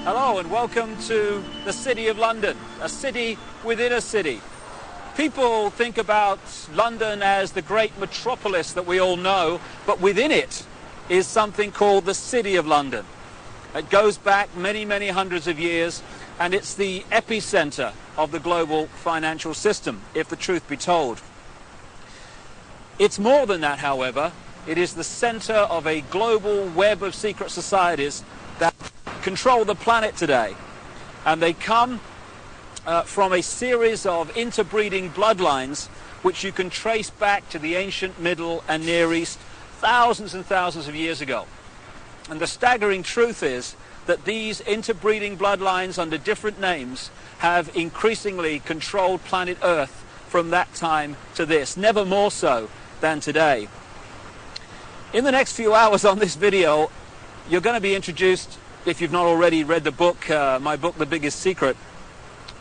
Hello and welcome to the City of London, a city within a city. People think about London as the great metropolis that we all know, but within it is something called the City of London. It goes back many, many hundreds of years, and it's the epicenter of the global financial system, if the truth be told. It's more than that, however. It is the center of a global web of secret societies that control the planet today, and they come from a series of interbreeding bloodlines which you can trace back to the ancient Middle and Near East thousands and thousands of years ago. And the staggering truth is that these interbreeding bloodlines under different names have increasingly controlled planet Earth from that time to this, never more so than today. In the next few hours on this video, you're going to be introduced, if you've not already read the book, my book, The Biggest Secret,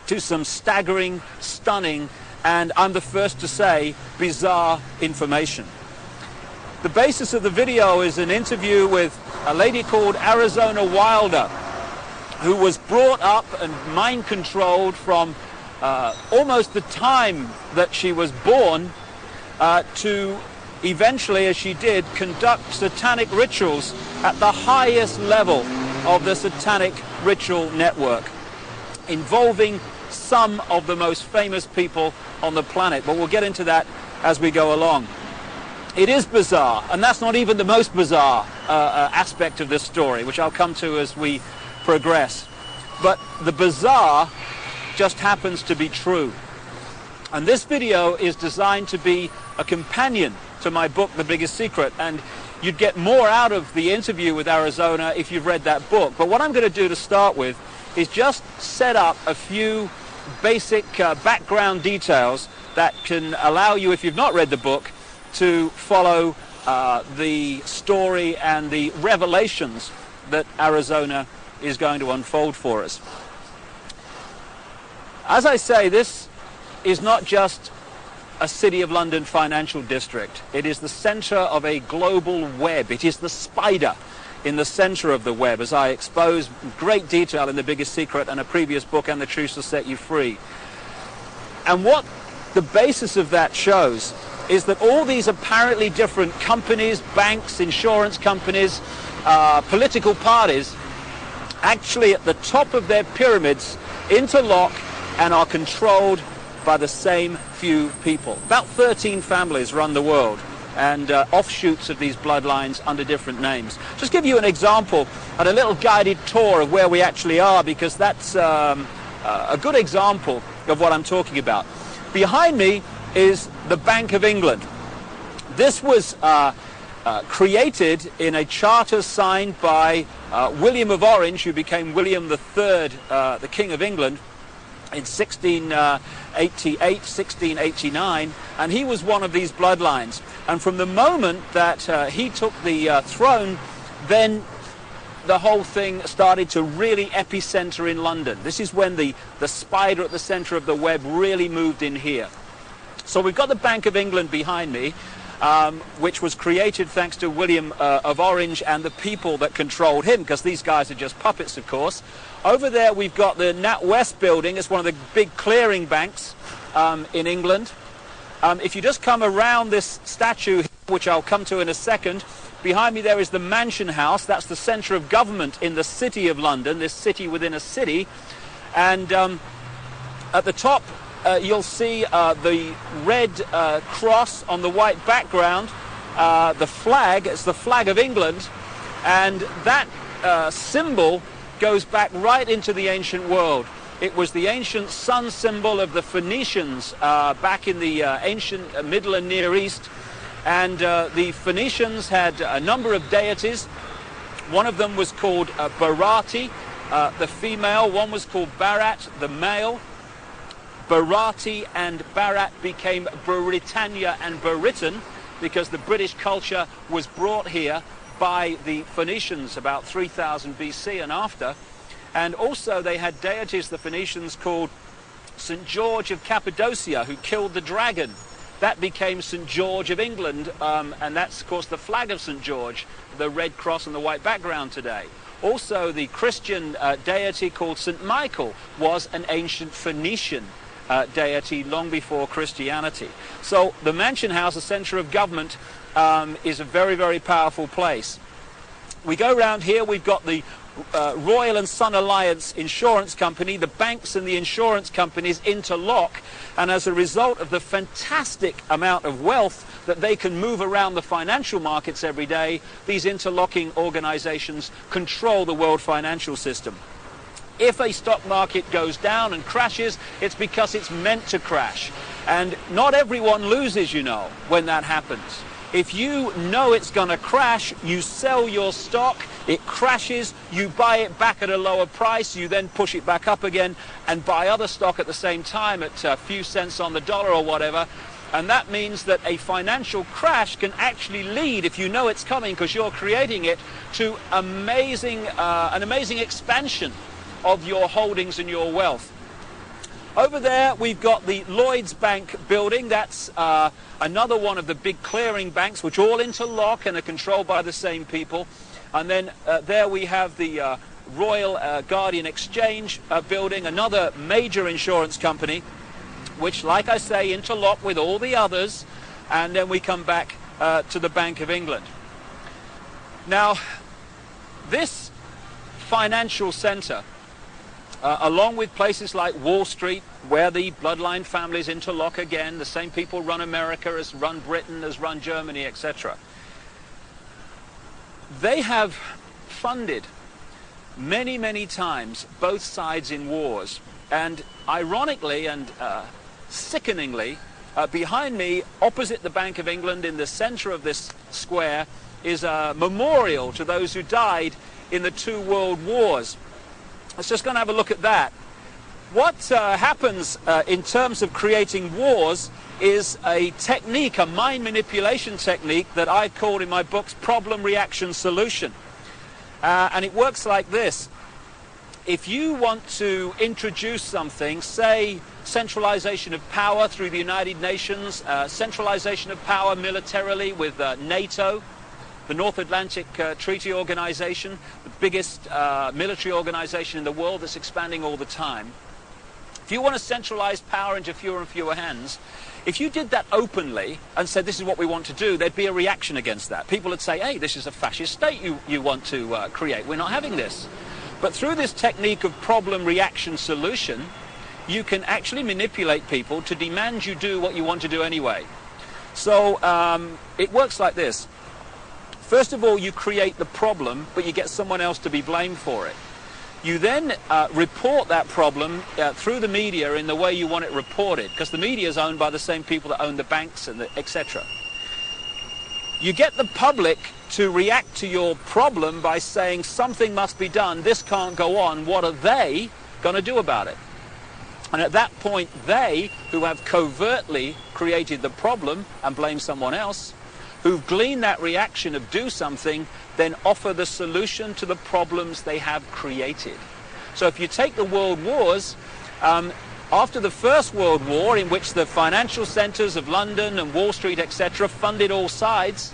to some staggering, stunning, and I'm the first to say, bizarre information. The basis of the video is an interview with a lady called Arizona Wilder, who was brought up and mind-controlled from almost the time that she was born to eventually, as she did, conduct satanic rituals at the highest level of the satanic ritual network, involving some of the most famous people on the planet. But we'll get into that as we go along. It is bizarre, and that's not even the most bizarre aspect of this story, which I'll come to as we progress. But the bizarre just happens to be true. And this video is designed to be a companion to my book, The Biggest Secret, and you'd get more out of the interview with Arizona if you've read that book. But what I'm going to do to start with is just set up a few basic background details that can allow you, if you've not read the book, to follow the story and the revelations that Arizona is going to unfold for us. As I say, this is not just a City of London financial district. It is the center of a global web. It is the spider in the center of the web, as I expose in great detail in The Biggest Secret and a previous book, And the Truth Shall Set You Free. And what the basis of that shows is that all these apparently different companies, banks, insurance companies, political parties, actually at the top of their pyramids interlock and are controlled by the same few people. About 13 families run the world, and offshoots of these bloodlines under different names. Just give you an example and a little guided tour of where we actually are, because that's a good example of what I'm talking about. Behind me is the Bank of England. This was created in a charter signed by William of Orange, who became William III, the King of England, in 1688, 1689, and he was one of these bloodlines. And from the moment that he took the throne, then the whole thing started to really epicenter in London. This is when the spider at the center of the web really moved in here. So we've got the Bank of England behind me, which was created thanks to William of Orange and the people that controlled him, because these guys are just puppets, of course. Over there we've got the NatWest building. It's one of the big clearing banks in England. If you just come around this statue, which I'll come to in a second, behind me there is the Mansion House. That's the center of government in the City of London, this city within a city. And at the top you'll see the red cross on the white background, the flag. It's the flag of England, and that symbol goes back right into the ancient world. It was the ancient sun symbol of the Phoenicians back in the ancient Middle and Near East, and the Phoenicians had a number of deities. One of them was called Barati, the female. One was called Barat, the male. Barati and Barat became Britannia and Britain because the British culture was brought here by the Phoenicians about 3000 BC and after. And also they had deities, the Phoenicians, called St. George of Cappadocia, who killed the dragon. That became St. George of England, and that's, of course, the flag of St. George, the red cross on the white background today. Also, the Christian deity called St. Michael was an ancient Phoenician deity long before Christianity. So the Mansion House, the center of government, is a very, very powerful place. We go around here, we've got the Royal and Son Alliance Insurance Company. The banks and the insurance companies interlock, and as a result of the fantastic amount of wealth that they can move around the financial markets every day, these interlocking organizations control the world financial system. If a stock market goes down and crashes, it's because it's meant to crash. And not everyone loses, you know, when that happens. If you know it's going to crash, you sell your stock, it crashes, you buy it back at a lower price, you then push it back up again and buy other stock at the same time at a few cents on the dollar or whatever. And that means that a financial crash can actually lead, if you know it's coming because you're creating it, to an amazing expansion of your holdings and your wealth. Over there we've got the Lloyds Bank building. That's another one of the big clearing banks which all interlock and are controlled by the same people. And then there we have the Royal Guardian Exchange building, another major insurance company which, like I say, interlock with all the others. And then we come back to the Bank of England. Now, this financial center, along with places like Wall Street, where the bloodline families interlock again, the same people run America as run Britain, as run Germany, etc. They have funded many, many times both sides in wars. And ironically and sickeningly, behind me, opposite the Bank of England, in the center of this square, is a memorial to those who died in the 2 world wars. Let's just go and have a look at that. What happens in terms of creating wars is a technique, a mind manipulation technique that I called in my books problem, reaction, solution. And it works like this. If you want to introduce something, say centralization of power through the United Nations, centralization of power militarily with NATO, the North Atlantic Treaty Organization, the biggest military organization in the world that's expanding all the time. If you want to centralize power into fewer and fewer hands, if you did that openly and said this is what we want to do, there'd be a reaction against that. People would say, hey, this is a fascist state you want to create. We're not having this. But through this technique of problem, reaction, solution, you can actually manipulate people to demand you do what you want to do anyway. So it works like this. First of all, you create the problem, but you get someone else to be blamed for it. You then report that problem through the media in the way you want it reported, because the media is owned by the same people that own the banks and etc. You get the public to react to your problem by saying something must be done, this can't go on, what are they going to do about it? And at that point, they, who have covertly created the problem and blame someone else, who've gleaned that reaction of do something, then offer the solution to the problems they have created. So if you take the world wars, after the First World War, in which the financial centers of London and Wall Street, etc., funded all sides,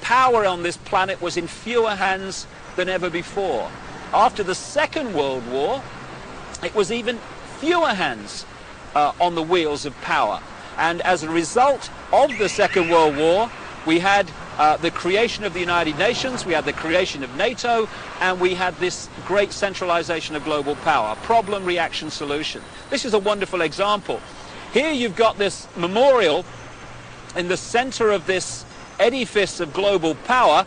power on this planet was in fewer hands than ever before. After the Second World War, it was even fewer hands on the wheels of power. And as a result of the Second World War, we had the creation of the United Nations, we had the creation of NATO, and we had this great centralization of global power. Problem, reaction, solution. This is a wonderful example. Here you've got this memorial in the center of this edifice of global power,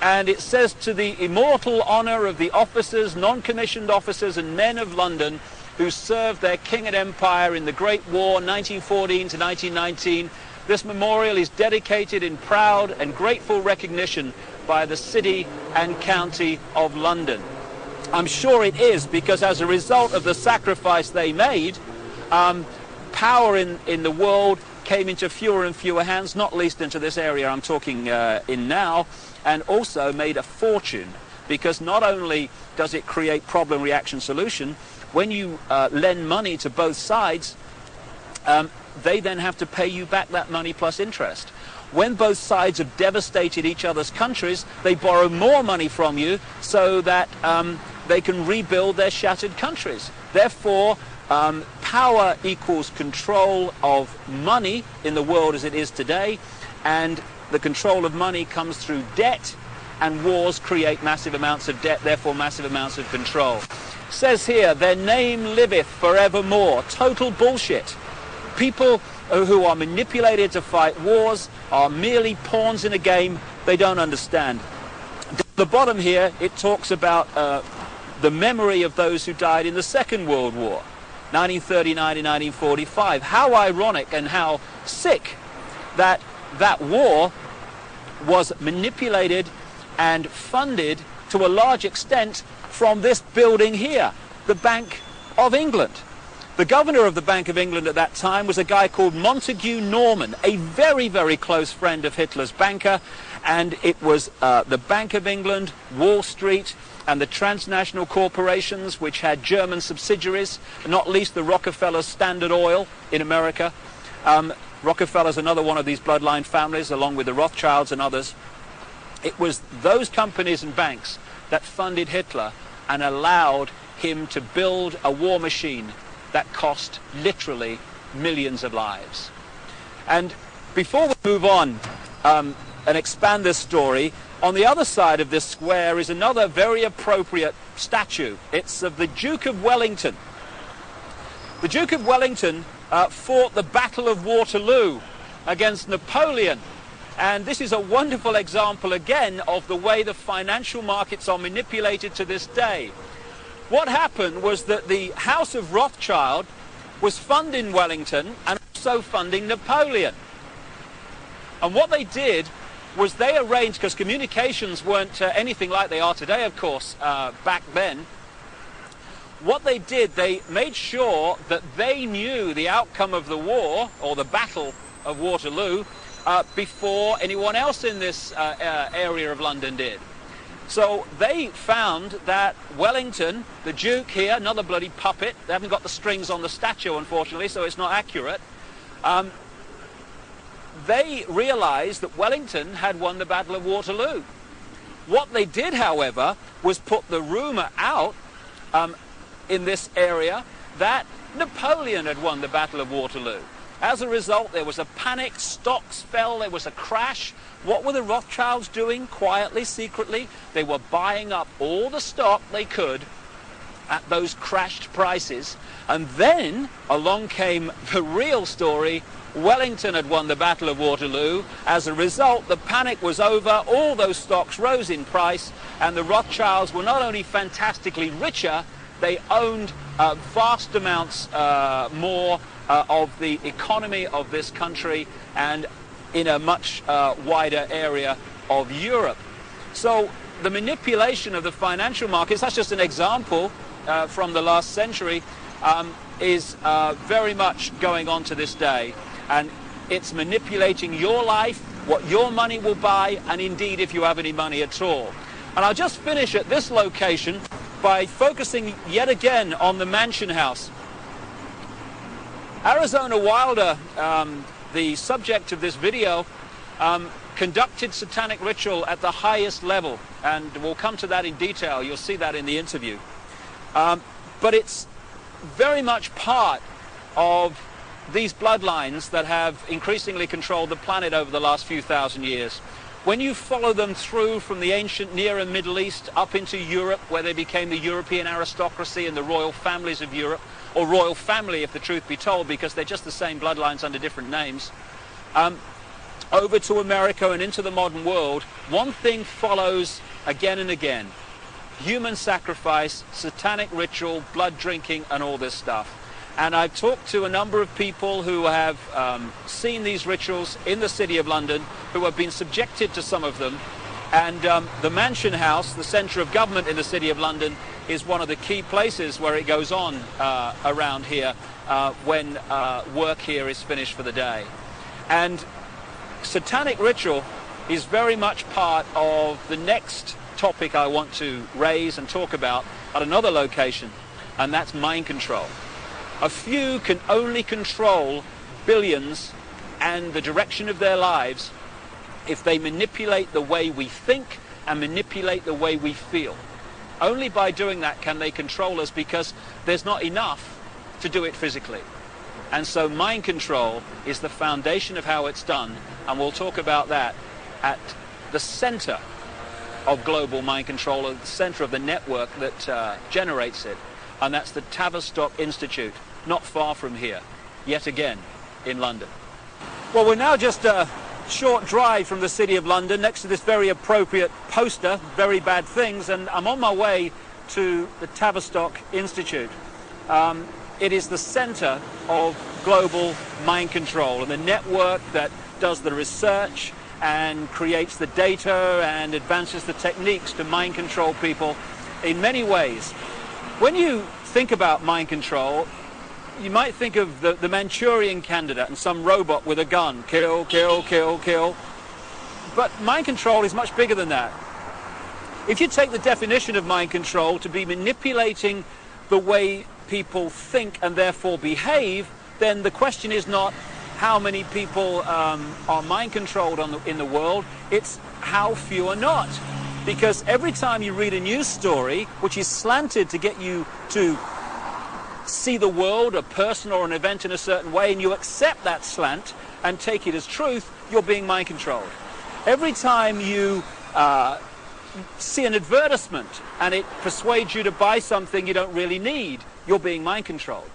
and it says, to the immortal honor of the officers, non-commissioned officers and men of London who served their king and empire in the Great War 1914 to 1919, this memorial is dedicated in proud and grateful recognition by the City and County of London. I'm sure it is, because as a result of the sacrifice they made, power in the world came into fewer and fewer hands, not least into this area I'm talking in now, and also made a fortune, because not only does it create problem, reaction, solution, when you lend money to both sides, they then have to pay you back that money plus interest. when both sides have devastated each other's countries, they borrow more money from you so that they can rebuild their shattered countries. Therefore, power equals control of money in the world as it is today, and the control of money comes through debt, and wars create massive amounts of debt, therefore massive amounts of control. It says here, their name liveth forevermore. Total bullshit. People who are manipulated to fight wars are merely pawns in a game they don't understand. At the bottom here, it talks about the memory of those who died in the Second World War, 1939 to 1945. How ironic and how sick that that war was manipulated and funded to a large extent from this building here, the Bank of England. The governor of the Bank of England at that time was a guy called Montague Norman, a very, very close friend of Hitler's banker, and it was the Bank of England, Wall Street, and the transnational corporations which had German subsidiaries, not least the Rockefeller Standard Oil in America. Rockefeller's another one of these bloodline families, along with the Rothschilds and others. It was those companies and banks that funded Hitler and allowed him to build a war machine that cost literally millions of lives. And before we move on and expand this story, on the other side of this square is another very appropriate statue. It's of the Duke of Wellington. The Duke of Wellington fought the Battle of Waterloo against Napoleon. And this is a wonderful example again of the way the financial markets are manipulated to this day. What happened was that the House of Rothschild was funding Wellington and also funding Napoleon. And what they did was they arranged, because communications weren't anything like they are today, of course, back then. What they did, they made sure that they knew the outcome of the war, or the Battle of Waterloo, before anyone else in this area of London did. So they found that Wellington, the Duke here, another bloody puppet, they haven't got the strings on the statue unfortunately, so it's not accurate, they realized that Wellington had won the Battle of Waterloo. What they did, however, was put the rumor out in this area that Napoleon had won the Battle of Waterloo. As a result, there was a panic, stocks fell, there was a crash. What were the Rothschilds doing quietly, secretly? They were buying up all the stock they could at those crashed prices. And then along came the real story. Wellington had won the Battle of Waterloo. As a result, the panic was over, all those stocks rose in price, and the Rothschilds were not only fantastically richer, they owned vast amounts more of the economy of this country and in a much wider area of Europe. So the manipulation of the financial markets, that's just an example from the last century, is very much going on to this day. And it's manipulating your life, what your money will buy, and indeed if you have any money at all. And I'll just finish at this location by focusing yet again on the Mansion House. Arizona Wilder, the subject of this video, conducted satanic ritual at the highest level, and we'll come to that in detail. You'll see that in the interview. But it's very much part of these bloodlines that have increasingly controlled the planet over the last few thousand years. When you follow them through from the ancient Near and Middle East up into Europe, where they became the European aristocracy and the royal families of Europe, or royal family if the truth be told, because they're just the same bloodlines under different names, over to America and into the modern world, one thing follows again and again: human sacrifice, satanic ritual, blood drinking, and all this stuff. And I've talked to a number of people who have seen these rituals in the City of London, who have been subjected to some of them. And the Mansion House, the centre of government in the City of London, is one of the key places where it goes on around here when work here is finished for the day. And satanic ritual is very much part of the next topic I want to raise and talk about at another location, and that's mind control. A few can only control billions and the direction of their lives if they manipulate the way we think and manipulate the way we feel. Only by doing that can they control us, because there's not enough to do it physically. And so mind control is the foundation of how it's done, and we'll talk about that at the center of global mind control, at the center of the network that generates it, and that's the Tavistock Institute, not far from here, yet again in London. Well, we're now just a short drive from the City of London, next to this very appropriate poster, Very Bad Things, and I'm on my way to the Tavistock Institute. It is the center of global mind control and the network that does the research and creates the data and advances the techniques to mind control people in many ways. When you think about mind control, you might think of the Manchurian candidate and some robot with a gun. Kill, kill, kill, kill. But mind control is much bigger than that. If you take the definition of mind control to be manipulating the way people think and therefore behave, then the question is not how many people are mind controlled in the world, it's how few are not. Because every time you read a news story which is slanted to get you to see the world, a person or an event in a certain way, and you accept that slant and take it as truth, you're being mind controlled. Every time you see an advertisement and it persuades you to buy something you don't really need, you're being mind controlled.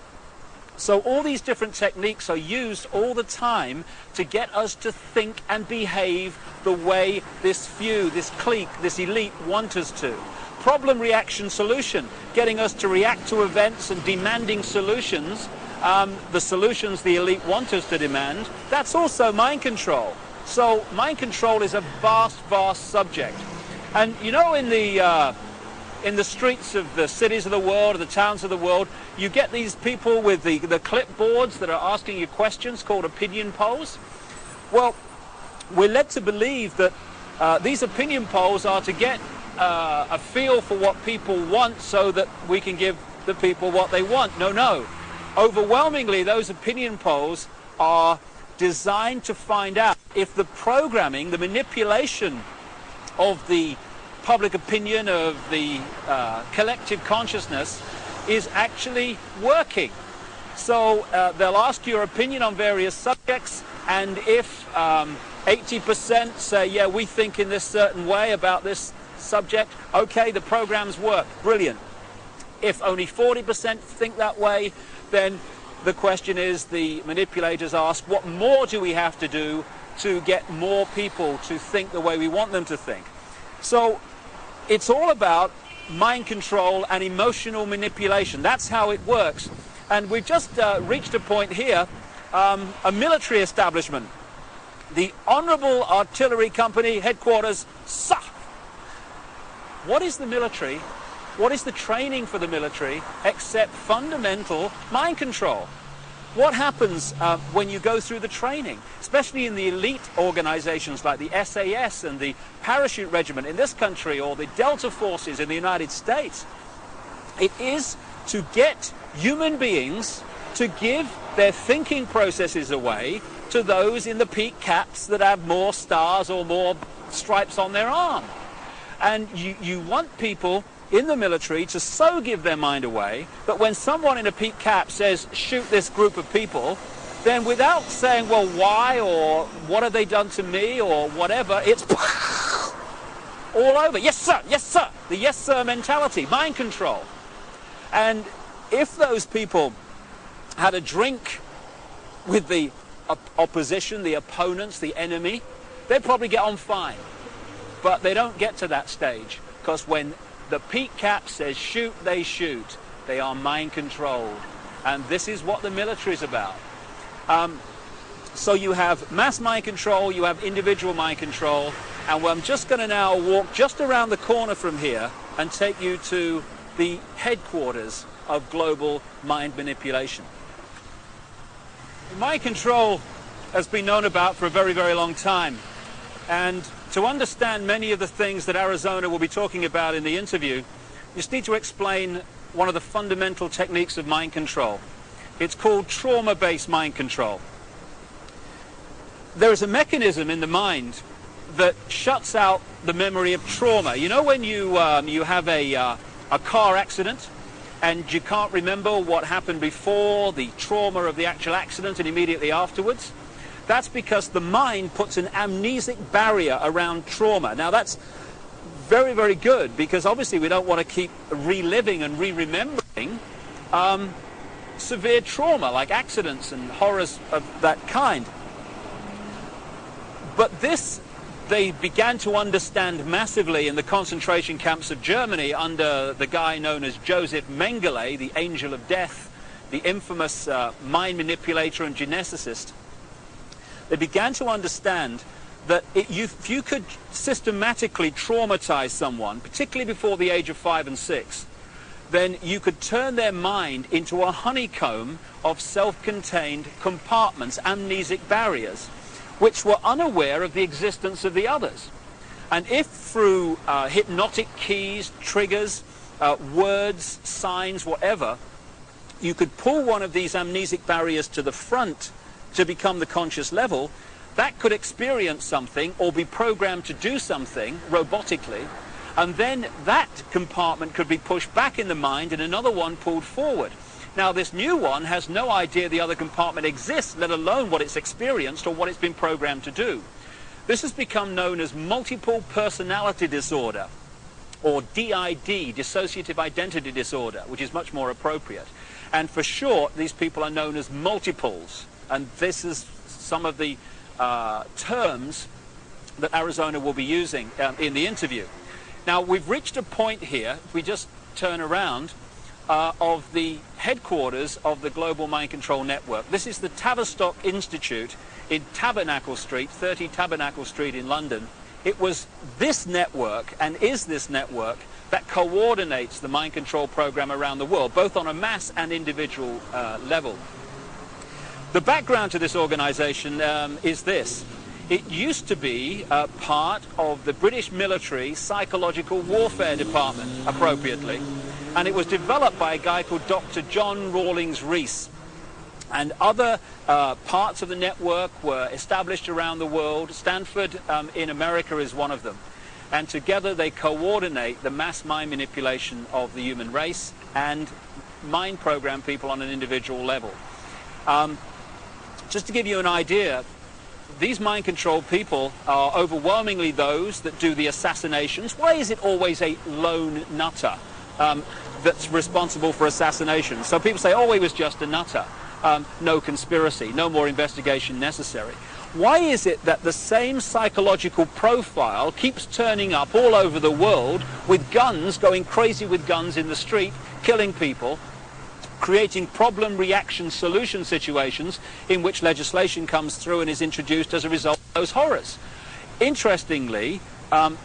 So all these different techniques are used all the time to get us to think and behave the way this few, this clique, this elite want us to. Problem, reaction, solution, getting us to react to events and demanding solutions, the solutions the elite want us to demand, that's also mind control. So mind control is a vast, vast subject. And you know, in the streets of the cities of the world, or the towns of the world, you get these people with the clipboards that are asking you questions called opinion polls. Well, we're led to believe that these opinion polls are to get a feel for what people want so that we can give the people what they want. No, no. Overwhelmingly, those opinion polls are designed to find out if the programming, the manipulation of the public opinion, of the collective consciousness, is actually working. So they'll ask your opinion on various subjects, and if 80% say, yeah, we think in this certain way about this subject, okay, the programs work, brilliant. If only 40% think that way, then the question is, the manipulators ask, what more do we have to do to get more people to think the way we want them to think? So it's all about mind control and emotional manipulation. That's how it works. And we've just reached a point here, a military establishment. The Honourable Artillery Company headquarters, SAR. What is the military? What is the training for the military except fundamental mind control? What happens when you go through the training, especially in the elite organizations like the SAS and the Parachute Regiment in this country, or the Delta Forces in the United States? It is to get human beings to give their thinking processes away to those in the peak caps that have more stars or more stripes on their arm. And you want people in the military to so give their mind away that when someone in a peak cap says, shoot this group of people, then without saying, well, why, or what have they done to me, or whatever, it's all over. Yes, sir, yes, sir. The yes, sir mentality, mind control. And if those people had a drink with the opposition, the opponents, the enemy, they'd probably get on fine. But they don't get to that stage, because when the peak cap says shoot, they shoot. They are mind controlled. And this is what the military is about. So you have mass mind control, you have individual mind control, and I'm just going to now walk just around the corner from here and take you to the headquarters of global mind manipulation. Mind control has been known about for a very, very long time. And to understand many of the things that Arizona will be talking about in the interview, you just need to explain one of the fundamental techniques of mind control. It's called trauma-based mind control. There is a mechanism in the mind that shuts out the memory of trauma. You know when you have a car accident and you can't remember what happened before, the trauma of the actual accident and immediately afterwards? That's because the mind puts an amnesic barrier around trauma. Now that's very, very good, because obviously we don't want to keep reliving and re-remembering severe trauma like accidents and horrors of that kind. But this they began to understand massively in the concentration camps of Germany under the guy known as Joseph Mengele, the Angel of Death, the infamous mind manipulator and geneticist. They began to understand that if you could systematically traumatize someone, particularly before the age of 5 and 6, then you could turn their mind into a honeycomb of self-contained compartments, amnesic barriers, which were unaware of the existence of the others. And if through hypnotic keys, triggers, words, signs, whatever, you could pull one of these amnesic barriers to the front to become the conscious level, that could experience something or be programmed to do something robotically, and then that compartment could be pushed back in the mind and another one pulled forward. Now this new one has no idea the other compartment exists, let alone what it's experienced or what it's been programmed to do. This has become known as multiple personality disorder, or DID, dissociative identity disorder, which is much more appropriate. And for short, these people are known as multiples. And this is some of the terms that Arizona will be using in the interview. Now we've reached a point here, if we just turn around, of the headquarters of the Global Mind Control Network. This is the Tavistock Institute in Tabernacle Street, 30 Tabernacle Street in London. It was this network, and is this network, that coordinates the mind control program around the world, both on a mass and individual level. The background to this organization is this. It used to be part of the British military psychological warfare department, appropriately, and it was developed by a guy called Dr. John Rawlings Rees. And other parts of the network were established around the world. Stanford in America is one of them. And together they coordinate the mass mind manipulation of the human race and mind program people on an individual level. Just to give you an idea, these mind control people are overwhelmingly those that do the assassinations. Why is it always a lone nutter that's responsible for assassination? So people say, oh, he was just a nutter. No conspiracy, no more investigation necessary. Why is it that the same psychological profile keeps turning up all over the world with guns, going crazy with guns in the street, killing people, creating problem, reaction, solution situations in which legislation comes through and is introduced as a result of those horrors? Interestingly,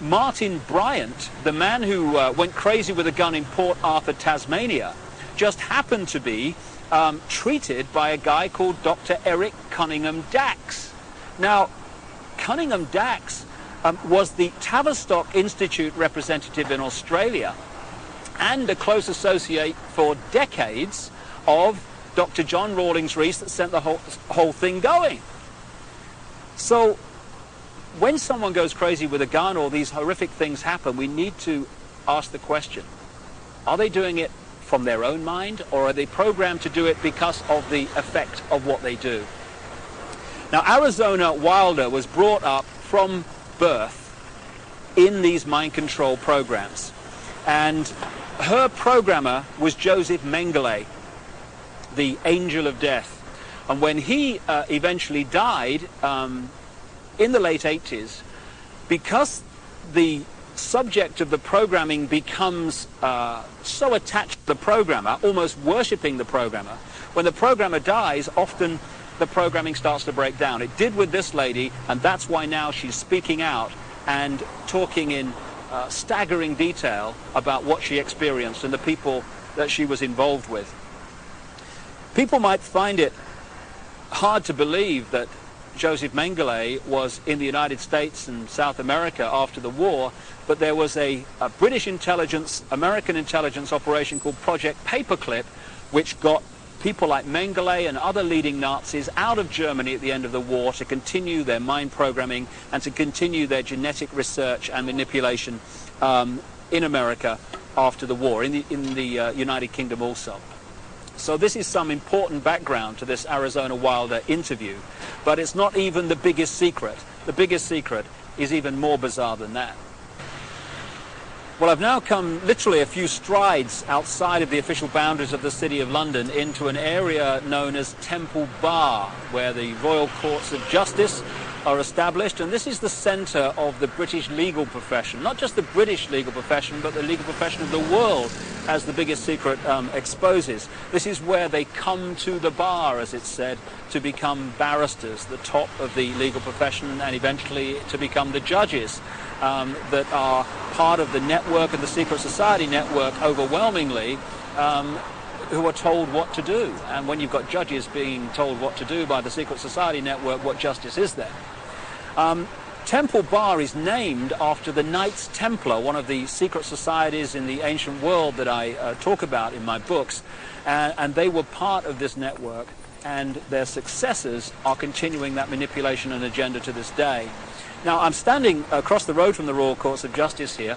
Martin Bryant, the man who went crazy with a gun in Port Arthur, Tasmania, just happened to be treated by a guy called Dr. Eric Cunningham Dax. Now, Cunningham Dax was the Tavistock Institute representative in Australia and a close associate for decades of Dr. John Rawlings Rees that sent the whole thing going. So when someone goes crazy with a gun or these horrific things happen, we need to ask the question, are they doing it from their own mind, or are they programmed to do it because of the effect of what they do? Now, Arizona Wilder was brought up from birth in these mind control programs, and her programmer was Joseph Mengele, the Angel of Death. And when he eventually died in the late 80s, because the subject of the programming becomes so attached to the programmer, almost worshipping the programmer, when the programmer dies, often the programming starts to break down. It did with this lady, and that's why now she's speaking out and talking in staggering detail about what she experienced and the people that she was involved with. People might find it hard to believe that Joseph Mengele was in the United States and South America after the war, but there was a British intelligence, American intelligence operation called Project Paperclip, which got people like Mengele and other leading Nazis out of Germany at the end of the war to continue their mind programming and to continue their genetic research and manipulation in America after the war, in the United Kingdom also. So this is some important background to this Arizona Wilder interview, but it's not even the biggest secret. The biggest secret is even more bizarre than that. Well, I've now come literally a few strides outside of the official boundaries of the City of London into an area known as Temple Bar, where the Royal Courts of Justice are established, and this is the centre of the British legal profession. Not just the British legal profession, but the legal profession of the world, as the biggest secret exposes. This is where they come to the bar, as it's said, to become barristers, the top of the legal profession, and eventually to become the judges that are part of the network and the secret society network overwhelmingly, who are told what to do. And when you've got judges being told what to do by the secret society network, what justice is there? Temple Bar is named after the Knights Templar, one of the secret societies in the ancient world that I talk about in my books, and they were part of this network, and their successors are continuing that manipulation and agenda to this day. Now, I'm standing across the road from the Royal Courts of Justice here,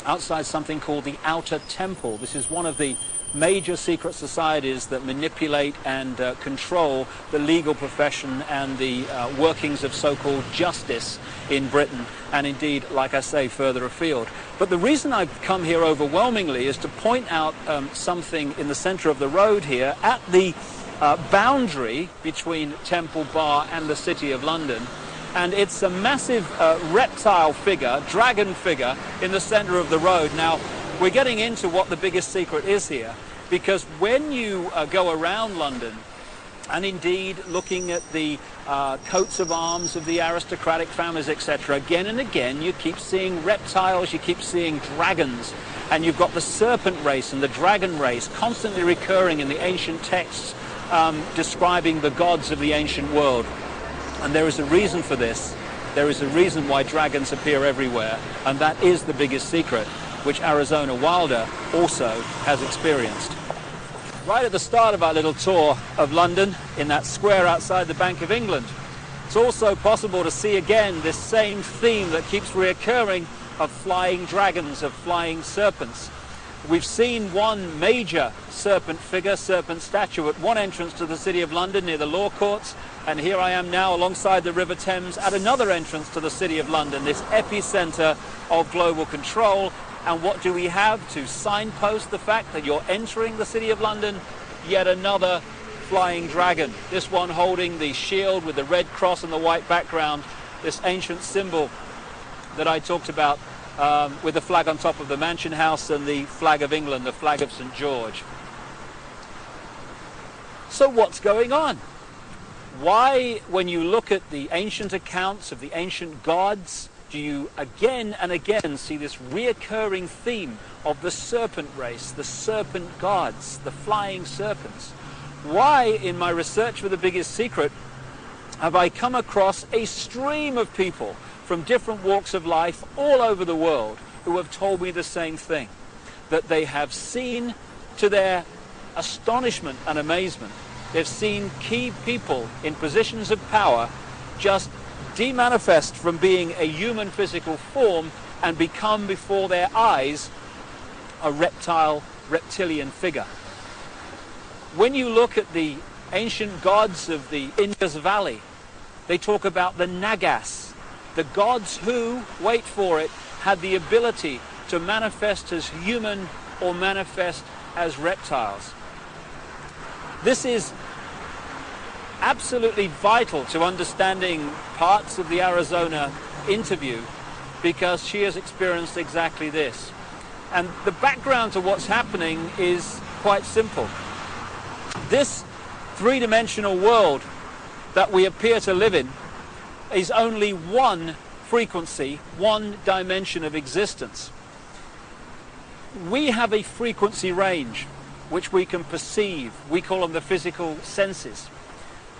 outside something called the Outer Temple. This is one of the major secret societies that manipulate and control the legal profession and the workings of so-called justice in Britain, and indeed, like I say, further afield. But the reason I've come here overwhelmingly is to point out something in the centre of the road here at the boundary between Temple Bar and the City of London. And it's a massive reptile figure, dragon figure, in the centre of the road. Now, we're getting into what the biggest secret is here, because when you go around London, and indeed looking at the coats of arms of the aristocratic families, etc., again and again you keep seeing reptiles, you keep seeing dragons, and you've got the serpent race and the dragon race constantly recurring in the ancient texts describing the gods of the ancient world. And there is a reason for this. There is a reason why dragons appear everywhere, and that is the biggest secret, which Arizona Wilder also has experienced. Right at the start of our little tour of London, in that square outside the Bank of England, it's also possible to see again this same theme that keeps reoccurring of flying dragons, of flying serpents. We've seen one major serpent figure, serpent statue, at one entrance to the City of London near the Law Courts, and here I am now alongside the River Thames at another entrance to the City of London, this epicenter of global control. And what do we have to signpost the fact that you're entering the City of London? Yet another flying dragon, this one holding the shield with the red cross and the white background, this ancient symbol that I talked about with the flag on top of the Mansion House and the flag of England, the flag of St. George. So what's going on? Why, when you look at the ancient accounts of the ancient gods, do you again and again see this reoccurring theme of the serpent race, the serpent gods, the flying serpents? Why, in my research for the biggest secret, have I come across a stream of people from different walks of life all over the world who have told me the same thing, that they have seen, to their astonishment and amazement, they've seen key people in positions of power just demanifest from being a human physical form and become before their eyes a reptilian figure. When you look at the ancient gods of the Indus Valley, they talk about the Nagas, the gods who, wait for it, had the ability to manifest as human or manifest as reptiles. This is absolutely vital to understanding parts of the Arizona interview, because she has experienced exactly this. And the background to what's happening is quite simple. This three-dimensional world that we appear to live in is only one frequency, one dimension of existence. We have a frequency range which we can perceive. We call them the physical senses.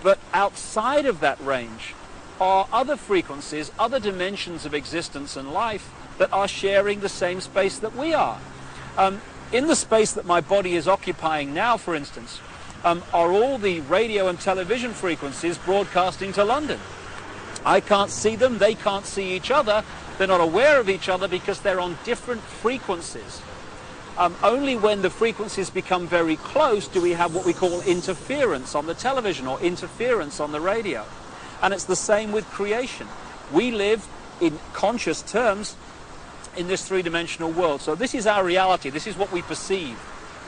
But outside of that range are other frequencies, other dimensions of existence and life that are sharing the same space that we are. In the space that my body is occupying now, for instance, are all the radio and television frequencies broadcasting to London. I can't see them, they can't see each other, they're not aware of each other because they're on different frequencies. Only when the frequencies become very close do we have what we call interference on the television or interference on the radio. And it's the same with creation. We live in conscious terms in this three-dimensional world. So this is our reality, this is what we perceive.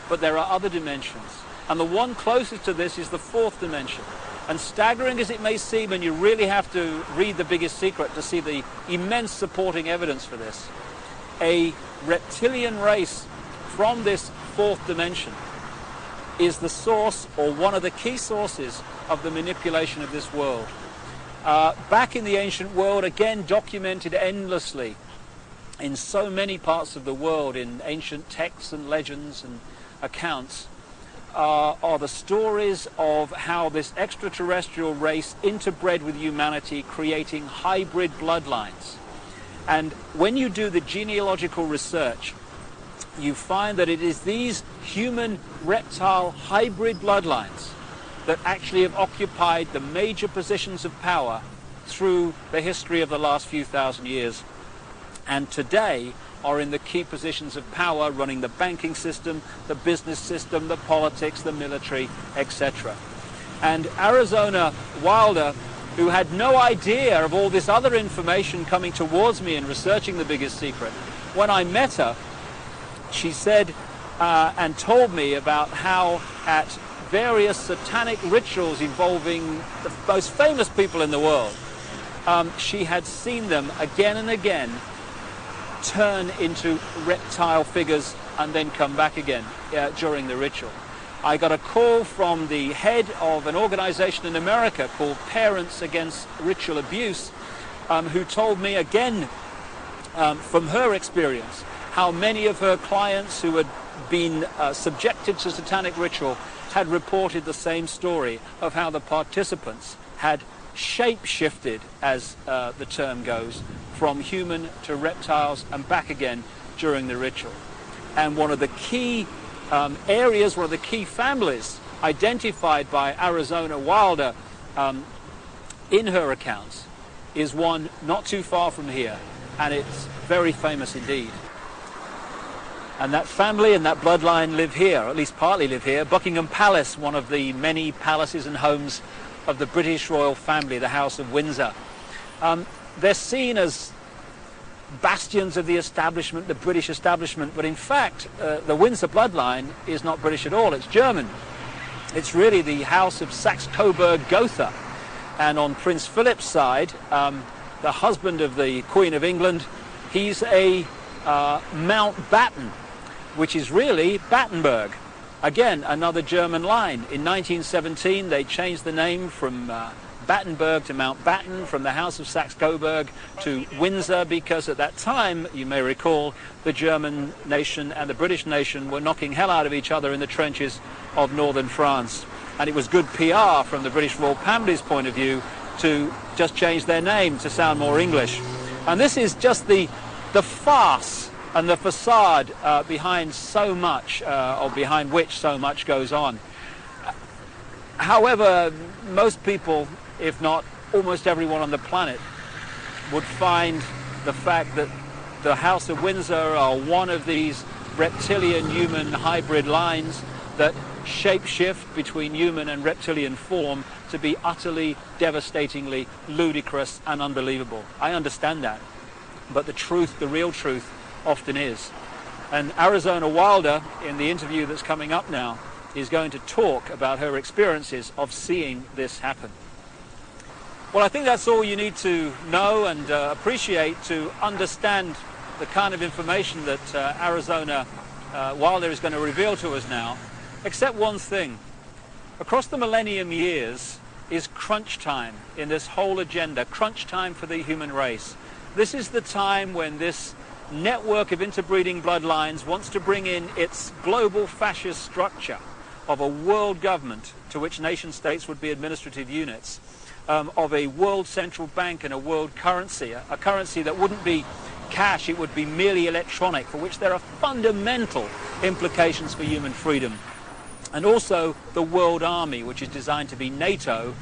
But there are other dimensions. And the one closest to this is the fourth dimension. And staggering as it may seem, and you really have to read The Biggest Secret to see the immense supporting evidence for this, a reptilian race from this fourth dimension is the source, or one of the key sources, of the manipulation of this world. Back in the ancient world, again documented endlessly in so many parts of the world, in ancient texts and legends and accounts, are the stories of how this extraterrestrial race interbred with humanity, creating hybrid bloodlines. And when you do the genealogical research, you find that it is these human-reptile hybrid bloodlines that actually have occupied the major positions of power through the history of the last few thousand years, and today are in the key positions of power, running the banking system, the business system, the politics, the military, etc. And Arizona Wilder, who had no idea of all this other information coming towards me in researching The Biggest Secret, when I met her, she said and told me about how at various satanic rituals involving the most famous people in the world, she had seen them again and again turn into reptile figures and then come back again during the ritual. I got a call from the head of an organization in America called Parents Against Ritual Abuse, who told me again from her experience how many of her clients who had been subjected to satanic ritual had reported the same story of how the participants had shape-shifted, as the term goes, from human to reptiles and back again during the ritual. And one of the key areas, one of the key families identified by Arizona Wilder in her accounts is one not too far from here, and it's very famous indeed. And that family and that bloodline live here, or at least partly live here. Buckingham Palace, one of the many palaces and homes of the British royal family, the House of Windsor. They're seen as bastions of the establishment, the British establishment, but in fact the Windsor bloodline is not British at all, it's German. It's really the House of Saxe-Coburg-Gotha. And on Prince Philip's side, the husband of the Queen of England, he's a Mountbatten, which is really Battenberg. Again, another German line. In 1917, they changed the name from Battenberg to Mountbatten, from the House of Saxe-Coburg to Windsor, because at that time, you may recall, the German nation and the British nation were knocking hell out of each other in the trenches of northern France. And it was good PR from the British royal family's point of view to just change their name to sound more English. And this is just the farce and the facade behind so much, or behind which so much goes on. However, most people, if not almost everyone on the planet, would find the fact that the House of Windsor are one of these reptilian-human hybrid lines that shape-shift between human and reptilian form to be utterly, devastatingly ludicrous and unbelievable. I understand that. But the truth, the real truth, often is. And Arizona Wilder, in the interview that's coming up now, is going to talk about her experiences of seeing this happen. Well, I think that's all you need to know and appreciate to understand the kind of information that Arizona Wilder is going to reveal to us now, except one thing. Across the millennium years is crunch time in this whole agenda, crunch time for the human race. This is the time when this network of interbreeding bloodlines wants to bring in its global fascist structure of a world government to which nation states would be administrative units, of a world central bank and a world currency, a currency that wouldn't be cash, it would be merely electronic, for which there are fundamental implications for human freedom. and also the World Army, which is designed to be NATO,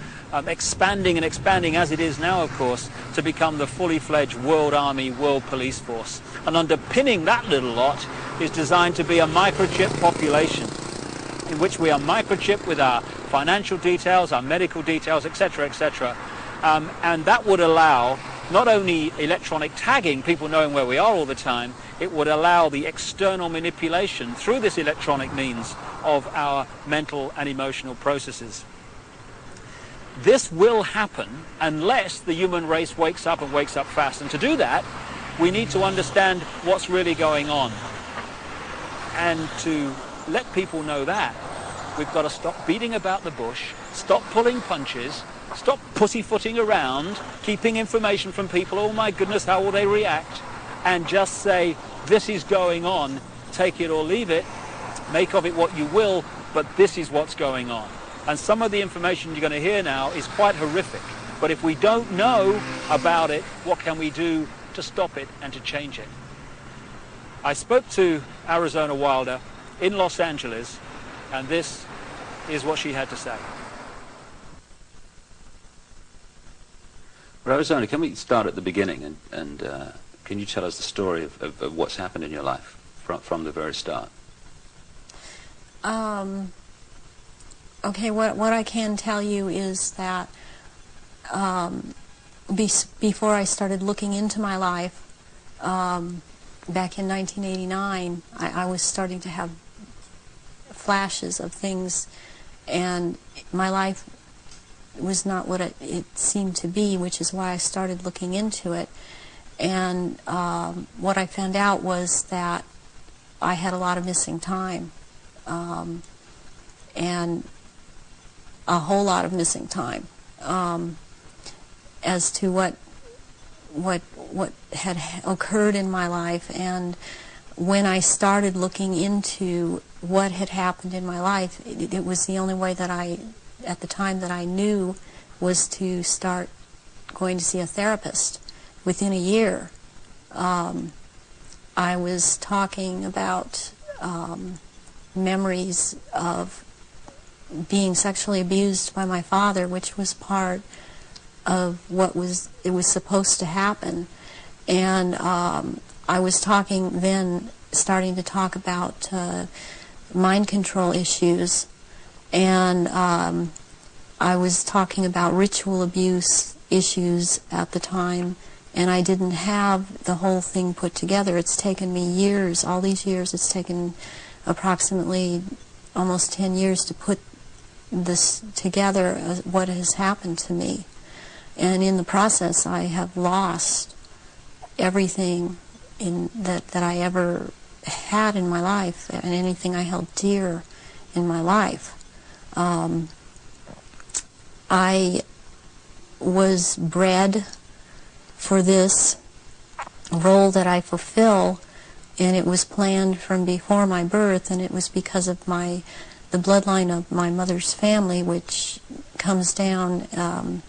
expanding and expanding as it is now, of course, to become the fully fledged World Army, World Police Force. And underpinning that little lot is designed to be a microchip population, in which we are microchipped with our financial details, our medical details, etc., etc. And that would allow not only electronic tagging, people knowing where we are all the time, it would allow the external manipulation through this electronic means of our mental and emotional processes. This will happen unless the human race wakes up and wakes up fast. And to do that, we need to understand what's really going on. And to let people know that, we've got to stop beating about the bush, stop pulling punches, stop pussyfooting around, keeping information from people, oh my goodness, how will they react, and just say, this is going on, take it or leave it, make of it what you will, but this is what's going on. And some of the information you're going to hear now is quite horrific. But if we don't know about it, what can we do to stop it and to change it? I spoke to Arizona Wilder in Los Angeles, and this is what she had to say. Well, Arizona, can we start at the beginning, and can you tell us the story of what's happened in your life from the very start? Okay, what I can tell you is that before I started looking into my life, back in 1989, I was starting to have flashes of things, and my life was not what it seemed to be, which is why I started looking into it. And what I found out was that I had a lot of missing time, and a whole lot of missing time, as to what had occurred in my life. And when I started looking into what had happened in my life, it was the only way that at the time that I knew, was to start going to see a therapist. Within a year, I was talking about memories of being sexually abused by my father, which was part of what was supposed to happen. And I was starting to talk about mind control issues, and I was talking about ritual abuse issues at the time, and I didn't have the whole thing put together. It's taken me years, all these years, it's taken approximately almost 10 years to put this together, what has happened to me. And in the process, I have lost everything that I ever had in my life, and anything I held dear in my life. I was bred for this role that I fulfill, and it was planned from before my birth, and it was because of the bloodline of my mother's family, which comes down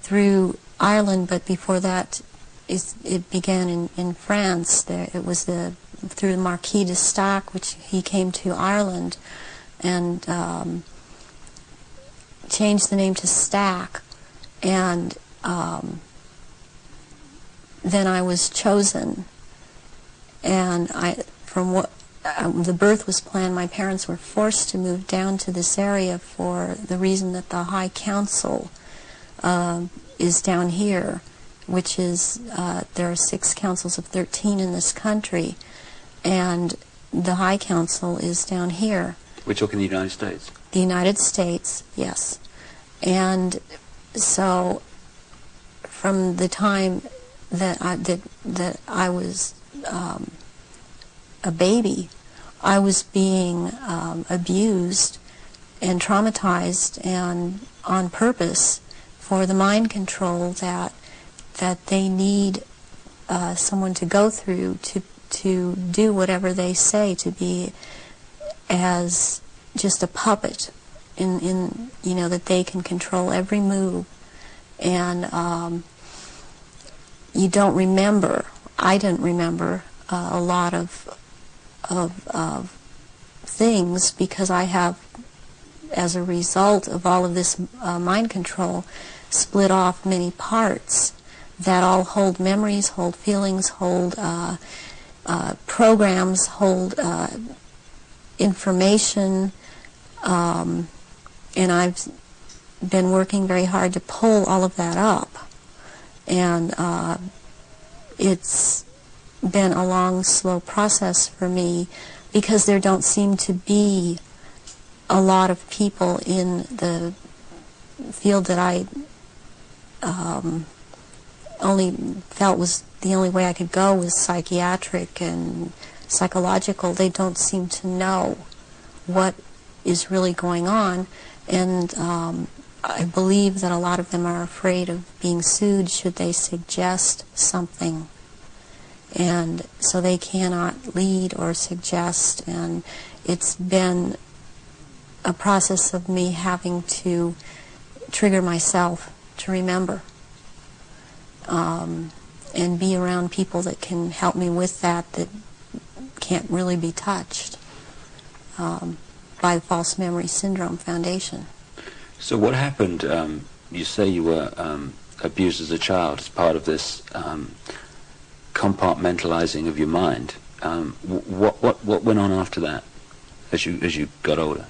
through Ireland, but before that it began in France. It was through the Marquis de Stac, which he came to Ireland and changed the name to Stack, and then I was chosen, and the birth was planned. My parents were forced to move down to this area for the reason that the High Council is down here, which is, there are 6 councils of 13 in this country, and the High Council is down here. We're talking the United States? The United States, yes. And so from the time that I was a baby, I was being abused and traumatized, and on purpose, for the mind control that they need someone to go through to do whatever they say, to be as just a puppet in that they can control every move. And you don't remember, I didn't remember a lot of things, because I have as a result of all of this mind control, split off many parts that all hold memories, hold feelings, hold programs, hold information, and I've been working very hard to pull all of that up. And it's been a long, slow process for me because there don't seem to be a lot of people in the field that I only felt was the only way I could go was psychiatric and psychological. They don't seem to know what is really going on, and I believe that a lot of them are afraid of being sued should they suggest something, and so they cannot lead or suggest, and it's been a process of me having to trigger myself to remember and be around people that can help me with that can't really be touched by the False Memory Syndrome Foundation. So what happened? You say you were abused as a child as part of this compartmentalizing of your mind. What went on after that as you got older?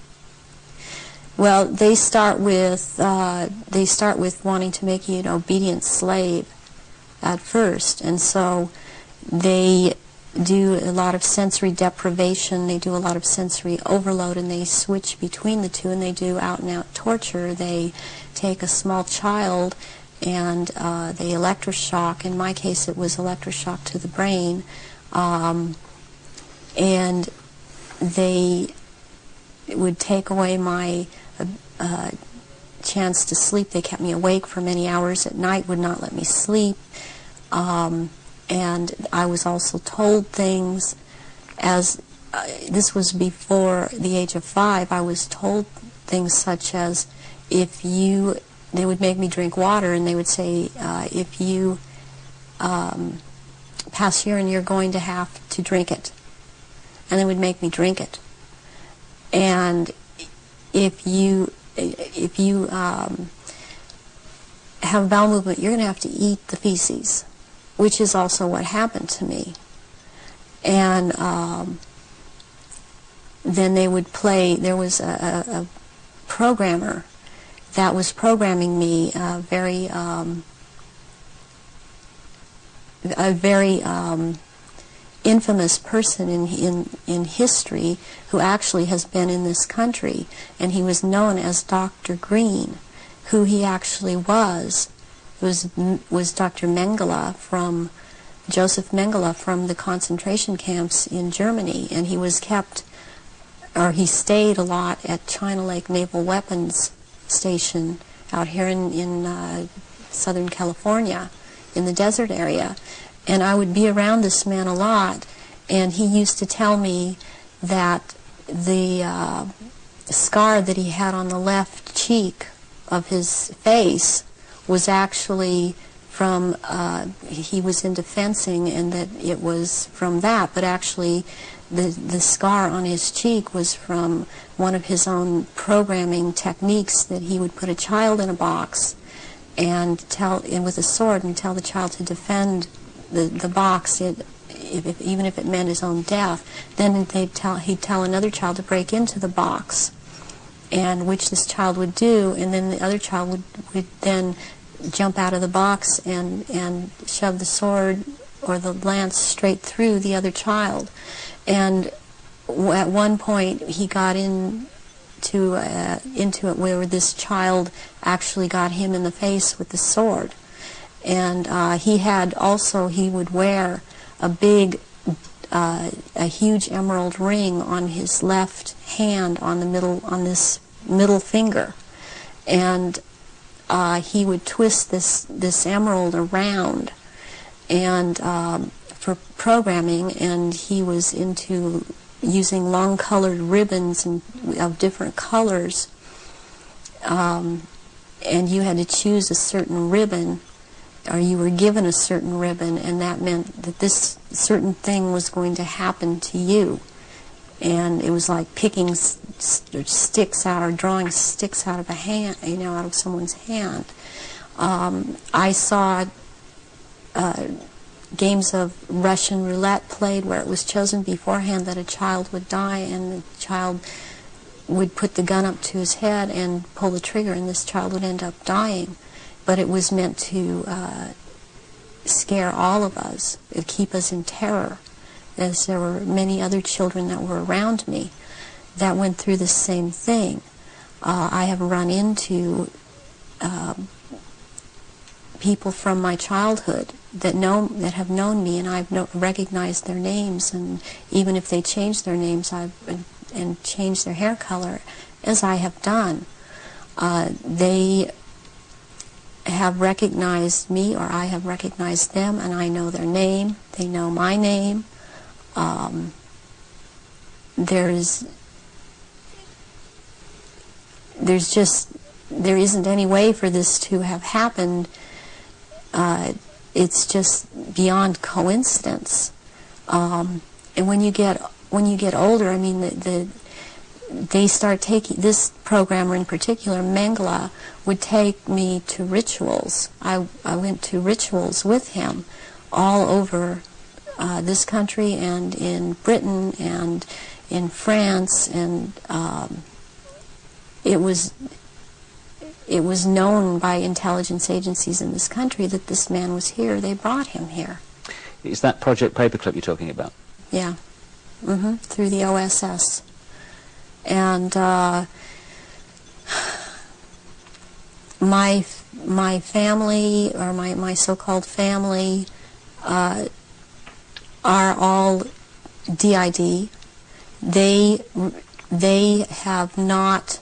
Well, they start with wanting to make you an obedient slave at first, and so they do a lot of sensory deprivation, they do a lot of sensory overload, and they switch between the two, and they do out-and-out torture. They take a small child and they electroshock. In my case, it was electroshock to the brain, and they would take away my chance to sleep. They kept me awake for many hours at night, would not let me sleep. And I was also told things as, this was before the age of 5, I was told things such as, they would make me drink water, and they would say, if you pass urine, you're going to have to drink it. And they would make me drink it. And if you have a bowel movement, you're going to have to eat the feces, which is also what happened to me. And then they would play, there was a programmer that was programming me, a very infamous person in history who actually has been in this country, and he was known as Dr. Green. Who he actually was Dr. Mengele from Joseph Mengele from the concentration camps in Germany, and he was he stayed a lot at China Lake Naval Weapons Station out here in Southern California, in the desert area. And I would be around this man a lot, and he used to tell me that the scar that he had on the left cheek of his face was actually from, he was into fencing, and that it was from that, but actually the scar on his cheek was from one of his own programming techniques, that he would put a child in a box and with a sword and tell the child to defend the box, even if it meant his own death. Then he'd tell another child to break into the box, and which this child would do, and then the other child would then jump out of the box and shove the sword or the lance straight through the other child. And at one point he got into it where this child actually got him in the face with the sword. And he would wear a huge emerald ring on his left hand, on this middle finger, and he would twist this emerald around, and for programming, and he was into using long colored ribbons of different colors, and you had to choose a certain ribbon, or you were given a certain ribbon, and that meant that this certain thing was going to happen to you. And it was like picking sticks out, or drawing sticks out of a hand, out of someone's hand. I saw games of Russian roulette played where it was chosen beforehand that a child would die, and the child would put the gun up to his head and pull the trigger, and this child would end up dying. But it was meant to scare all of us, keep us in terror, as there were many other children that were around me that went through the same thing. I have run into people from my childhood that have known me, and I've recognized their names, and even if they change their names and change their hair color, as I have done, they have recognized me, or I have recognized them, and I know their name. They know my name. There isn't any way for this to have happened. It's just beyond coincidence. And when you get older, I mean, they start taking, this programmer in particular, Mengele, would take me to rituals. I went to rituals with him all over this country, and in Britain and in France, and it was known by intelligence agencies in this country that this man was here. They brought him here. Is that Project Paperclip you're talking about? Yeah. Through the OSS. And my family, or my so-called family, are all DID. They have not.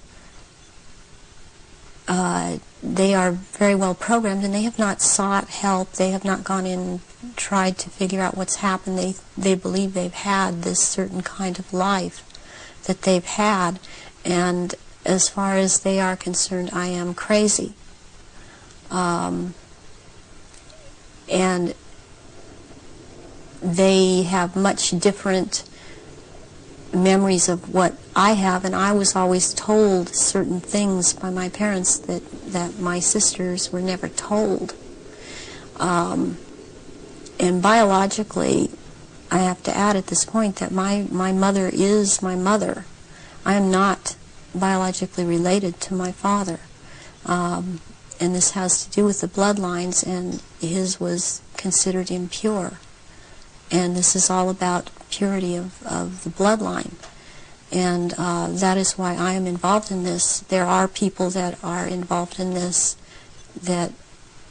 They are very well programmed, and they have not sought help. They have not gone in and tried to figure out what's happened. They believe they've had this certain kind of life that they've had, and as far as they are concerned, I am crazy. And they have much different memories of what I have, and I was always told certain things by my parents that my sisters were never told. And biologically, I have to add at this point that my mother is my mother. I am not biologically related to my father. And this has to do with the bloodlines, and his was considered impure. And this is all about purity of the bloodline. And that is why I am involved in this. There are people that are involved in this that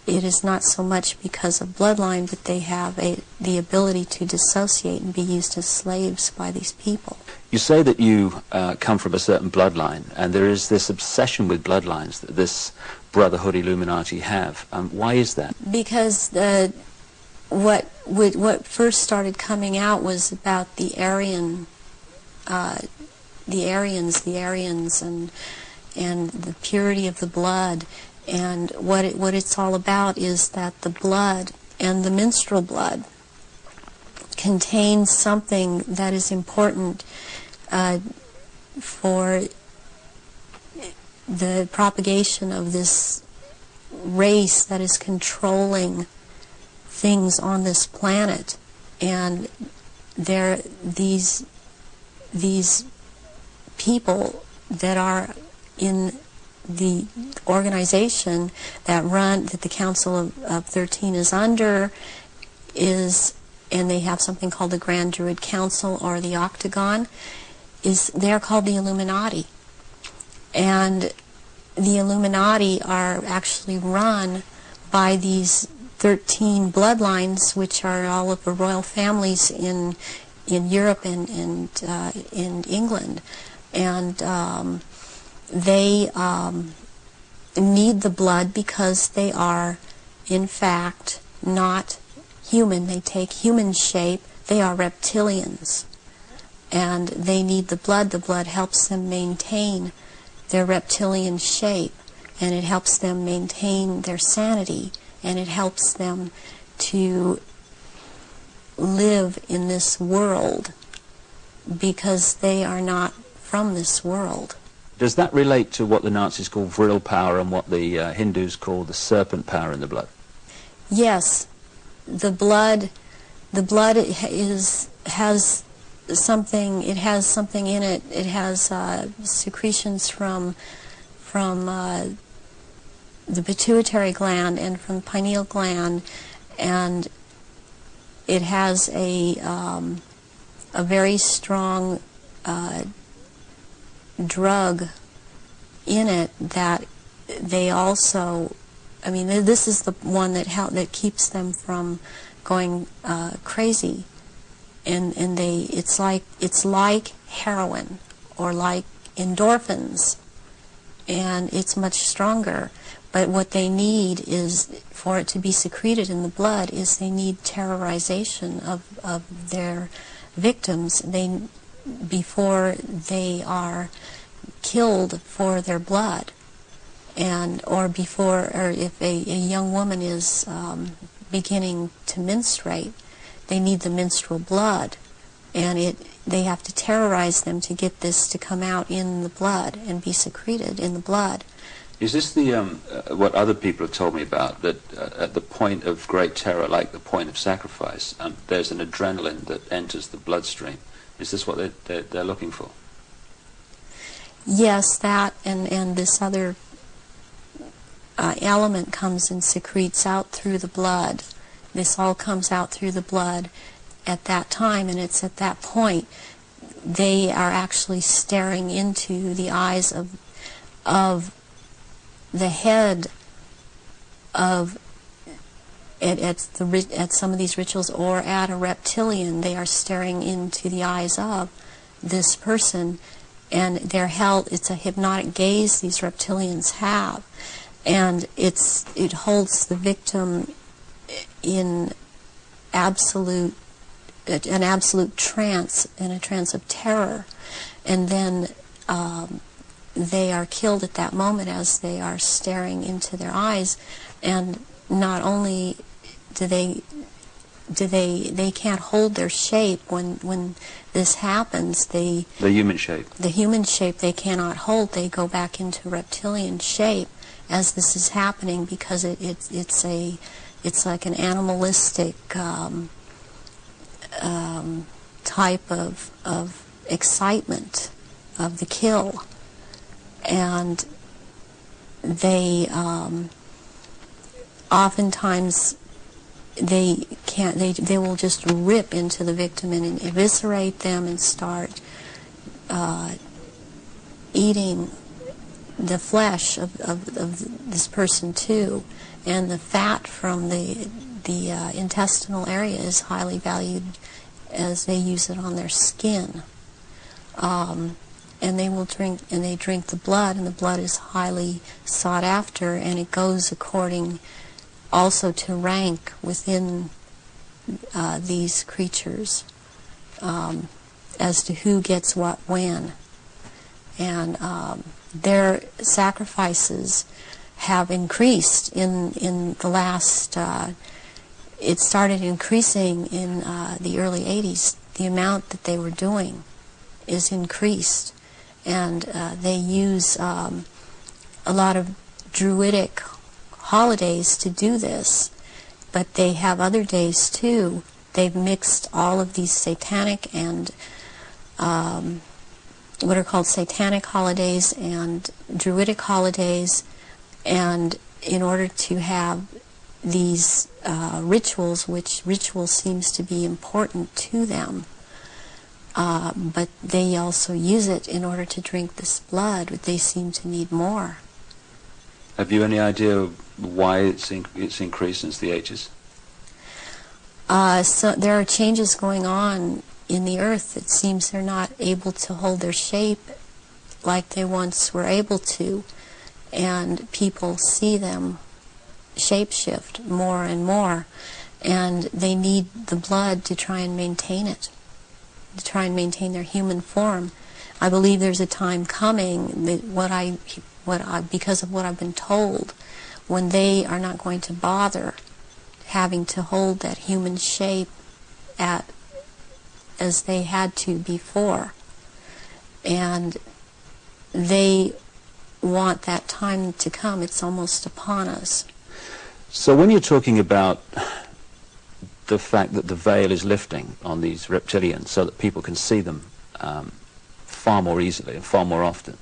it is not so much because of bloodline, but they have the ability to dissociate and be used as slaves by these people. You say that you come from a certain bloodline, and there is this obsession with bloodlines that this Brotherhood Illuminati have. Why is that? Because what first started coming out was about the Aryans, and the purity of the blood. And what it's all about is that the blood, and the menstrual blood, contains something that is important for the propagation of this race that is controlling things on this planet. And these people that are in the organization that the Council of 13 is under, and they have something called the Grand Druid Council, or the Octagon, they're called the Illuminati. And the Illuminati are actually run by these 13 bloodlines, which are all of the royal families in Europe and in England. And they need the blood because they are, in fact, not human. They take human shape. They are reptilians. And they need the blood. The blood helps them maintain their reptilian shape, and it helps them maintain their sanity, and it helps them to live in this world, because they are not from this world. Does that relate to what the Nazis call vril power and what the Hindus call the serpent power in the blood? Yes, the blood has something. It has something in it. It has secretions from the pituitary gland and from the pineal gland, and it has a very strong drug in it that they also, I mean, this is the one that keeps them from going crazy, and it's like heroin or like endorphins, and it's much stronger. But what they need is, for it to be secreted in the blood, is they need terrorization of their victims before they are killed for their blood, or if a young woman is beginning to menstruate, they need the menstrual blood, and they have to terrorize them to get this to come out in the blood and be secreted in the blood. Is this the what other people have told me about, that at the point of great terror, like the point of sacrifice, there's an adrenaline that enters the bloodstream? Is this what they're looking for? Yes, that and this other element comes and secretes out through the blood. This all comes out through the blood at that time, and it's at that point they are actually staring into the eyes of the head of at some of these rituals, or at a reptilian. They are staring into the eyes of this person, and they're held. It's a hypnotic gaze these reptilians have, and it holds the victim in an absolute trance, in a trance of terror, and then they are killed at that moment as they are staring into their eyes. And not only do they can't hold their shape when this happens. The human shape they cannot hold. They go back into reptilian shape as this is happening, because it's like an animalistic type of excitement of the kill. And they oftentimes they will just rip into the victim and eviscerate them and start eating the flesh of this person too. And the fat from the intestinal area is highly valued, as they use it on their skin. And they drink the blood, and the blood is highly sought after, and it goes according also to rank within these creatures, as to who gets what when. And their sacrifices have increased in the last, it started increasing in the early 80s. The amount that they were doing is increased. And they use a lot of druidic holidays to do this, but they have other days too. They've mixed all of these satanic and what are called satanic holidays and druidic holidays, and in order to have these rituals, which ritual seems to be important to them. But they also use it in order to drink this blood. They seem to need more. Have you any idea why it's increased since the 80s? So there are changes going on in the earth. It seems they're not able to hold their shape like they once were able to, and people see them shapeshift more and more, and they need the blood to try and maintain it, to try and maintain their human form. I believe there's a time coming that because of what I've been told, when they are not going to bother having to hold that human shape as they had to before, and they want that time to come. It's almost upon us. So when you're talking about the fact that the veil is lifting on these reptilians so that people can see them far more easily and far more often,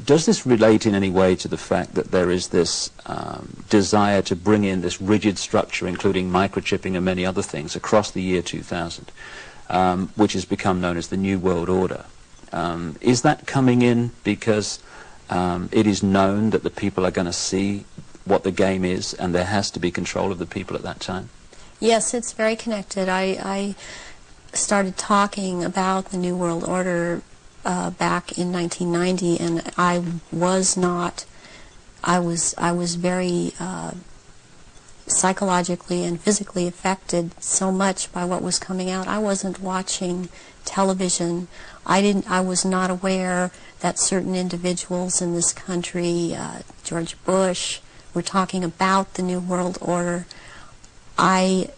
does this relate in any way to the fact that there is this desire to bring in this rigid structure, including microchipping and many other things, across the year 2000, which has become known as the New World Order? Is that coming in because it is known that the people are going to see what the game is, and there has to be control of the people at that time? Yes, it's very connected. I started talking about the New World Order back in 1990, and I was very psychologically and physically affected so much by what was coming out. I wasn't watching television. I was not aware that certain individuals in this country, George Bush, were talking about the New World Order. I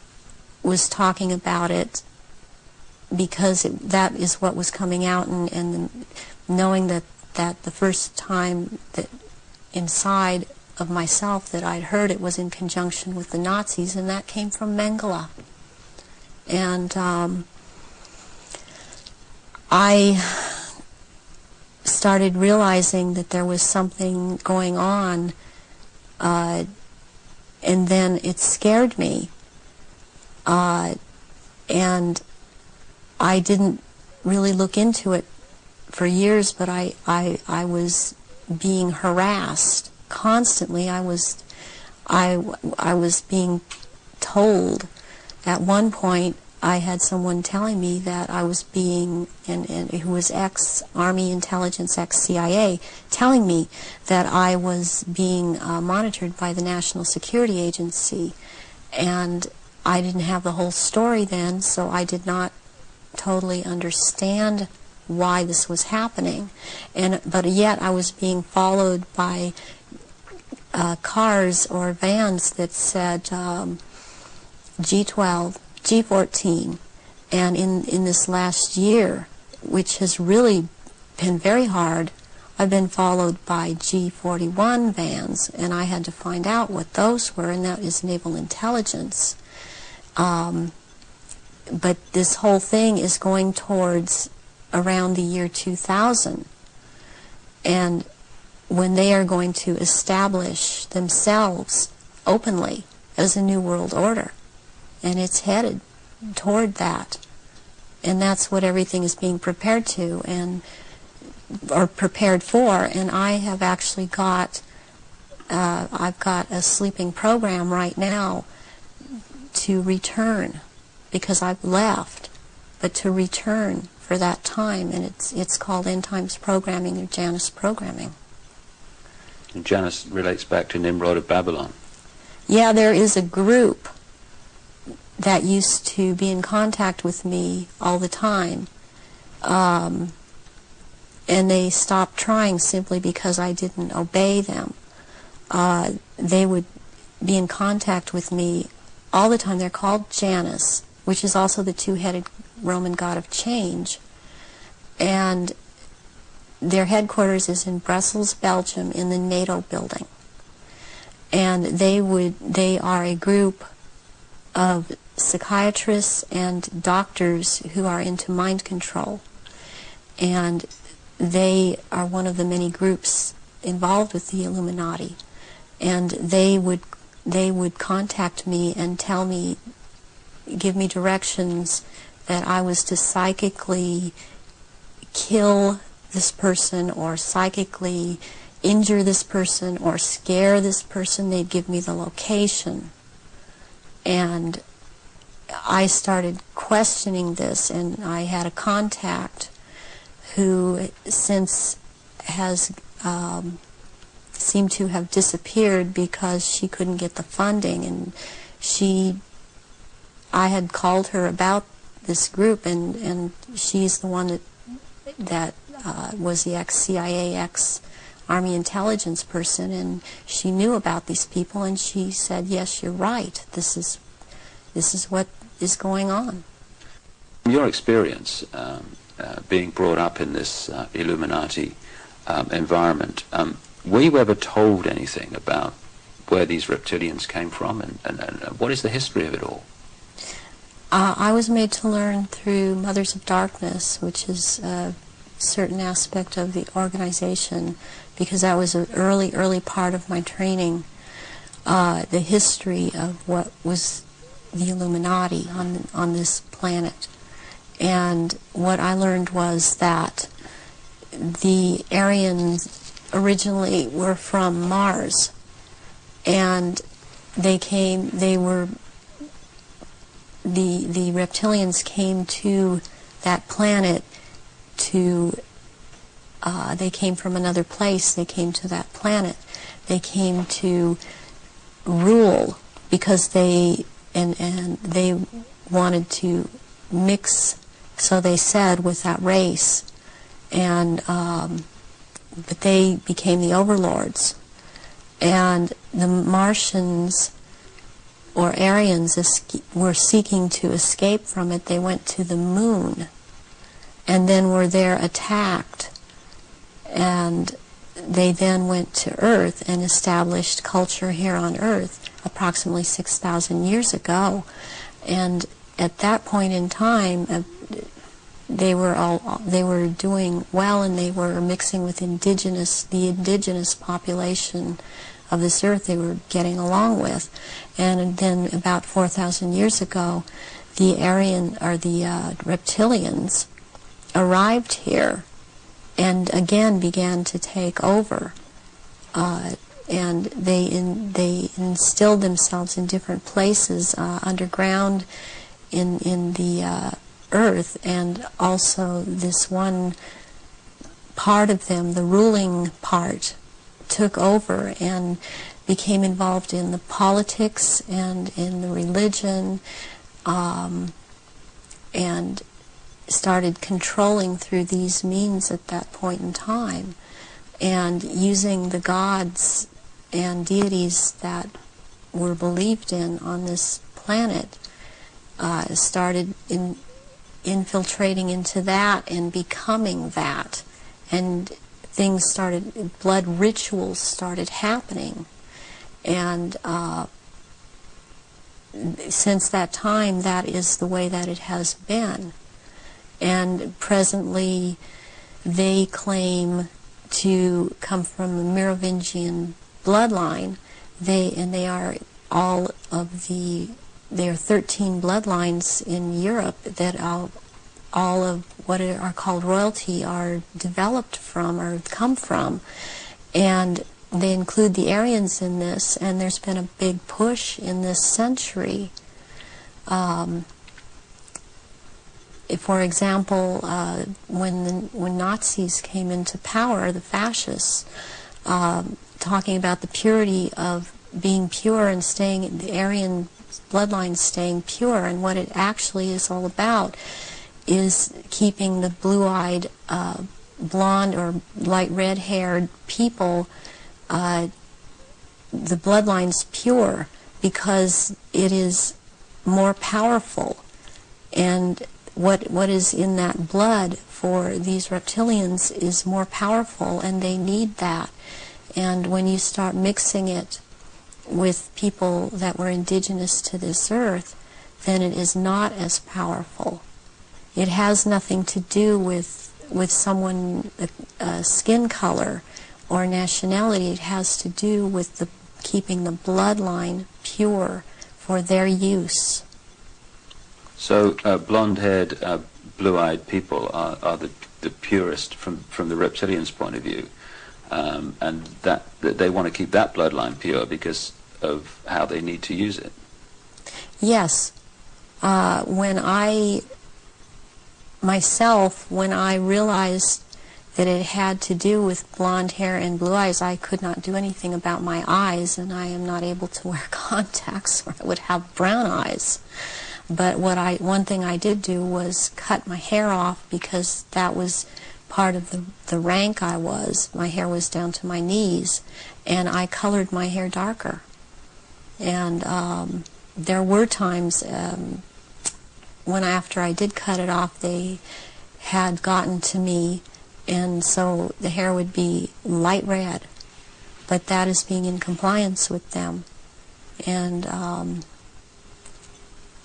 was talking about it because that is what was coming out, and knowing that the first time that inside of myself that I'd heard it was in conjunction with the Nazis, and that came from Mengele. And I started realizing that there was something going on, and then it scared me, and I didn't really look into it for years, but I was being harassed constantly. I was being told. At one point, I had someone telling me that I was being, and who was ex-Army intelligence, ex-CIA, telling me that I was being monitored by the National Security Agency, and I didn't have the whole story then, so I did not totally understand why this was happening. But yet I was being followed by cars or vans that said G12, G14, and in this last year, which has really been very hard, I've been followed by G41 vans, and I had to find out what those were, and that is naval intelligence. But this whole thing is going towards around the year 2000, and when they are going to establish themselves openly as a New World Order, and it's headed toward that, and that's what everything is being prepared to, or prepared for. And I have actually got I've got a sleeping program right now to return, because I've left, but to return for that time, and it's called End Times Programming, or Janus Programming. And Janus relates back to Nimrod of Babylon. Yeah, there is a group that used to be in contact with me all the time, and they stopped trying simply because I didn't obey them. They would be in contact with me all the time. They're called Janus, which is also the two-headed Roman god of change, and their headquarters is in Brussels, Belgium, in the NATO building. And they are a group of psychiatrists and doctors who are into mind control, and they are one of the many groups involved with the Illuminati. And they would contact me and tell me, give me directions that I was to psychically kill this person, or psychically injure this person, or scare this person. They'd give me the location. And I started questioning this, and I had a contact who since has seemed to have disappeared because she couldn't get the funding, and I had called her about this group, and she's the one that was the ex-CIA, ex-Army intelligence person, and she knew about these people, and she said, yes, you're right, this is what is going on. From your experience, being brought up in this Illuminati environment, were you ever told anything about where these reptilians came from, and what is the history of it all? I was made to learn through Mothers of Darkness, which is a certain aspect of the organization, because that was an early part of my training, the history of what was the Illuminati on this planet. And what I learned was that the Aryans originally were from Mars, and the reptilians came to that planet they came from another place. They came to that planet. They came to rule because they wanted to mix, so they said, with that race, and but they became the overlords, and the Martians or Aryans were seeking to escape from it. They went to the moon and then were there attacked, and they then went to Earth and established culture here on Earth approximately 6,000 years ago. And at that point in time, they were doing well, and they were mixing with the indigenous population of this earth. They were getting along with. And then about 4,000 years ago, the reptilians arrived here and again began to take over. And they instilled themselves in different places underground in the earth, and also this one part of them, the ruling part, took over and became involved in the politics and in the religion, and started controlling through these means at that point in time, and using the gods and deities that were believed in on this planet, started infiltrating into that and becoming that, and things started, blood rituals started happening, and since that time, that is the way that it has been. And presently, they claim to come from the Merovingian bloodline. They are all of there are 13 bloodlines in Europe that all of what are called royalty are developed from or come from, and they include the Aryans in this. And there's been a big push in this century. For example, when Nazis came into power, the fascists, talking about the purity of being pure and staying, the Aryan bloodline staying pure, and what it actually is all about is keeping the blue-eyed, blonde or light red-haired people, the bloodlines pure, because it is more powerful. And what is in that blood for these reptilians is more powerful, and they need that. And when you start mixing it with people that were indigenous to this earth, then it is not as powerful. It has nothing to do with someone, skin color or nationality. It has to do with keeping the bloodline pure for their use. So blonde-haired, blue-eyed people are the purest from the reptilians' point of view, and that they want to keep that bloodline pure because of how they need to use it. Yes. When I realized that it had to do with blonde hair and blue eyes, I could not do anything about my eyes, and I am not able to wear contacts or I would have brown eyes. But one thing I did do was cut my hair off, because that was part of the rank I was. My hair was down to my knees, and I colored my hair darker. And there were times when after I did cut it off, they had gotten to me, and so the hair would be light red. But that is being in compliance with them. And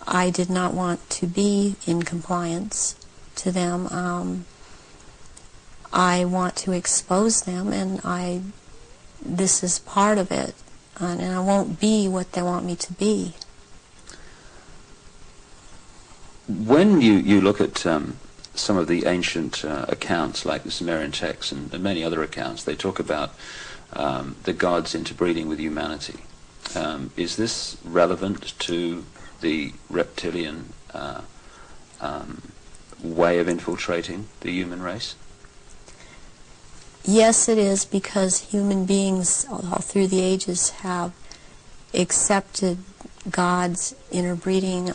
I did not want to be in compliance to them. I want to expose them, and this is part of it. And I won't be what they want me to be. When you look at some of the ancient accounts, like the Sumerian texts and many other accounts, they talk about the gods interbreeding with humanity. Is this relevant to the reptilian way of infiltrating the human race? Yes, it is, because human beings all through the ages have accepted gods interbreeding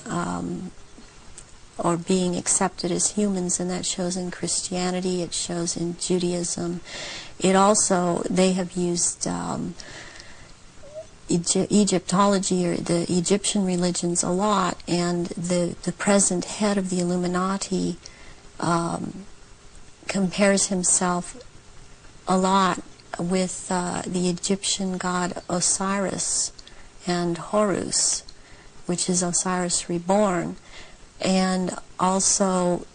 or being accepted as humans, and that shows in Christianity, it shows in Judaism. It also, they have used Egyptology, or the Egyptian religions, a lot, and the present head of the Illuminati compares himself a lot with the Egyptian god Osiris and Horus, which is Osiris reborn, and also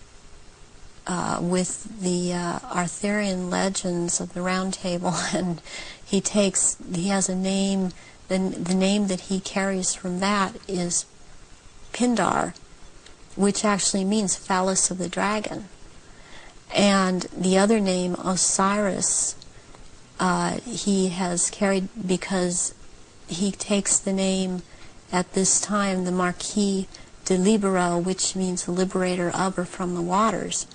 with the Arthurian legends of the Round Table. And he has a name, the name that he carries from that is Pindar, which actually means phallus of the dragon. And the other name, Osiris, he has carried because he takes the name at this time, the Marquis de Libero, which means the liberator of or from the waters.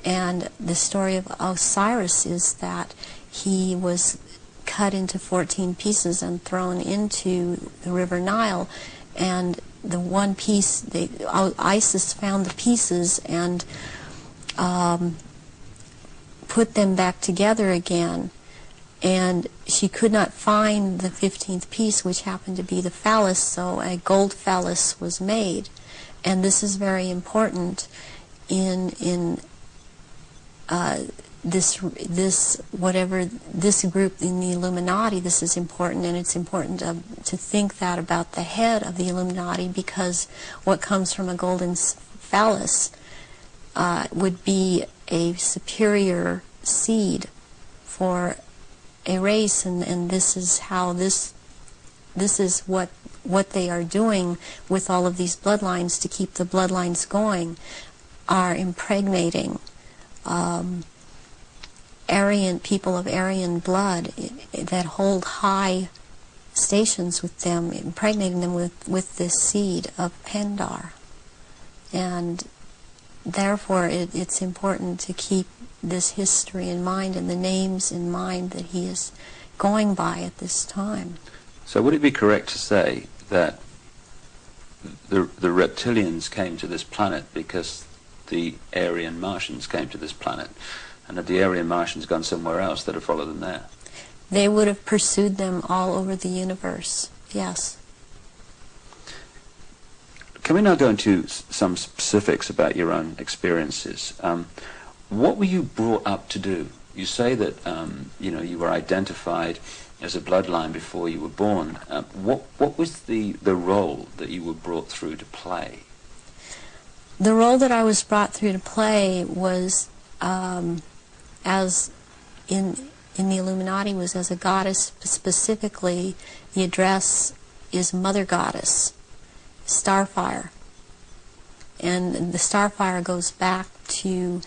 And the story of Osiris is that he was cut into 14 pieces and thrown into the River Nile, and the one piece, Isis found the pieces and put them back together again, and she could not find the 15th piece, which happened to be the phallus, so a gold phallus was made. And this is very important in this group in the Illuminati. This is important, and it's important to think that about the head of the Illuminati, because what comes from a golden phallus would be a superior seed for a race, and this is how this is what they are doing with all of these bloodlines to keep the bloodlines going, are impregnating Aryan people of Aryan blood that hold high stations with them, impregnating them with this seed of Pindar. And therefore it's important to keep this history in mind and the names in mind that he is going by at this time. So would it be correct to say that the reptilians came to this planet because the Aryan Martians came to this planet, and that the Aryan Martians gone somewhere else that have followed them there? They would have pursued them all over the universe, yes. Can we now go into some specifics about your own experiences? What were you brought up to do? You say that you were identified as a bloodline before you were born. What was the role that you were brought through to play? The role that I was brought through to play was, as in the Illuminati, was as a goddess. Specifically, the address is Mother Goddess, Starfire. And the Starfire goes back to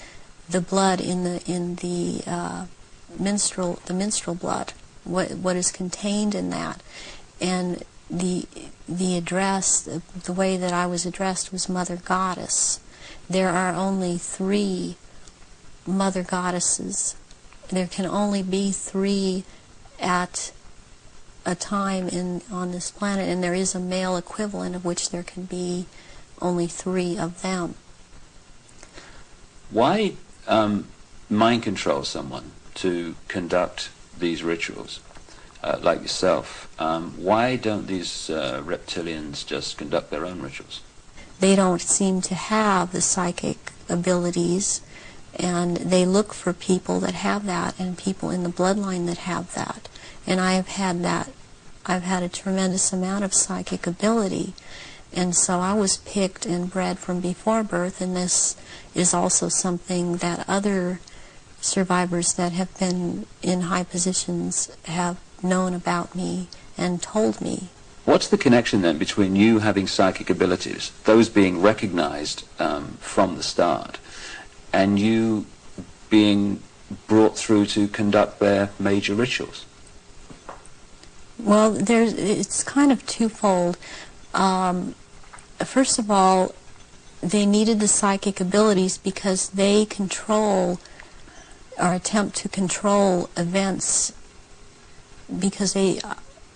the blood in the menstrual blood, what is contained in that. And the address, the way that I was addressed, was Mother Goddess. There are only 3 Mother Goddesses. There can only be 3 at a time on this planet, and there is a male equivalent of which there can be only 3 of them. Why mind control someone to conduct these rituals, like yourself? Why don't these reptilians just conduct their own rituals? They don't seem to have the psychic abilities. And they look for people that have that, and people in the bloodline that have that. And I have had that. I've had a tremendous amount of psychic ability. And so I was picked and bred from before birth, and this is also something that other survivors that have been in high positions have known about me and told me. What's the connection then between you having psychic abilities, those being recognized from the start, and you being brought through to conduct their major rituals? Well, it's kind of twofold. First of all, they needed the psychic abilities because they control or attempt to control events, because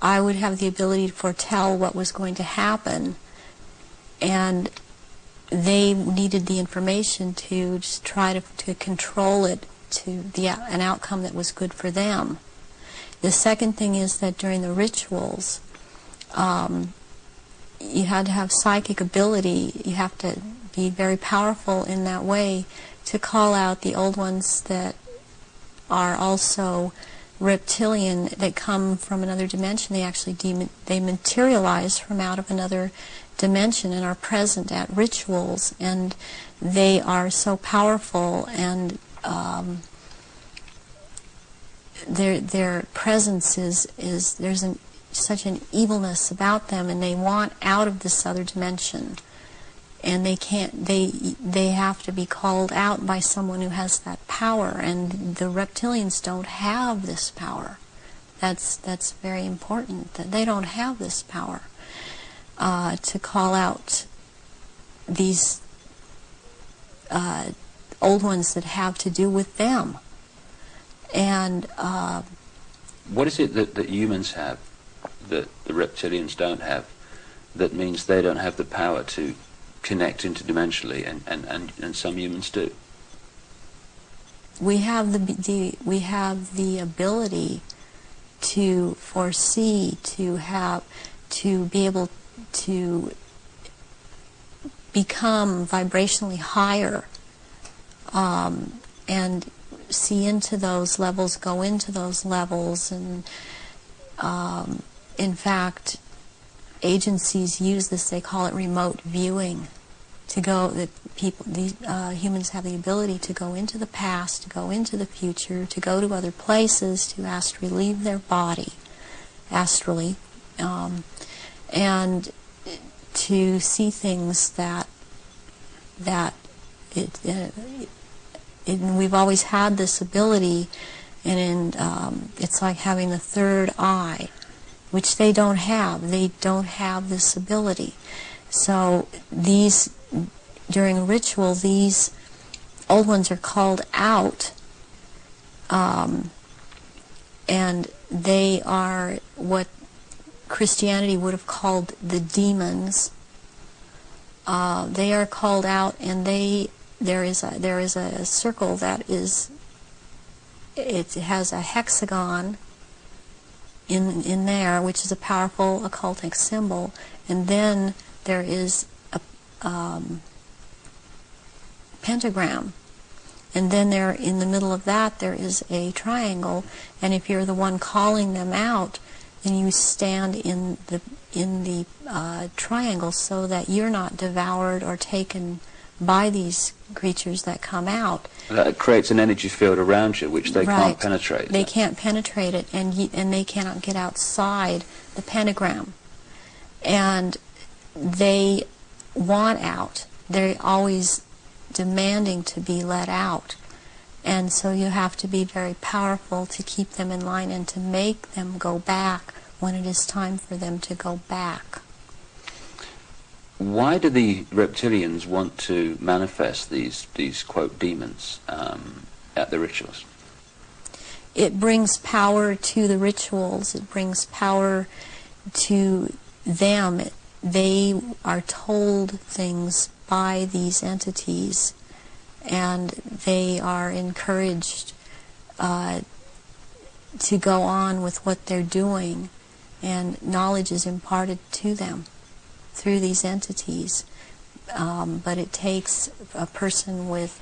I would have the ability to foretell what was going to happen, and they needed the information to just try to control it to an outcome that was good for them. The second thing is that during the rituals, you had to have psychic ability. You have to be very powerful in that way to call out the old ones that are also reptilian, that come from another dimension. They actually they materialize from out of another dimension and are present at rituals, and they are so powerful, and their presence is there's such an evilness about them, and they want out of this other dimension, and they can't. They have to be called out by someone who has that power, and the reptilians don't have this power. That's very important, that they don't have this power to call out these old ones that have to do with them. And what is it that humans have that the reptilians don't have, that means they don't have the power to connect interdimensionally, and some humans do? We have the ability to foresee, to be able to become vibrationally higher, and see into those levels, go into those levels, and in fact, agencies use this. They call it remote viewing. Humans have the ability to go into the past, to go into the future, to go to other places, to astrally leave their body, astrally, and to see things that we've always had this ability, and it's like having the third eye, which they don't have. They don't have this ability. So during a ritual, these old ones are called out, and they are what Christianity would have called the demons. They are called out, and there is a circle that it has a hexagon in there, which is a powerful occultic symbol, and then there is a pentagram, and then there in the middle of that there is a triangle, and if you're the one calling them out, then you stand in the triangle so that you're not devoured or taken by these creatures that come out. That creates an energy field around you which they can't penetrate. They can't penetrate it, and they cannot get outside the pentagram. And they want out. They're always demanding to be let out. And so you have to be very powerful to keep them in line and to make them go back when it is time for them to go back. Why do the reptilians want to manifest these quote demons at the rituals? It brings power to the rituals. It brings power to them. They are told things by these entities, and they are encouraged to go on with what they're doing, and knowledge is imparted to them through these entities. But it takes a person with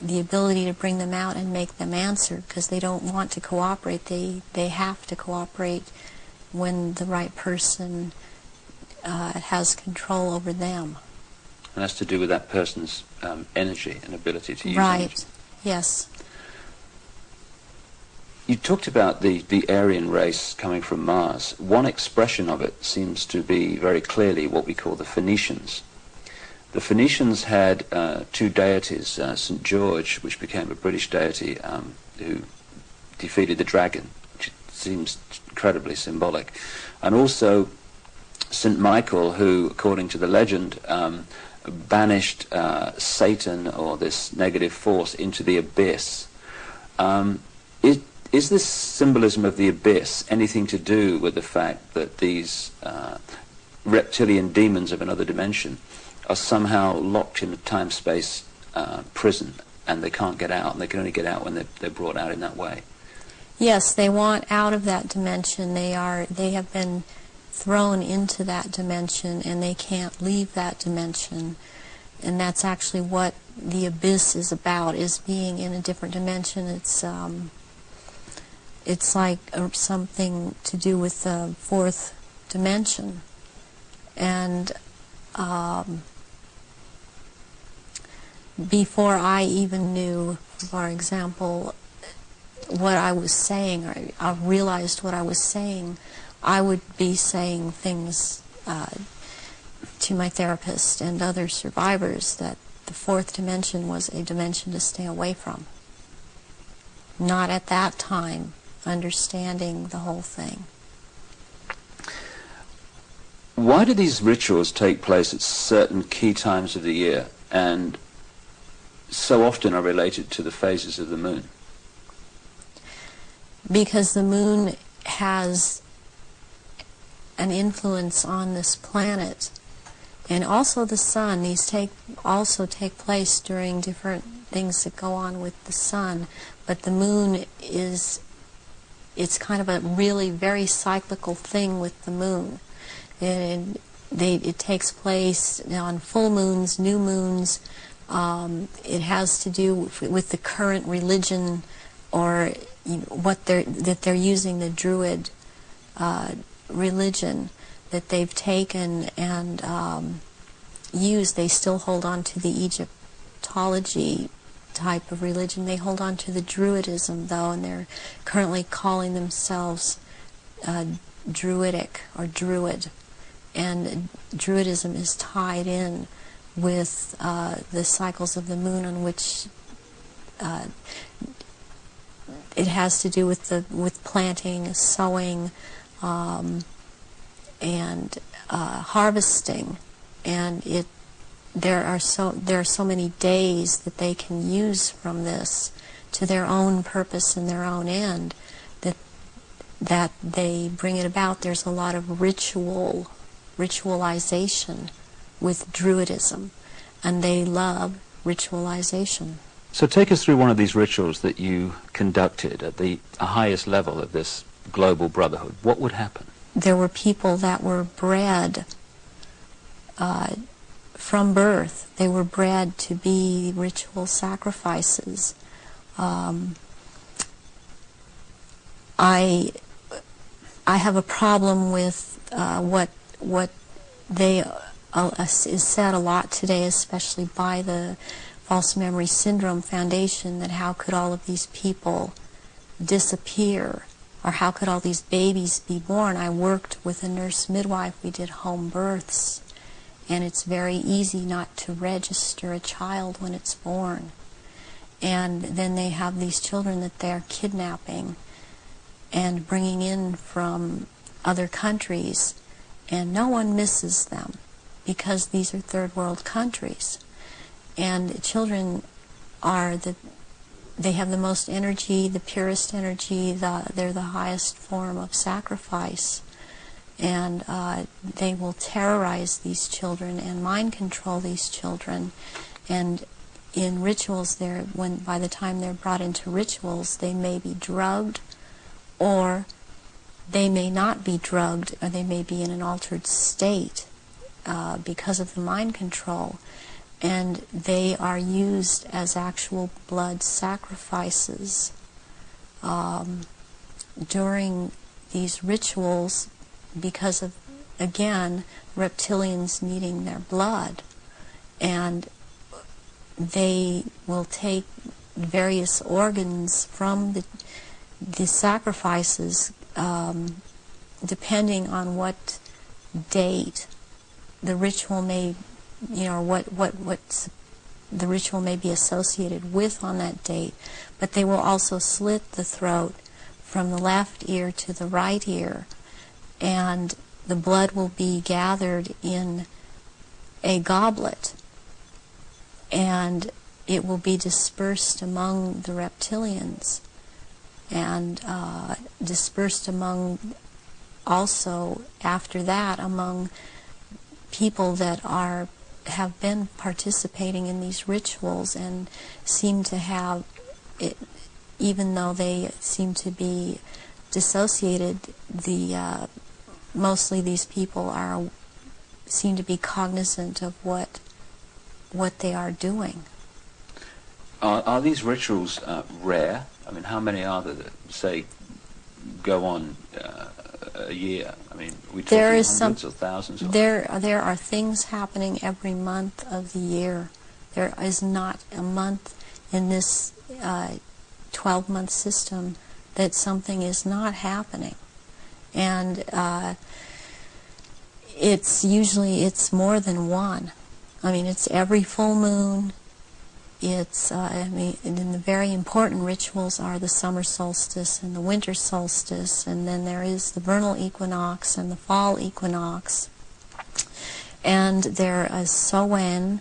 the ability to bring them out and make them answer, because they don't want to cooperate. They have to cooperate when the right person has control over them. And that's to do with that person's energy and ability to use Right. energy. Yes. You talked about the Aryan race coming from Mars. One expression of it seems to be very clearly what we call the Phoenicians. The Phoenicians had two deities, St. George, which became a British deity, who defeated the dragon, which seems incredibly symbolic, and also St. Michael, who, according to the legend, banished Satan, or this negative force, into the abyss. Is this symbolism of the abyss anything to do with the fact that these reptilian demons of another dimension are somehow locked in a time-space prison, and they can't get out, and they can only get out when they're brought out in that way? Yes, they want out of that dimension. They have been thrown into that dimension, and they can't leave that dimension. And that's actually what the abyss is about, is being in a different dimension. It's like something to do with the fourth dimension. And before I even knew, for example, what I was saying, or I realized what I was saying, I would be saying things to my therapist and other survivors that the fourth dimension was a dimension to stay away from. Not at that time understanding the whole thing. Why do these rituals take place at certain key times of the year, and so often are related to the phases of the moon? Because the moon has an influence on this planet, and also the sun. These also take place during different things that go on with the sun, but the moon it's kind of a really very cyclical thing with the moon. And it takes place on full moons, new moons. It has to do with the current religion, or what they're using, the Druid religion that they've taken and used. They still hold on to the Egyptology type of religion. They hold on to the Druidism, though, and they're currently calling themselves Druidic or Druid. And Druidism is tied in with the cycles of the moon, on which it has to do with planting, sowing, and harvesting. And there are so many days that they can use from this to their own purpose and their own end, that they bring it about. There's a lot of ritualization with Druidism, and they love ritualization. So take us through one of these rituals that you conducted at the highest level of this global brotherhood. What would happen? There were people that were bred from birth. They were bred to be ritual sacrifices. I have a problem with what they is said a lot today, especially by the False Memory Syndrome Foundation, that how could all of these people disappear, or how could all these babies be born? I worked with a nurse midwife. We did home births, and it's very easy not to register a child when it's born. And then they have these children that they're kidnapping and bringing in from other countries, and no one misses them because these are third world countries. And children they have the most energy, the purest energy, they're the highest form of sacrifice. And they will terrorize these children and mind control these children. And in rituals, by the time they're brought into rituals, they may be drugged, or they may not be drugged, or they may be in an altered state because of the mind control. and they are used as actual blood sacrifices. During these rituals, because of, again, reptilians needing their blood, and they will take various organs from the sacrifices, depending on what date the ritual may, what the ritual may be associated with on that date. But they will also slit the throat from the left ear to the right ear, and the blood will be gathered in a goblet, and it will be dispersed among the reptilians, and dispersed among, also after that, among people that have been participating in these rituals and seem to have it, even though they seem to be dissociated. Mostly these people seem to be cognizant of what they are doing. Are these rituals rare? I mean, how many are there that, say, go on a year? I mean, we talking hundreds or thousands? Or? There are things happening every month of the year. There is not a month in this 12-month system that something is not happening. And it's more than one. I mean, it's every full moon. It's, and the very important rituals are the summer solstice and the winter solstice, and then there is the vernal equinox and the fall equinox. And there is Samhain,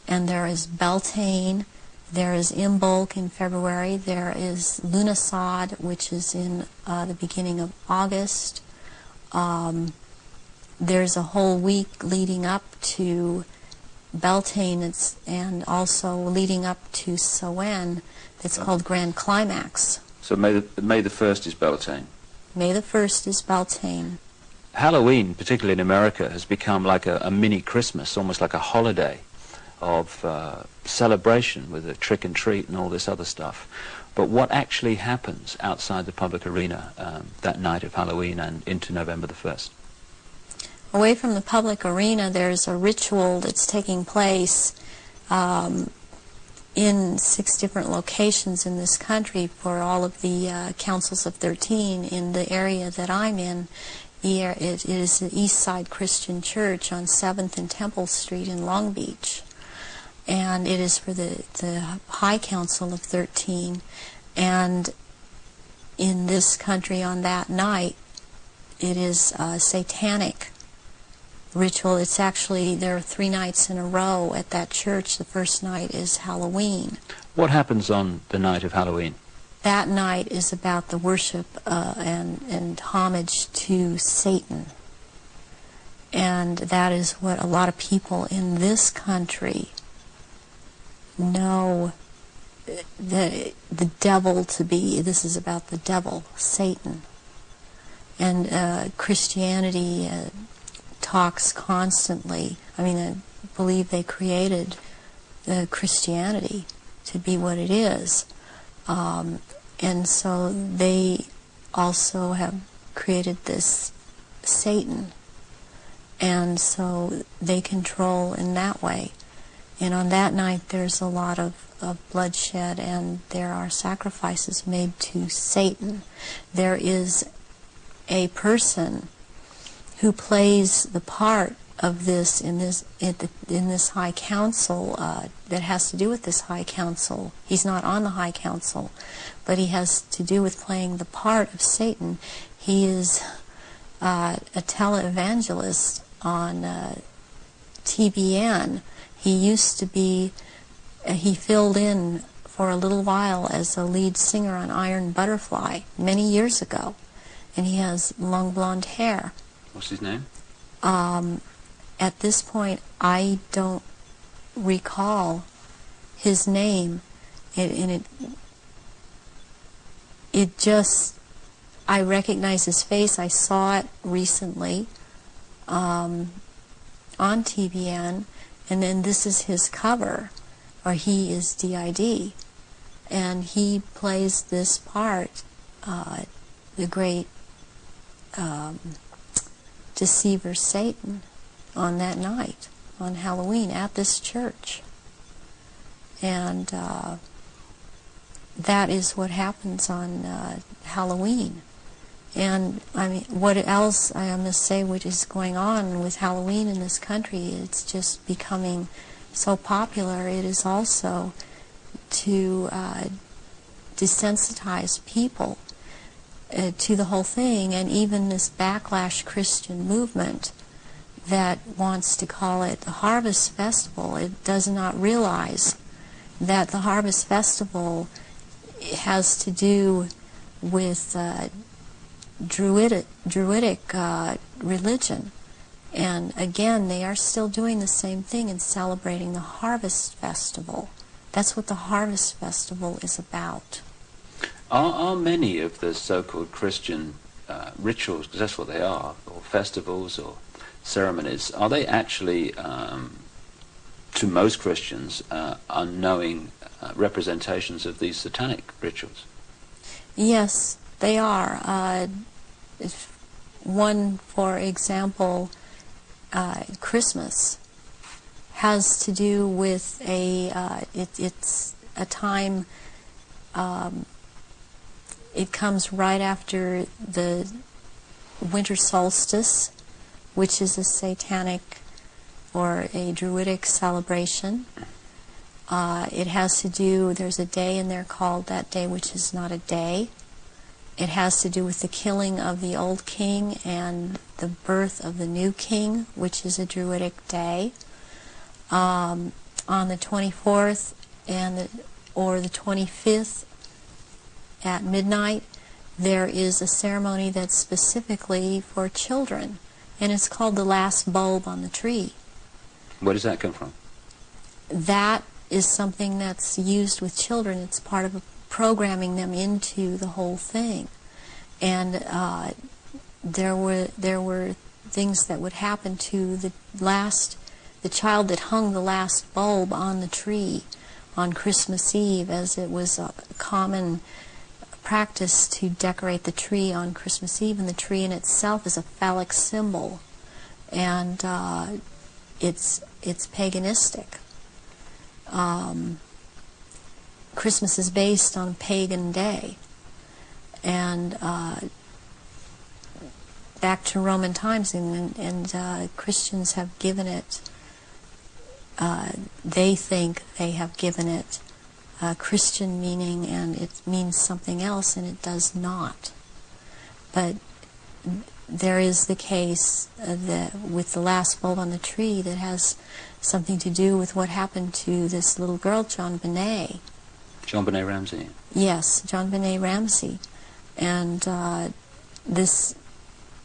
and there is Beltane, there is Imbolc in February, there is Lughnasadh, which is in the beginning of August. There's a whole week leading up to Beltane, and also leading up to Samhain, that's called Grand Climax. So May the 1st is Beltane. May the 1st is Beltane. Halloween, particularly in America, has become like a mini Christmas, almost like a holiday of celebration with a trick and treat and all this other stuff. But what actually happens outside the public arena that night of Halloween and into November the 1st? Away from the public arena, there's a ritual that's taking place in 6 different locations in this country for all of the councils of 13 in the area that I'm in. It is the East Side Christian Church on 7th and Temple Street in Long Beach. And it is for the High Council of 13. And in this country on that night, it is a satanic ritual. It's actually, there are 3 nights in a row at that church. The first night is Halloween. What happens on the night of Halloween? That night is about the worship and homage to Satan. And that is what a lot of people in this country know the devil to be. This is about the devil, Satan. And Christianity talks constantly. I mean, I believe they created Christianity to be what it is. And so they also have created this Satan. And so they control in that way. And on that night there's a lot of bloodshed, and there are sacrifices made to Satan. There is a person who plays the part of this in this High Council that has to do with this High Council. He's not on the High Council, but he has to do with playing the part of Satan. He is a televangelist on TBN. He used to be, he filled in for a little while as a lead singer on Iron Butterfly many years ago, and he has long blonde hair. What's his name? At this point, I don't recall his name. It just, I recognize his face. I saw it recently on TBN, And then this is his cover, or he is DID. And he plays this part, the great deceiver Satan, on that night, on Halloween, at this church. And that is what happens on Halloween. And I mean, what else I must say, what is going on with Halloween in this country? It's just becoming so popular. It is also to desensitize people to the whole thing, and even this backlash Christian movement that wants to call it the Harvest Festival. It does not realize that the Harvest Festival has to do with Druidic religion. And again, they are still doing the same thing and celebrating the Harvest Festival. That's what the Harvest Festival is about. Are many of the so-called Christian rituals, because that's what they are, or festivals or ceremonies, are they actually, to most Christians, unknowing representations of these satanic rituals? Yes, they are. One, for example, Christmas has to do with it's a time, it comes right after the winter solstice, which is a satanic or a Druidic celebration. It has to do, there's a day in there called that day which is not a day. It has to do with the killing of the old king and the birth of the new king, which is a Druidic day. On the 24th or the 25th at midnight, there is a ceremony that's specifically for children, and it's called the last bulb on the tree. Where does that come from? That is something that's used with children. It's part of programming them into the whole thing. And there were things that would happen to the child that hung the last bulb on the tree on Christmas Eve, as it was a common practice to decorate the tree on Christmas Eve, and the tree in itself is a phallic symbol, and it's paganistic. Christmas is based on a pagan day, and back to Roman times, and Christians have given it, they think they have given it Christian meaning, and it means something else, and it does not. But there is the case with the last bulb on the tree that has something to do with what happened to this little girl, John Benet. John Benet Ramsey. Yes, John Benet Ramsey. And this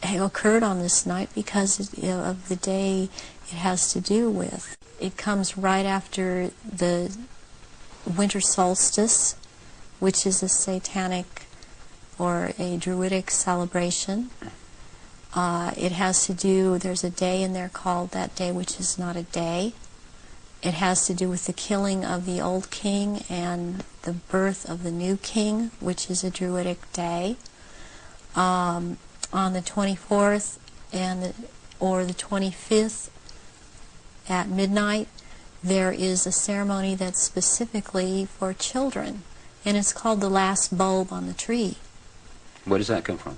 occurred on this night because of the day it has to do with. It comes right after the winter solstice, which is a satanic or a Druidic celebration. It has to do, there's a day in there called that day which is not a day. It has to do with the killing of the old king and the birth of the new king, which is a Druidic day. On the 24th or the 25th at midnight, there is a ceremony that's specifically for children, and it's called the last bulb on the tree. Where does that come from?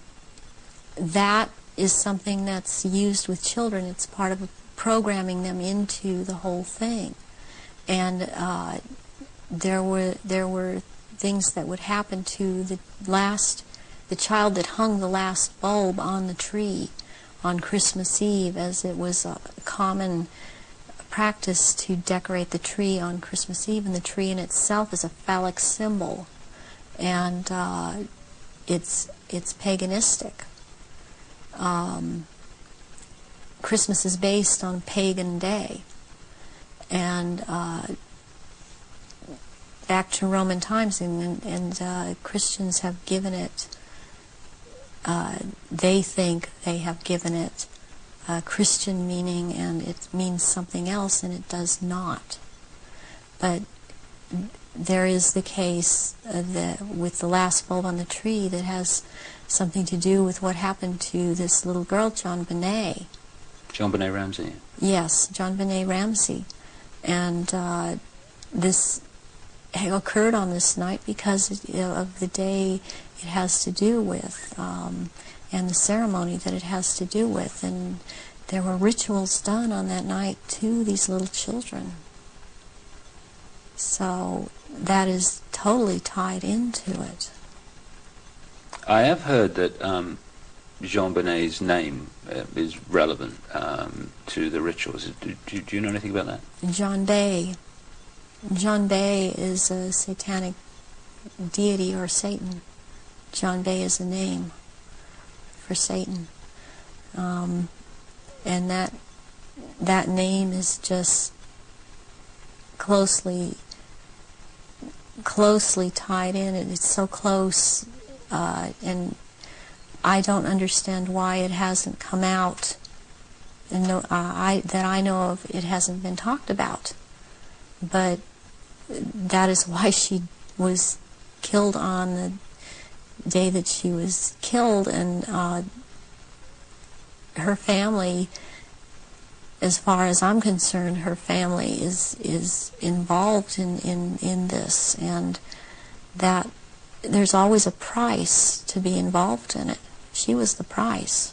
That is something that's used with children. It's part of programming them into the whole thing. And there were things that would happen to the child that hung the last bulb on the tree on Christmas Eve, as it was a common practice to decorate the tree on Christmas Eve, and the tree in itself is a phallic symbol, and it's paganistic. Christmas is based on a pagan day, and back to Roman times, and Christians have given it, they think they have given it Christian meaning and it means something else, and it does not. But there is the case with the last bulb on the tree that has something to do with what happened to this little girl, John Benet. John Benet Ramsey. Yes, John Benet Ramsey. And this occurred on this night because of the day it has to do with, and the ceremony that it has to do with. And there were rituals done on that night to these little children. So that is totally tied into it. I have heard that Jean Benet's name is relevant to the rituals. Do you know anything about that? John Bay. John Bay is a satanic deity or Satan. John Bay is a name for Satan. And that name is just closely tied in. It's so close, and I don't understand why it hasn't come out, and that I know of, it hasn't been talked about. But that is why she was killed on the day that she was killed, and her family, as far as I'm concerned, her family is involved in this, and that there's always a price to be involved in it. She was the price.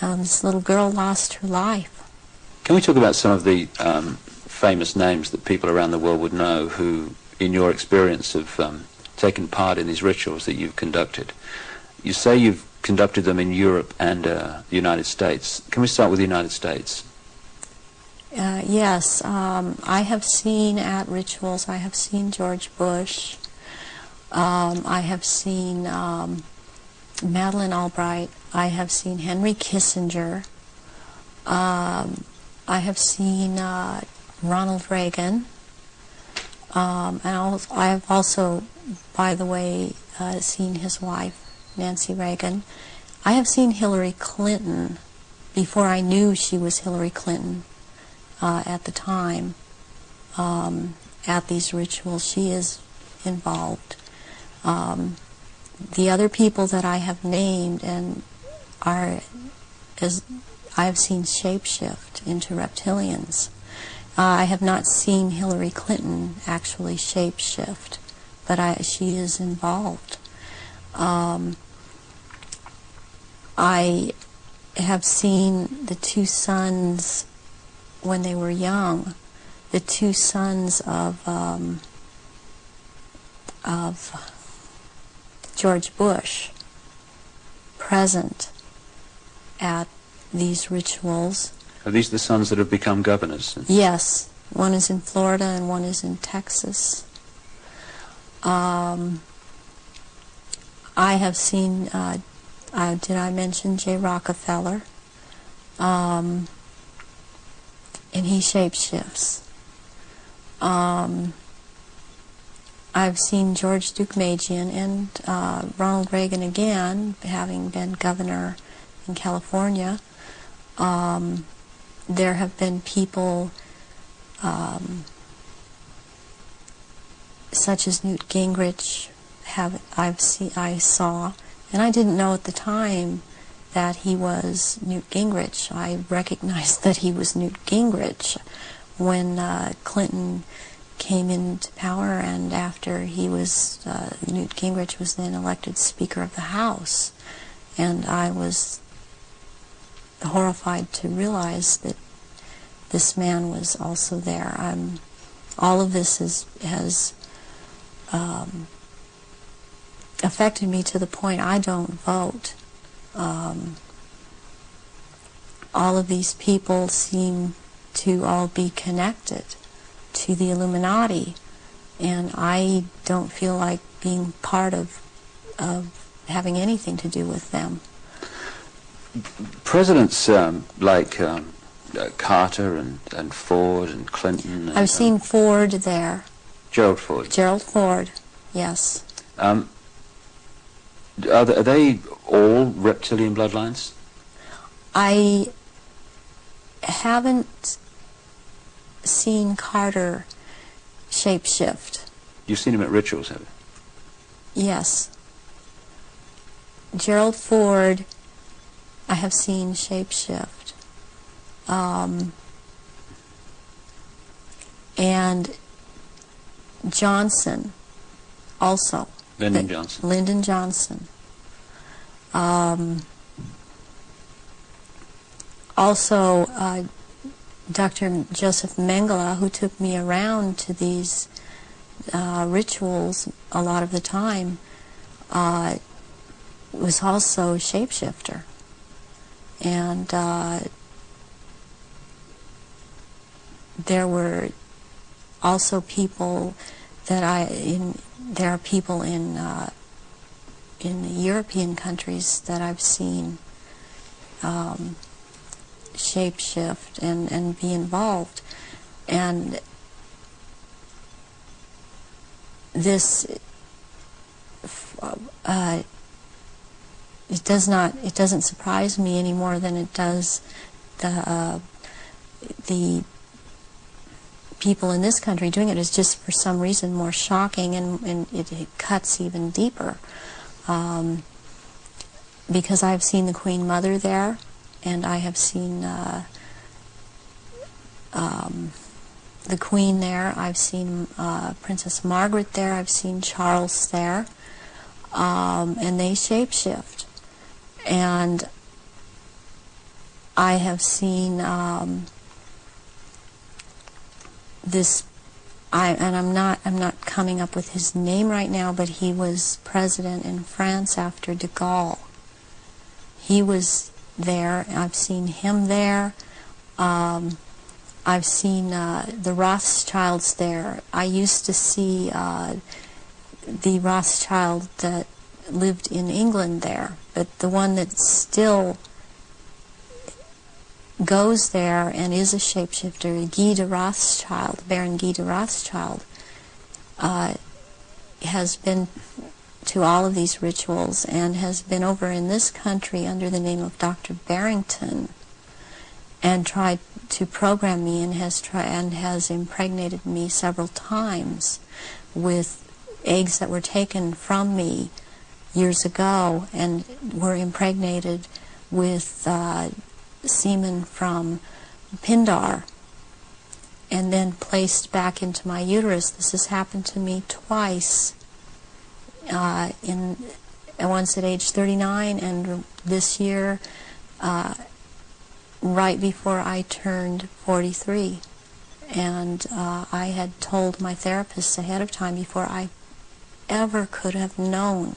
This little girl lost her life. Can we talk about some of the famous names that people around the world would know who, in your experience, have taken part in these rituals that you've conducted? You say you've conducted them in Europe and the United States. Can we start with the United States? Yes, I have seen at rituals, I have seen George Bush, I have seen Madeleine Albright, I have seen Henry Kissinger, I have seen Ronald Reagan, and I have also, by the way, seen his wife, Nancy Reagan. I have seen Hillary Clinton before I knew she was Hillary Clinton at the time. At these rituals, she is involved. The other people that I have named and I have seen shapeshift into reptilians. I have not seen Hillary Clinton actually shapeshift, but she is involved. I have seen the two sons when they were young, the two sons of George Bush present at these rituals. Are these the sons that have become governors? Yes. One is in Florida and one is in Texas. I have seen, did I mention J. Rockefeller? And he shapeshifts. I've seen George Deckname and Ronald Reagan again, having been governor in California. There have been people such as Newt Gingrich. I saw, and I didn't know at the time that he was Newt Gingrich. I recognized that he was Newt Gingrich when Clinton came into power, and after he was, Newt Gingrich was then elected Speaker of the House. And I was horrified to realize that this man was also there. All of this has affected me to the point I don't vote. All of these people seem to all be connected to the Illuminati, and I don't feel like being part of having anything to do with them. Presidents like Carter and Ford and Clinton. I've seen Ford there. Gerald Ford. Gerald Ford, yes. Are they all reptilian bloodlines? I haven't seen Carter shapeshift. You've seen him at rituals, have you? Yes. Gerald Ford, I have seen shapeshift. And Johnson, also. Lyndon Johnson. Lyndon Johnson. Also, Dr. Joseph Mengele, who took me around to these rituals a lot of the time, was also a shapeshifter. And there were also people that there are people in the European countries that I've seen shapeshift and be involved. And this it doesn't surprise me any more than it does the people in this country doing it. Is just for some reason more shocking, and it cuts even deeper. Because I've seen the Queen Mother there, and I have seen the Queen there. I've seen Princess Margaret there. I've seen Charles there, and they shapeshift. And I have seen this. I'm not coming up with his name right now, but he was president in France after de Gaulle. He was there. I've seen him there. I've seen the Rothschilds there. I used to see the Rothschild that lived in England there, but the one that still goes there and is a shapeshifter, Guy de Rothschild, Baron Guy de Rothschild, has been to all of these rituals and has been over in this country under the name of Dr. Barrington and tried to program me, and has impregnated me several times with eggs that were taken from me years ago and were impregnated with semen from Pindar and then placed back into my uterus. This has happened to me twice, once at age 39 and this year right before I turned 43. And I had told my therapist ahead of time, before I ever could have known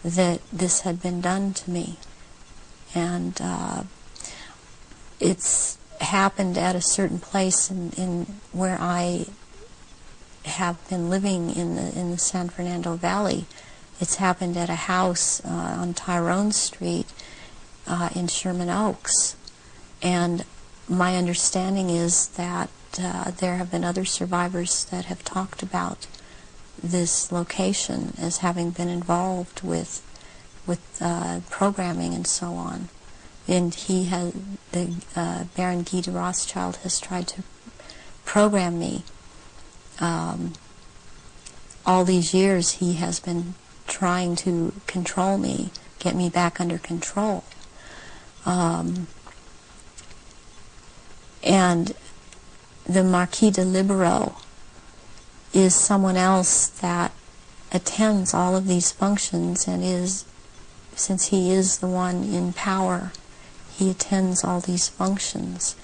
that this had been done to me. And it's happened at a certain place in where I have been living in the San Fernando Valley. It's happened at a house on Tyrone Street in Sherman Oaks. And my understanding is that there have been other survivors that have talked about this location as having been involved with programming and so on. And Baron Guy de Rothschild has tried to program me. All these years he has been trying to control me, get me back under control. And the Marquis de Libero is someone else that attends all of these functions and since he is the one in power, he attends all these functions.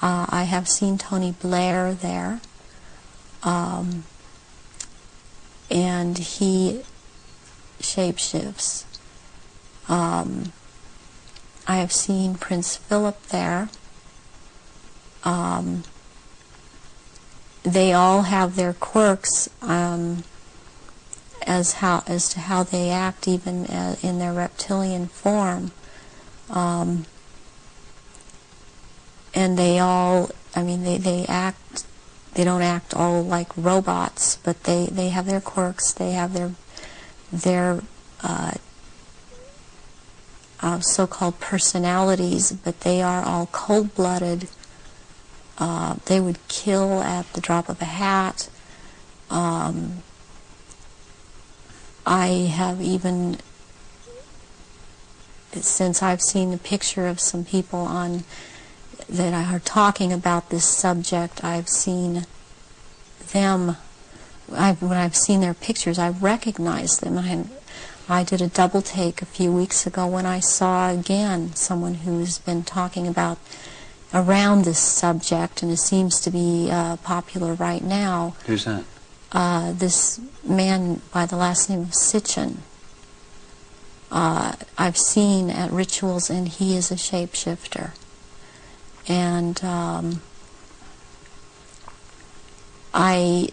I have seen Tony Blair there, and he shapeshifts. I have seen Prince Philip there. They all have their quirks as to how they act, even in their reptilian form. And they all, they act, they don't act all like robots, but they have their quirks, they have their so-called personalities, but they are all cold-blooded. They would kill at the drop of a hat. I have even, since I've seen a picture of some people on that are talking about this subject, I've seen them, when I've seen their pictures, I recognize them. I did a double take a few weeks ago when I saw again someone who's been talking about around this subject, and it seems to be popular right now. Who's that? This man by the last name of Sitchin. I've seen at rituals, and he is a shapeshifter. And I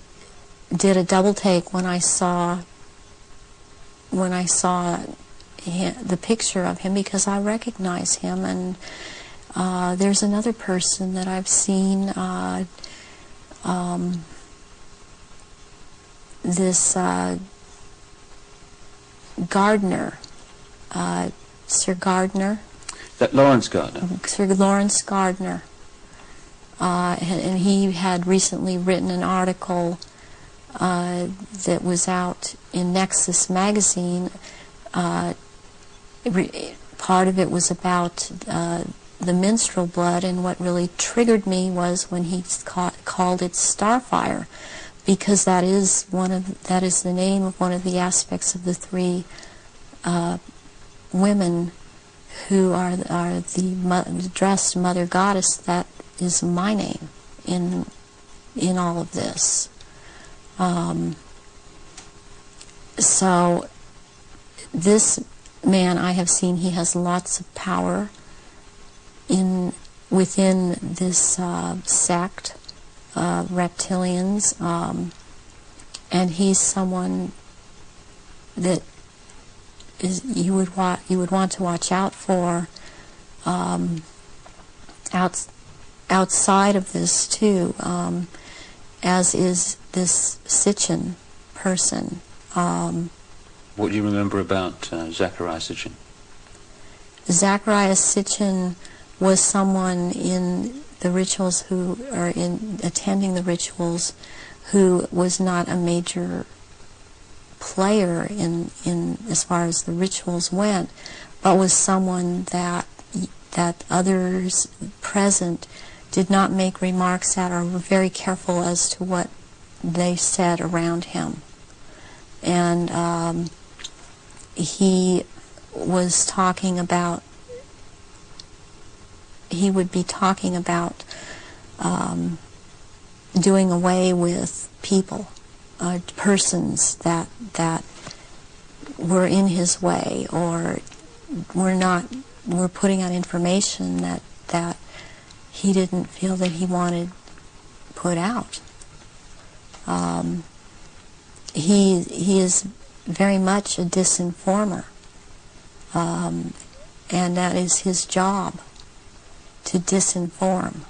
did a double take when I saw the picture of him, because I recognize him. And there's another person that I've seen, this Gardner, Sir Gardner. That Lawrence Gardner? Sir Lawrence Gardner. And he had recently written an article that was out in Nexus magazine. Part of it was about the menstrual blood, and what really triggered me was when he called it starfire, because that is the name of one of the aspects of the three women who are the dressed mother goddess. That is my name in all of this. So this man I have seen, he has lots of power within this sect, reptilians, and he's someone that you would want to watch out for outside of this too, as is this Sitchin person. What do you remember about Zachariah Sitchin? Zachariah Sitchin was someone in the rituals attending the rituals who was not a major player in as far as the rituals went, but was someone that others present did not make remarks at, or were very careful as to what they said around him. And he was talking about, he would be talking about doing away with people, persons that were in his way, or were putting out information that he didn't feel that he wanted put out. He is very much a disinformer, and that is his job, to disinform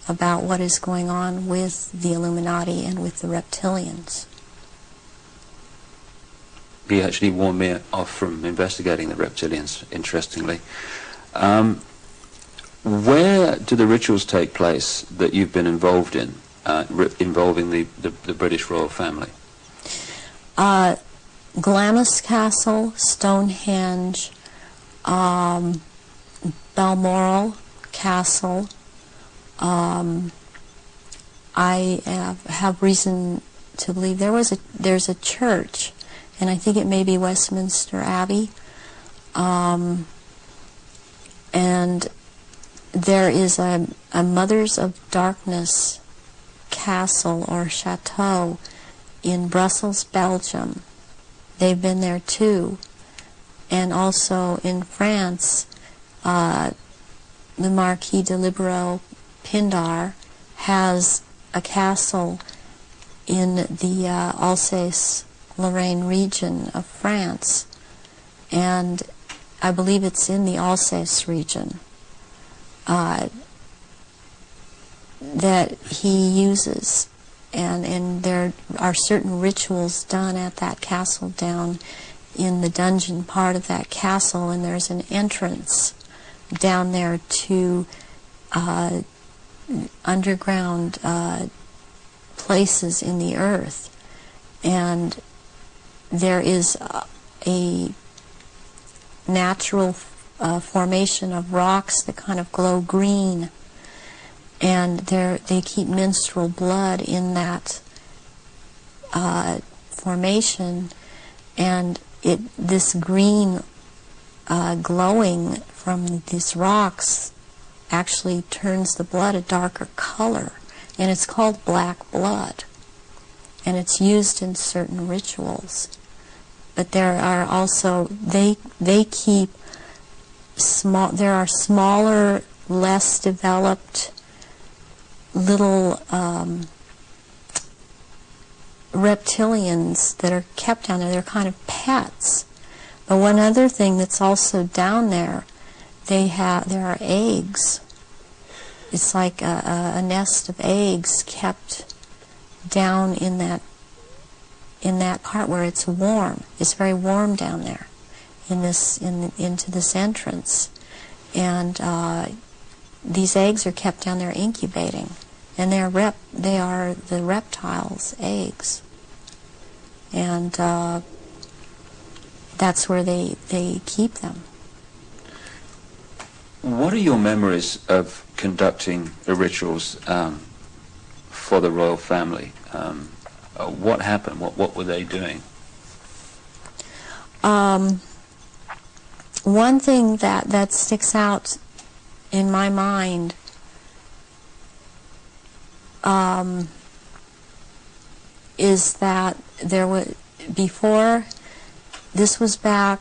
about what is going on with the Illuminati and with the reptilians. He actually warned me off from investigating the reptilians, interestingly. Where do the rituals take place that you've been involved in, involving the British royal family? Glamis Castle, Stonehenge, Balmoral Castle. I have reason to believe there's a church, and I think it may be Westminster Abbey, and there is a Mothers of Darkness castle or chateau in Brussels, Belgium. They've been there too. And also in France, the Marquis de Libero Pindar has a castle in the Alsace-Lorraine region of France, and I believe it's in the Alsace region that he uses, and there are certain rituals done at that castle down in the dungeon part of that castle, and there's an entrance down there to underground places in the earth, and there is a natural formation of rocks that kind of glow green, and they keep menstrual blood in that formation, and this green glowing from these rocks actually turns the blood a darker color, and it's called black blood, and it's used in certain rituals. But there are also, they keep small, there are smaller, less developed little reptilians that are kept down there. They're kind of pets. But one other thing that's also down there, there are eggs. It's like a nest of eggs kept down in that part where it's warm. It's very warm down there into this entrance, and these eggs are kept down there incubating, and they are the reptiles' eggs, and that's where they keep them. What are your memories of conducting the rituals for the royal family? What happened? What were they doing? One thing that sticks out in my mind is that there was before. This was back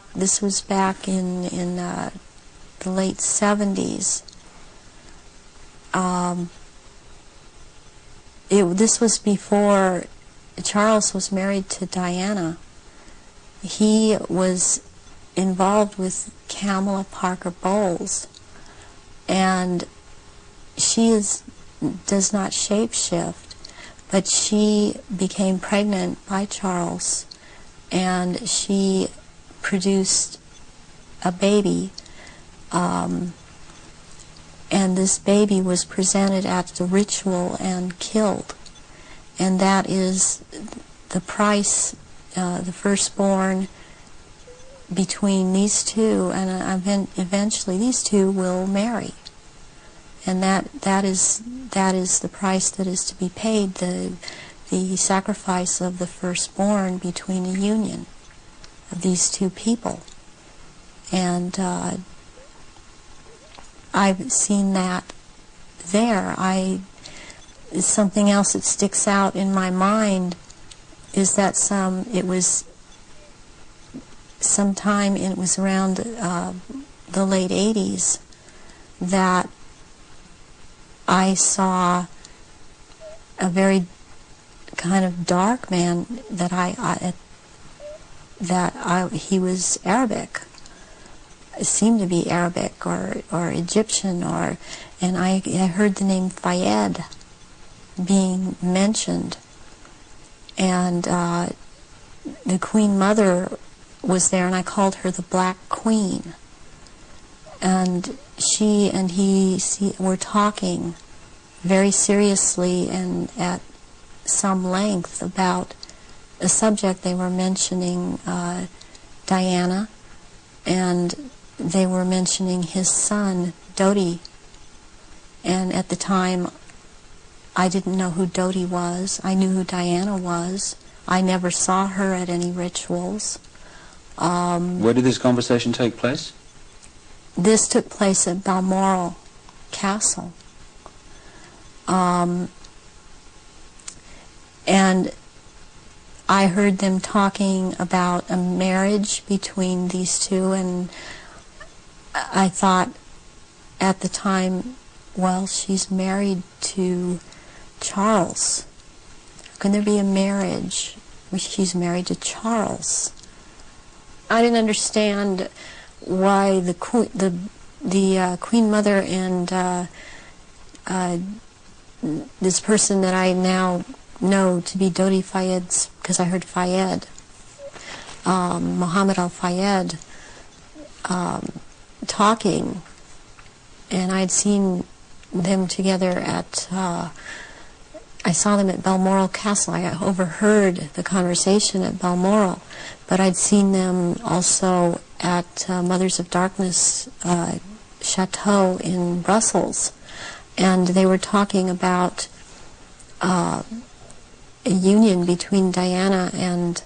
in the late 70s. This was before Charles was married to Diana. He was involved with Kamala Parker Bowles, and she does not shapeshift, but she became pregnant by Charles, and she produced a baby, and this baby was presented at the ritual and killed, and that is the price, the firstborn between these two, and eventually these two will marry, and that is the price that is to be paid, the sacrifice of the firstborn between the union of these two people. And I've seen that there. Something else that sticks out in my mind is that it was around the late 80s that I saw a very kind of dark man he was Arabic. It seemed to be Arabic or Egyptian, and I heard the name Fayed being mentioned, and the Queen Mother was there, and I called her the Black Queen, and she and he were talking very seriously and at some length about a subject. They were mentioning Diana, and they were mentioning his son, Dodi. And at the time, I didn't know who Dodi was. I knew who Diana was. I never saw her at any rituals. Where did this conversation take place? This took place at Balmoral Castle. And I heard them talking about a marriage between these two, and I thought at the time, well, she's married to Charles. How can there be a marriage where she's married to Charles? I didn't understand why the Queen Mother and this person that I now know to be Dodi Fayed, because I heard Fayed, Muhammad al-Fayed talking, and I'd seen them together at, I saw them at Balmoral Castle. I overheard the conversation at Balmoral, but I'd seen them also at Mothers of Darkness Chateau in Brussels, and they were talking about a union between Diana and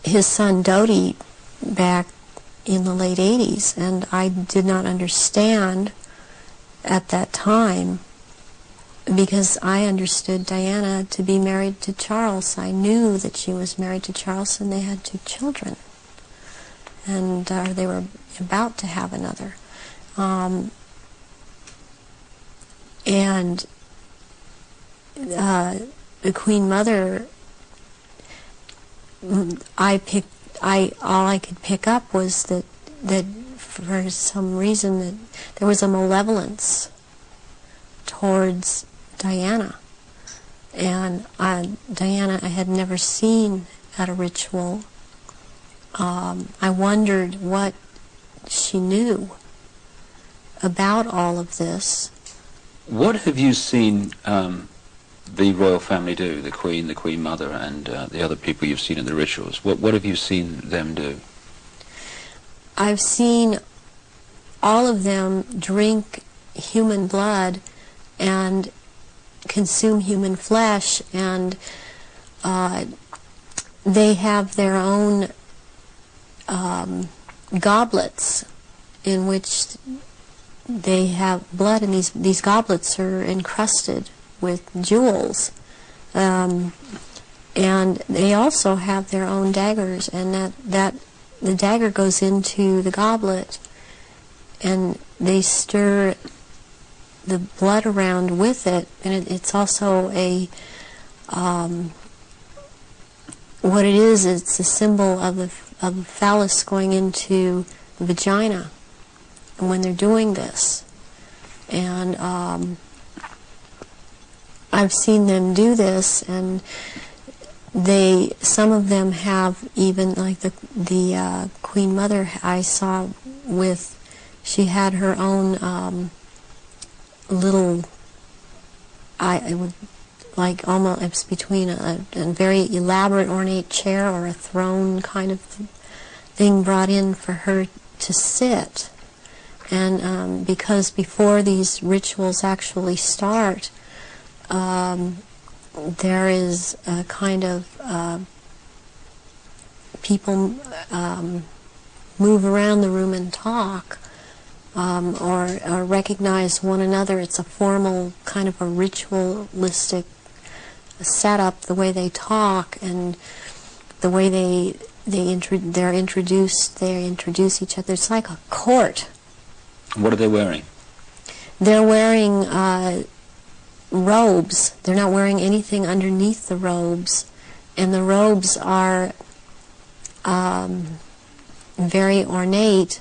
his son Dodi back in the late 80s, and I did not understand at that time, because I understood Diana to be married to Charles. I knew that she was married to Charles, and they had 2 children, and they were about to have another. And the Queen Mother, all I could pick up was that for some reason that there was a malevolence towards Diana. And Diana I had never seen at a ritual. I wondered what she knew about all of this. What have you seen the royal family do, the Queen Mother, and the other people you've seen in the rituals? What have you seen them do? I've seen all of them drink human blood and consume human flesh, and they have their own goblets in which they have blood, and these goblets are encrusted with jewels, and they also have their own daggers, and that the dagger goes into the goblet, and they stir the blood around with it, and it's also a what it is, it's a symbol of the phallus going into the vagina when they're doing this. And I've seen them do this, and some of them have even, like the Queen Mother I saw with, she had her own little, it would, like almost, it's between a very elaborate ornate chair or a throne kind of thing brought in for her to sit. And because before these rituals actually start, there is a kind of people move around the room and talk, or recognize one another. It's a formal kind of a ritualistic setup, the way they talk and the way they introduce each other. It's like a court. What are they wearing? They're wearing robes. They're not wearing anything underneath the robes, and the robes are very ornate.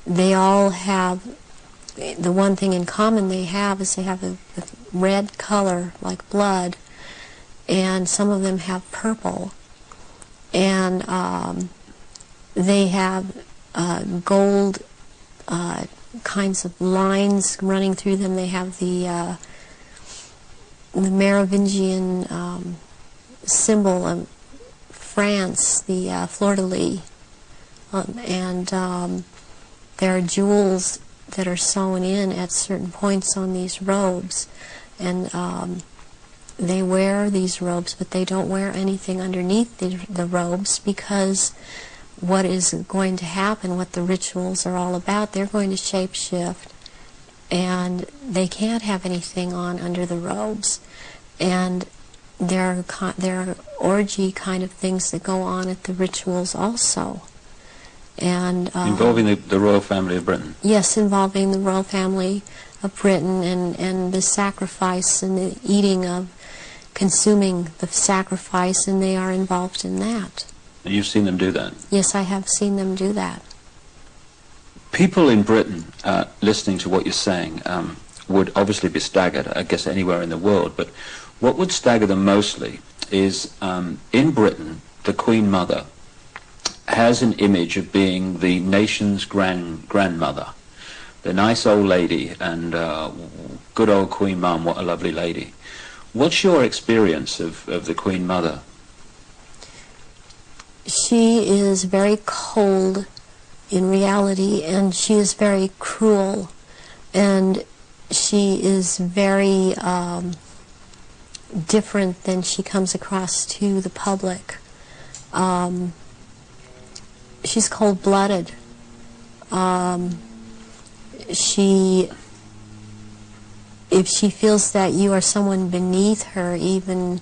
They all have, the one thing in common they have is they have a red color like blood, and some of them have purple, and they have gold kinds of lines running through them. They have the Merovingian symbol of France, the fleur-de-lis, and there are jewels that are sewn in at certain points on these robes, and they wear these robes, but they don't wear anything underneath the robes, because what is going to happen, what the rituals are all about, they're going to shapeshift, and they can't have anything on under the robes. And there are orgy kind of things that go on at the rituals also. And involving the royal family of Britain? Yes, involving the royal family of Britain, and the sacrifice and the eating of, consuming the sacrifice, and they are involved in that. You've seen them do that? Yes, I have seen them do that. People in Britain, listening to what you're saying, would obviously be staggered, I guess anywhere in the world, but what would stagger them mostly is in Britain, the Queen Mother has an image of being the nation's grandmother. The nice old lady, and good old Queen Mum, what a lovely lady. What's your experience of the Queen Mother? She is very cold in reality, and she is very cruel, and she is very different than she comes across to the public. She's cold-blooded. If she feels that you are someone beneath her, even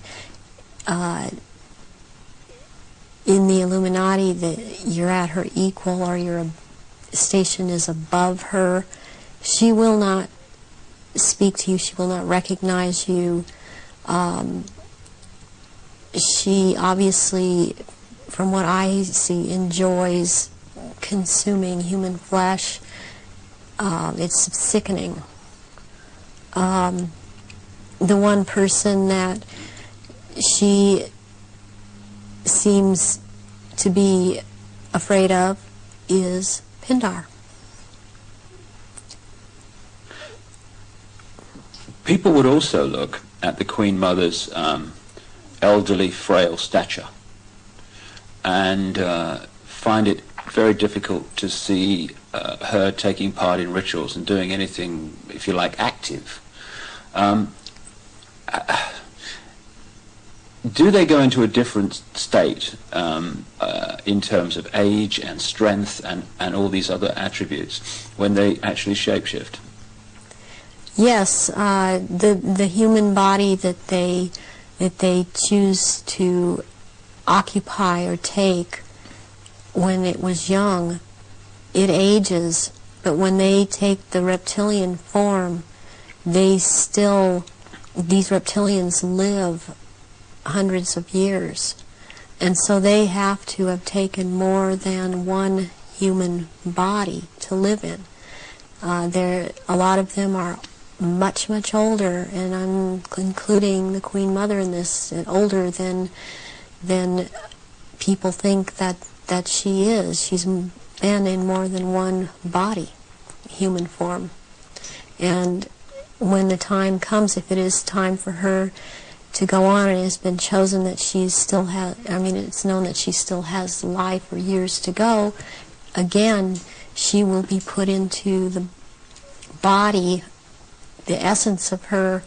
in the Illuminati, that you're at her equal or your station is above her, she will not speak to you, she will not recognize you. She obviously, from what I see, enjoys consuming human flesh. It's sickening. The one person that she seems to be afraid of is Pindar. People would also look at the Queen Mother's elderly, frail stature and find it very difficult to see her taking part in rituals and doing anything, if you like, active. Do they go into a different state in terms of age and strength and all these other attributes when they actually shapeshift? Yes, the human body that they choose to occupy or take when it was young, it ages, but when they take the reptilian form, these reptilians live hundreds of years, and so they have to have taken more than one human body to live in. A lot of them are much, much older, and I'm including the Queen Mother in this, older than people think that she is. She's been in more than one body, human form. And when the time comes, if it is time for her to go on, and it has been chosen that she still has, it's known that she still has life or years to go, again, she will be put into the body, the essence of her,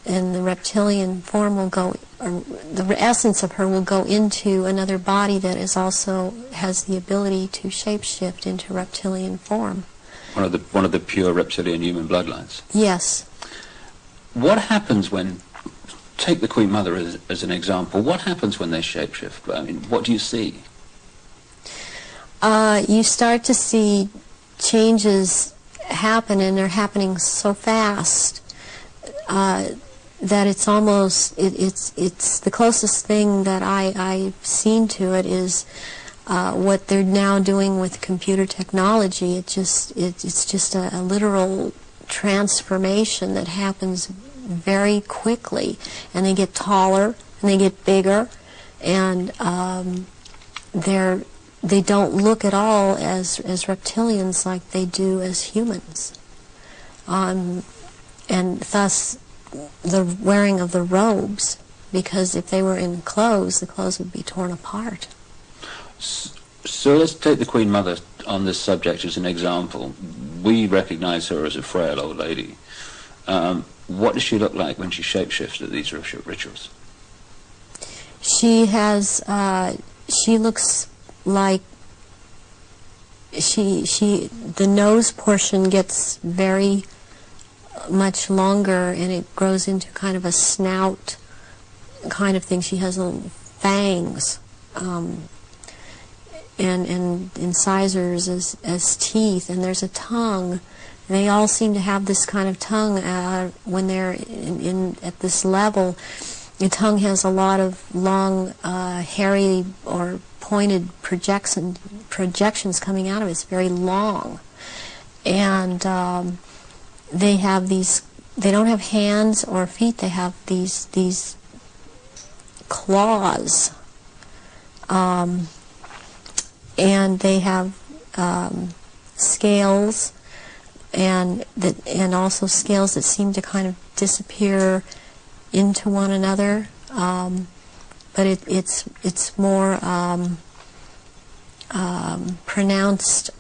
and the reptilian form will go, or the essence of her will go into another body that is also has the ability to shapeshift into reptilian form. One of the pure reptilian human bloodlines. Yes. What happens when, take the Queen Mother as an example, what happens when they shapeshift? I mean, what do you see? You start to see changes happen, and they're happening so fast that it's almost, it's the closest thing that I've seen to it is what they're now doing with computer technology. It's just a literal transformation that happens very quickly, and they get taller and they get bigger, and they don't look at all as reptilians like they do as humans, and thus the wearing of the robes, because if they were in clothes, the clothes would be torn apart. So let's take the Queen Mother on this subject as an example. We recognize her as a frail old lady. What does she look like when she shapeshifts at these rituals? She looks like the nose portion gets very much longer, and it grows into kind of a snout kind of thing. She has little fangs, and incisors as teeth, and there's a tongue. They all seem to have this kind of tongue when they're at this level. The tongue has a lot of long, hairy or pointed projections coming out of it. It's very long, and they have these. They don't have hands or feet. They have these claws, and they have scales, and also scales that seem to kind of disappear into one another. But it's more pronounced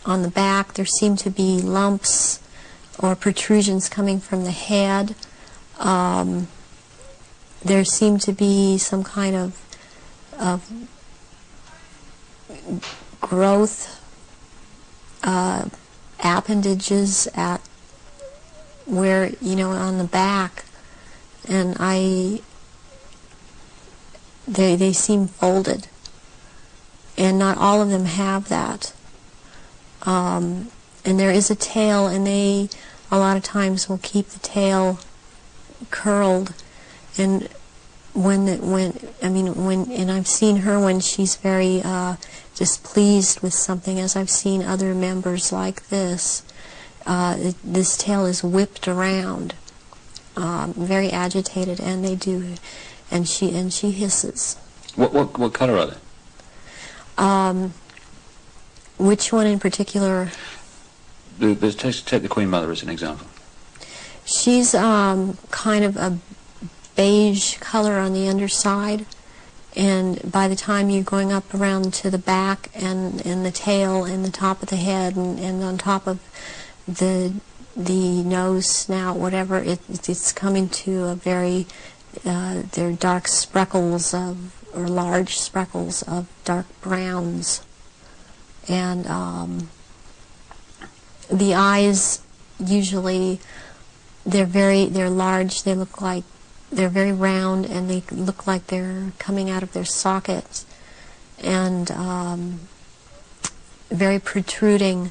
on the back. There seem to be lumps or protrusions coming from the head. There seem to be some kind of growth appendages at where, on the back, and they seem folded, and not all of them have that. And there is a tail, and they a lot of times will keep the tail curled, and and I've seen her when she's very displeased with something, as I've seen other members like this. This tail is whipped around, very agitated, and they do, and she hisses. What color are they? Which one in particular? Take the Queen Mother as an example. She's kind of a beige color on the underside, and by the time you're going up around to the back and the tail and the top of the head and on top of the nose, snout, whatever, it's coming to a very they're dark speckles or large speckles of dark browns, and the eyes usually they're large. They look like they're very round, and they look like they're coming out of their sockets, and very protruding,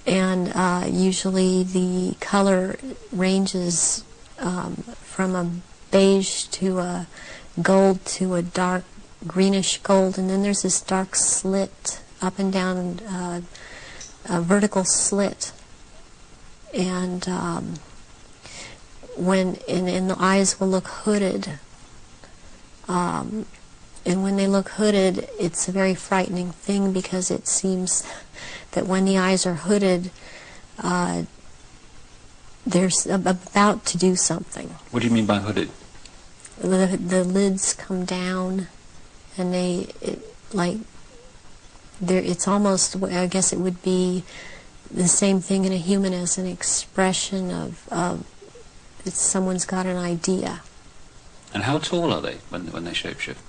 and usually the color ranges from a beige to a gold to a dark greenish gold, and then there's this dark slit up and down, a vertical slit, and and the eyes will look hooded, and when they look hooded, it's a very frightening thing, because it seems that when the eyes are hooded, they're about to do something. What do you mean by hooded? The lids come down, and it's almost, I guess it would be the same thing in a human as an expression of someone's got an idea. And how tall are they when they shapeshift?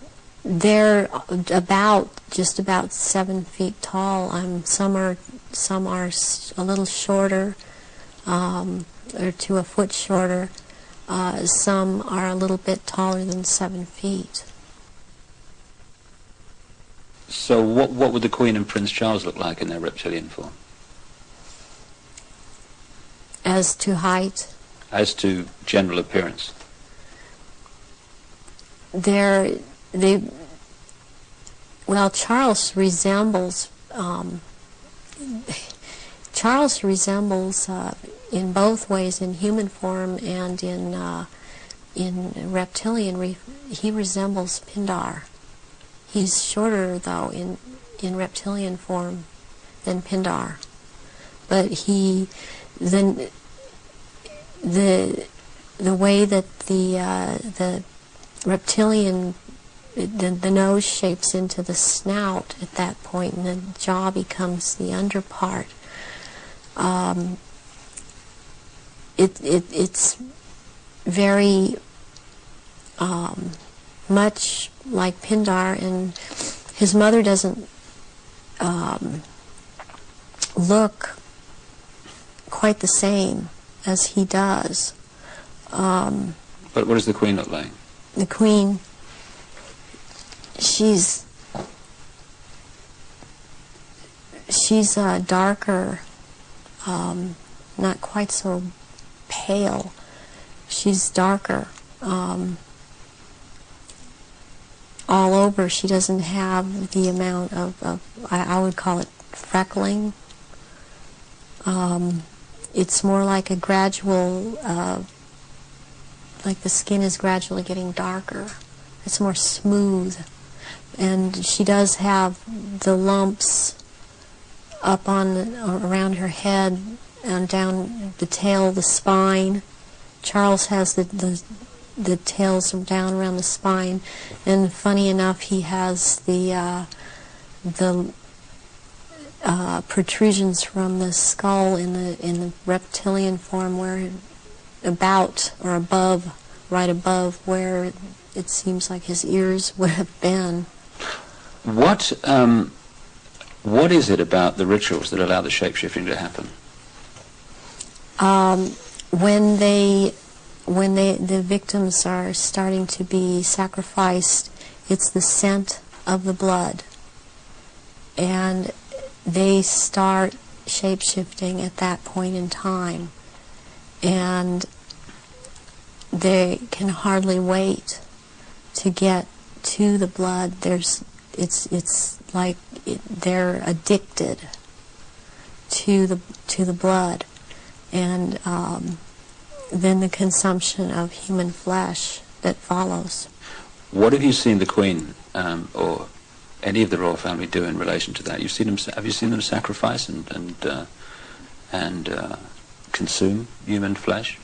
They're just about 7 feet tall. Some are a little shorter, or to a foot shorter. Some are a little bit taller than 7 feet. So what would the Queen and Prince Charles look like in their reptilian form? As to height? As to general appearance? Charles resembles in both ways, in human form and in reptilian. He resembles Pindar. He's shorter, though, in reptilian form than Pindar, but the way that the reptilian, the nose shapes into the snout at that point, and the jaw becomes the underpart. It's very much like Pindar, and his mother doesn't look quite the same as he does. But what does the Queen look like? The Queen, she's darker, not quite so pale. She's darker. All over, she doesn't have the amount of I would call it freckling. It's more like a gradual, like the skin is gradually getting darker it's more smooth. And she does have the lumps up on around her head and down the tail, the spine. Charles has the tails down around the spine, and funny enough, he has the protrusions from the skull in the reptilian form, where about or above, right above where it seems like his ears would have been. What is it about the rituals that allow the shape-shifting to happen? When the victims are starting to be sacrificed, it's the scent of the blood, and they start shape-shifting at that point in time, and they can hardly wait to get to the blood. It's like they're addicted to the blood, and then the consumption of human flesh that follows. What have you seen the Queen or any of the royal family do in relation to that? Have you seen them sacrifice and consume human flesh?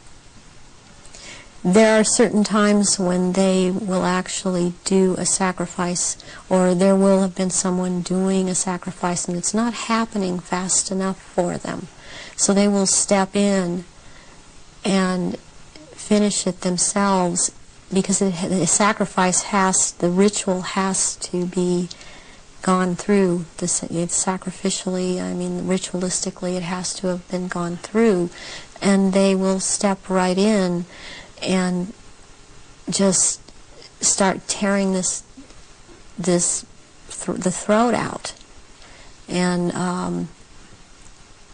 There are certain times when they will actually do a sacrifice, or there will have been someone doing a sacrifice and it's not happening fast enough for them. So they will step in and finish it themselves, because the sacrifice the ritual has to be gone through. It's sacrificially, I mean ritualistically, it has to have been gone through, and they will step right in and just start tearing the throat out, and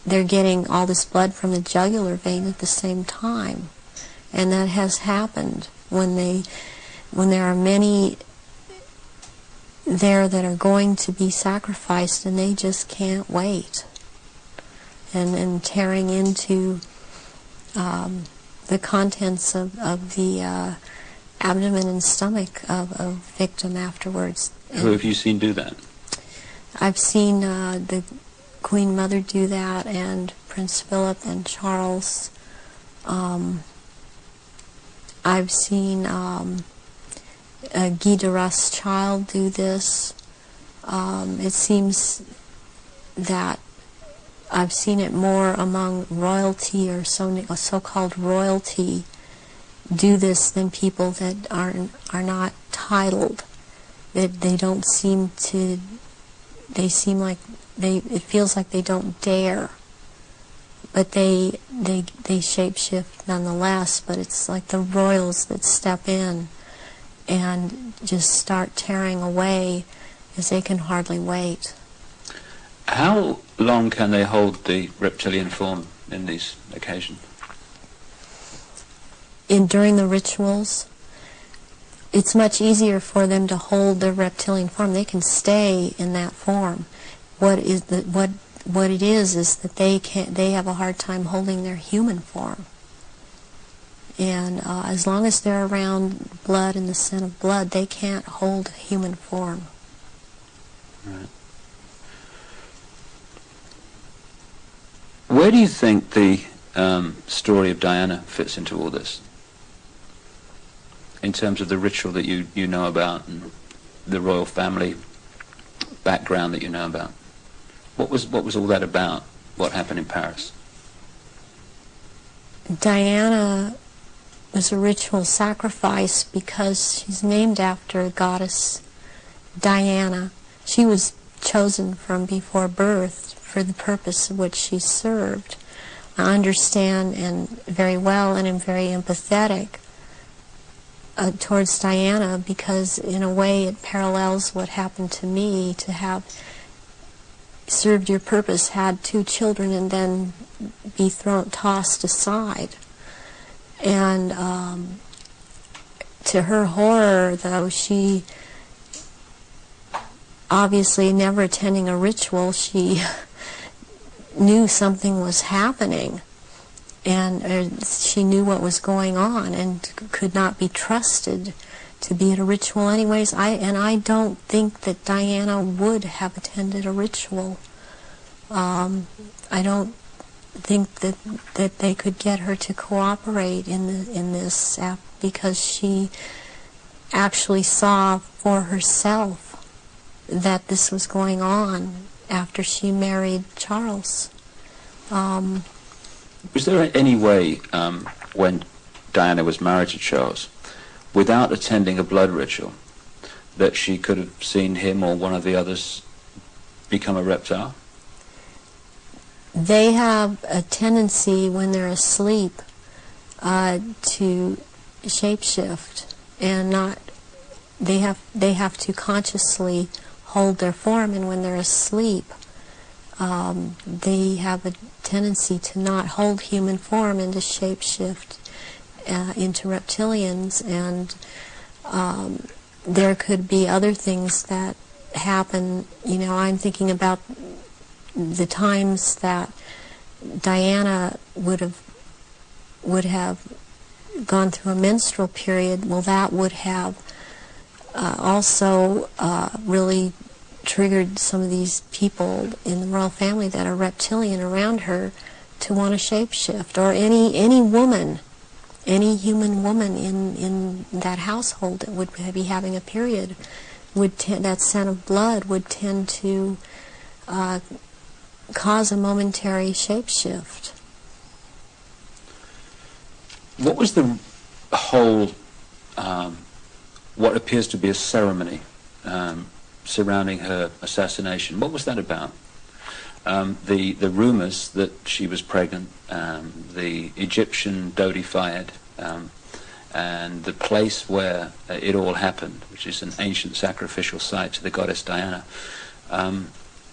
they're getting all this blood from the jugular vein at the same time, and that has happened when there are many there that are going to be sacrificed, and they just can't wait, and tearing into the contents of the abdomen and stomach of a victim afterwards. Who have you seen do that? I've seen the Queen Mother do that, and Prince Philip and Charles. I've seen Guy de Rothschild do this. It seems that I've seen it more among royalty, or so-called royalty, do this than people that are not titled. That they don't seem to. They seem like it feels like they don't dare, but they shape-shift nonetheless. But it's like the royals that step in and just start tearing away, as they can hardly wait. How long can they hold the reptilian form in these occasions? During the rituals, it's much easier for them to hold their reptilian form. They can stay in that form. What it is that they have a hard time holding their human form. And as long as they're around blood and the scent of blood, they can't hold human form. Right. Where do you think the story of Diana fits into all this, in terms of the ritual that you know about and the royal family background that you know about? What was all that about? What happened in Paris? Diana was a ritual sacrifice because she's named after a goddess, Diana. She was chosen from before birth for the purpose of which she served. I understand and very well, and am very empathetic towards Diana, because in a way it parallels what happened to me, to have served your purpose, had 2 children, and then be tossed aside. And to her horror, though, she obviously never attending a ritual, she knew something was happening, and she knew what was going on, and could not be trusted to be at a ritual anyways. I don't think that Diana would have attended a ritual. I don't think that they could get her to cooperate in this because she actually saw for herself that this was going on after she married Charles. Was there any way, when Diana was married to Charles, without attending a blood ritual, that she could have seen him or one of the others become a reptile? They have a tendency when they're asleep to shapeshift, and they have to consciously hold their form, and when they're asleep they have a tendency to not hold human form and to shapeshift into reptilians, and there could be other things that happen. You know, I'm thinking about the times that Diana would have gone through a menstrual period. Well, that would have also really triggered some of these people in the royal family that are reptilian around her to want to shapeshift, or any woman, any human woman in that household that would be having a period, that scent of blood would tend to cause a momentary shapeshift. What was the whole, what appears to be a ceremony surrounding her assassination? What was that about? The rumors that she was pregnant, the Egyptian Dodi Fayed, and the place where it all happened, which is an ancient sacrificial site to the goddess Diana.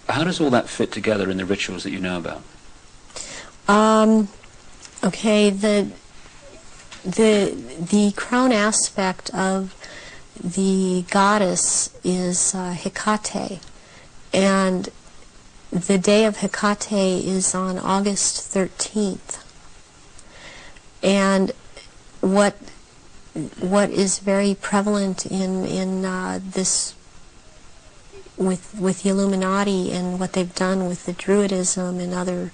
How does all that fit together in the rituals that you know about? Okay, the crown aspect of the goddess is Hecate, and the day of Hecate is on August 13th. And what is very prevalent in this with the Illuminati and what they've done with the Druidism and other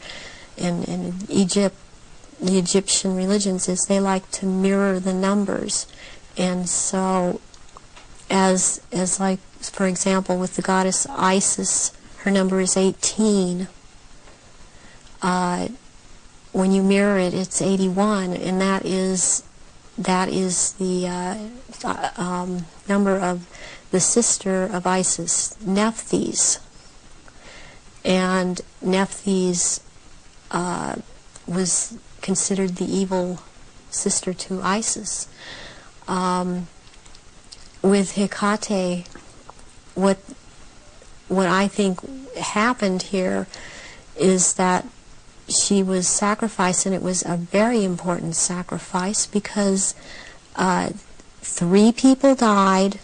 and Egypt, the Egyptian religions, is they like to mirror the numbers. And so as like, for example, with the goddess Isis, her number is 18. When you mirror it, it's 81, and that is the number of the sister of Isis, Nephthys. And Nephthys was considered the evil sister to Isis. With Hecate, what I think happened here is that she was sacrificed, and it was a very important sacrifice because 3 people died,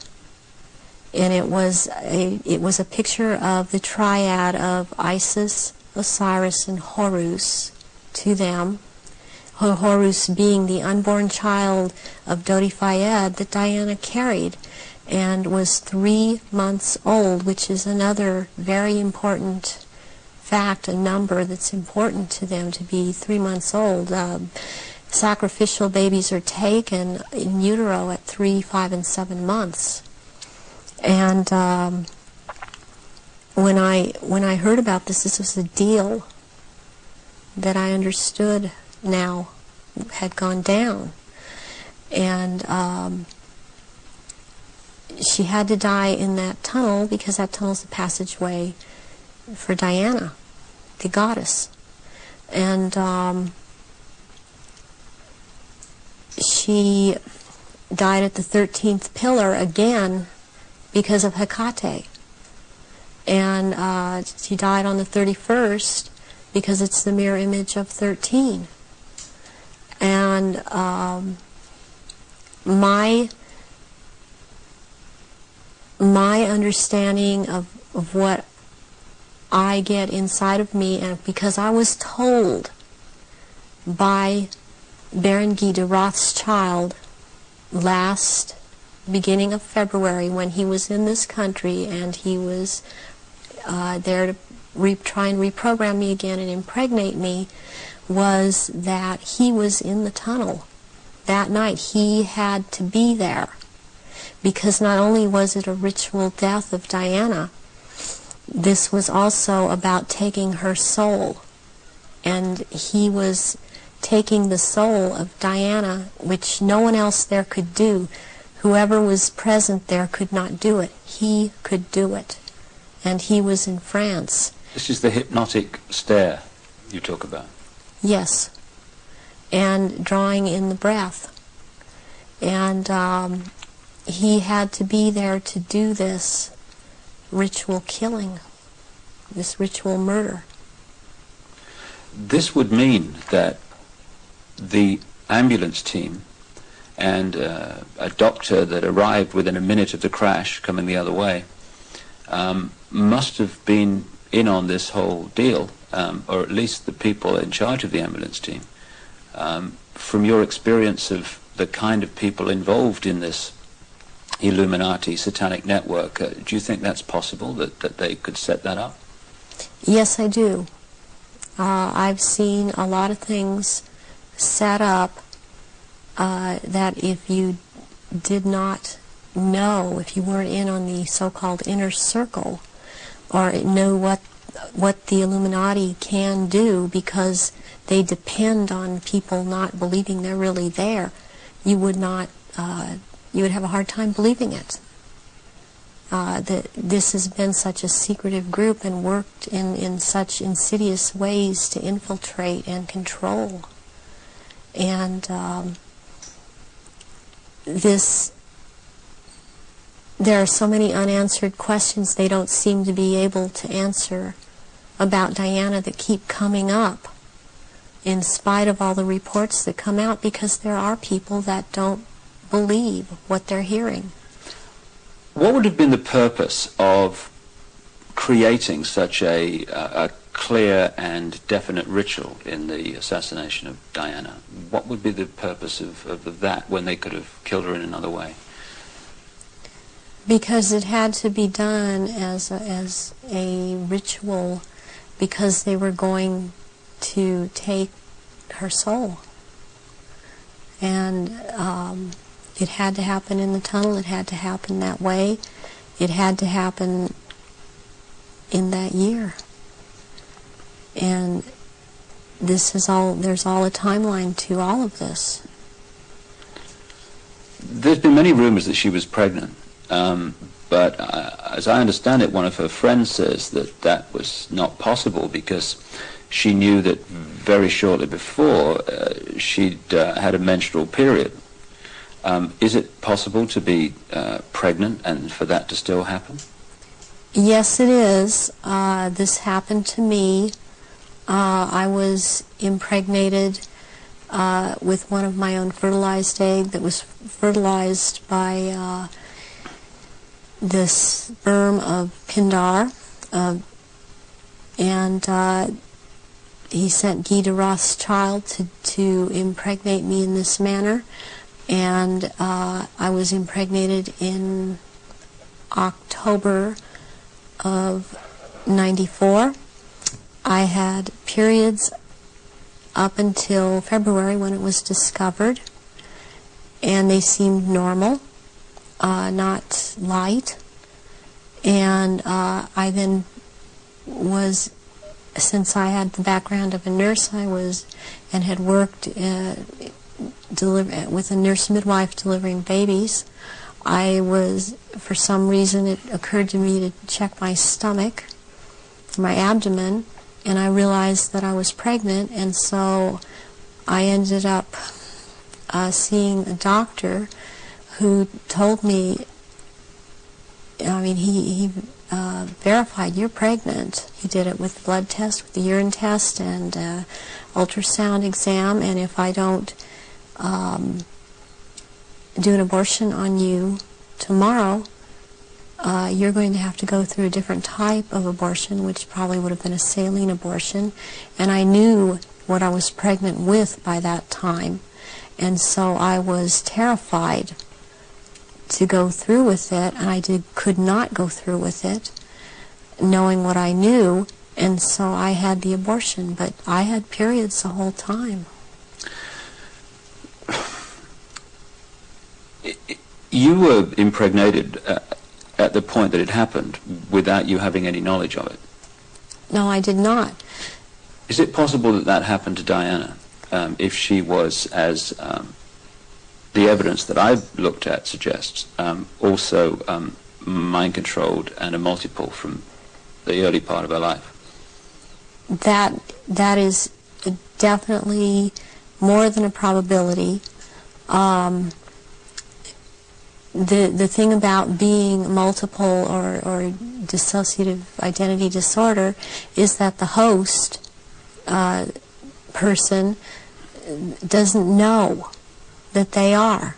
and it was a picture of the triad of Isis, Osiris, and Horus to them. Horus being the unborn child of Dodi Fayed that Diana carried and was 3 months old, which is another very important fact, a number that's important to them, to be 3 months old. Sacrificial babies are taken in utero at 3, 5, and 7 months. And when I heard about this was a deal that I understood now had gone down, and she had to die in that tunnel because that tunnel's the passageway for Diana, the goddess. And she died at the 13th pillar again because of Hecate. And she died on the 31st because it's the mirror image of 13. And my understanding of what I get inside of me, and because I was told by Baron Guy de Rothschild last beginning of February, when he was in this country and he was there to try and reprogram me again and impregnate me, was that he was in the tunnel that night. He had to be there, because not only was it a ritual death of Diana, this was also about taking her soul. And he was taking the soul of Diana, which no one else there could do. Whoever was present there could not do it. He could do it. And he was in France. This is the hypnotic stare you talk about. Yes. And drawing in the breath. And he had to be there to do this ritual killing, this ritual murder. This would mean that the ambulance team and a doctor that arrived within a minute of the crash coming the other way must have been in on this whole deal, or at least the people in charge of the ambulance team. From your experience of the kind of people involved in this Illuminati satanic network, do you think that's possible, that they could set that up? Yes, I do. I've seen a lot of things set up that if you did not know, if you weren't in on the so-called inner circle, or know what the Illuminati can do, because they depend on people not believing they're really there, you would not, you would have a hard time believing it. That this has been such a secretive group and worked in such insidious ways to infiltrate and control. And there are so many unanswered questions they don't seem to be able to answer about Diana that keep coming up, in spite of all the reports that come out, because there are people that don't believe what they're hearing. What would have been the purpose of creating such a clear and definite ritual in the assassination of Diana? What would be the purpose of that, when they could have killed her in another way? Because it had to be done as a ritual, because they were going to take her soul. And it had to happen in the tunnel. It had to happen that way. It had to happen in that year. And this is all, there's all a timeline to all of this. There's been many rumors that she was pregnant, but as I understand it, one of her friends says that that was not possible, because she knew that very shortly before she'd had a menstrual period. Is it possible to be pregnant and for that to still happen? Yes, it is. This happened to me. I was impregnated with one of my own fertilized egg that was fertilized by the sperm of Pindar, and he sent Guy de Rothschild to impregnate me in this manner, and I was impregnated in October of '94. I had periods up until February, when it was discovered, and they seemed normal, not light. And I then was, since I had the background of a nurse, I was, and had worked with a nurse midwife delivering babies, I was, for some reason, it occurred to me to check my stomach, my abdomen, and I realized that I was pregnant, and so I ended up seeing a doctor who told me, I mean, he verified, you're pregnant. He did it with blood test, with the urine test, and ultrasound exam, and if I don't do an abortion on you tomorrow, you're going to have to go through a different type of abortion, which probably would have been a saline abortion. And I knew what I was pregnant with by that time, and so I was terrified. to go through with it, and I could not go through with it, knowing what I knew, and so I had the abortion, but I had periods the whole time. You were impregnated at the point that it happened without you having any knowledge of it. No, I did not. Is it possible that that happened to Diana, if she was, as the evidence that I've looked at suggests, also mind-controlled and a multiple from the early part of her life? That is definitely more than a probability. The thing about being multiple or dissociative identity disorder is that the host person doesn't know that they are,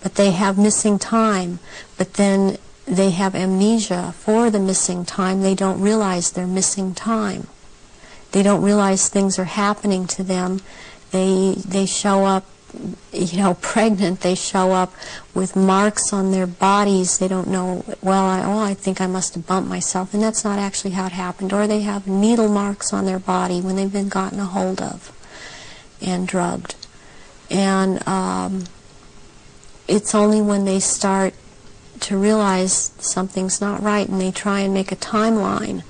but they have missing time, but then they have amnesia for the missing time. They don't realize they're missing time. They don't realize things are happening to them. They show up, pregnant. They show up with marks on their bodies. They don't know, I think I must have bumped myself, and that's not actually how it happened. Or they have needle marks on their body when they've been gotten a hold of and drugged. And it's only when they start to realize something's not right and they try and make a timeline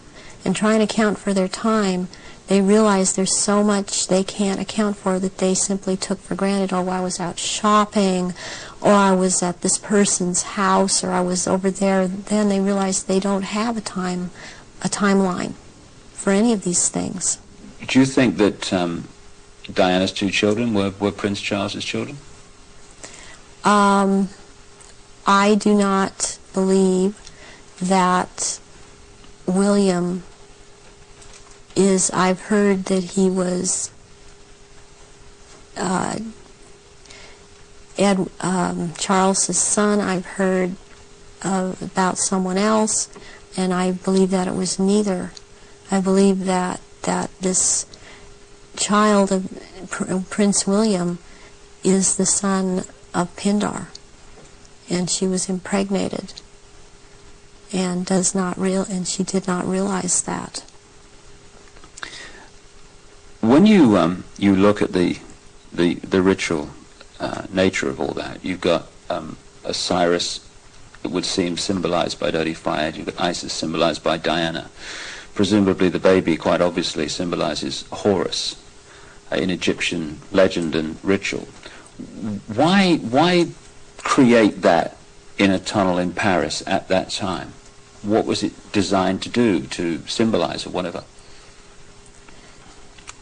and try and account for their time, they realize there's so much they can't account for that they simply took for granted. Oh, I was out shopping, or I was at this person's house, or I was over there. Then they realize they don't have a timeline for any of these things. Do you think that Diana's two children were Prince Charles's children? I do not believe that William is, I've heard that he was Charles's son. I've heard about someone else, and I believe that it was neither. I believe that this child of Prince William is the son of Pindar, and she was impregnated and she did not realize that. When you look at the ritual nature of all that, you've got Osiris, it would seem, symbolized by dirty fire. You've got Isis, symbolized by Diana. Presumably the baby, quite obviously, symbolizes Horus in Egyptian legend and ritual. Why create that in a tunnel in Paris at that time? What was it designed to do, to symbolize or whatever?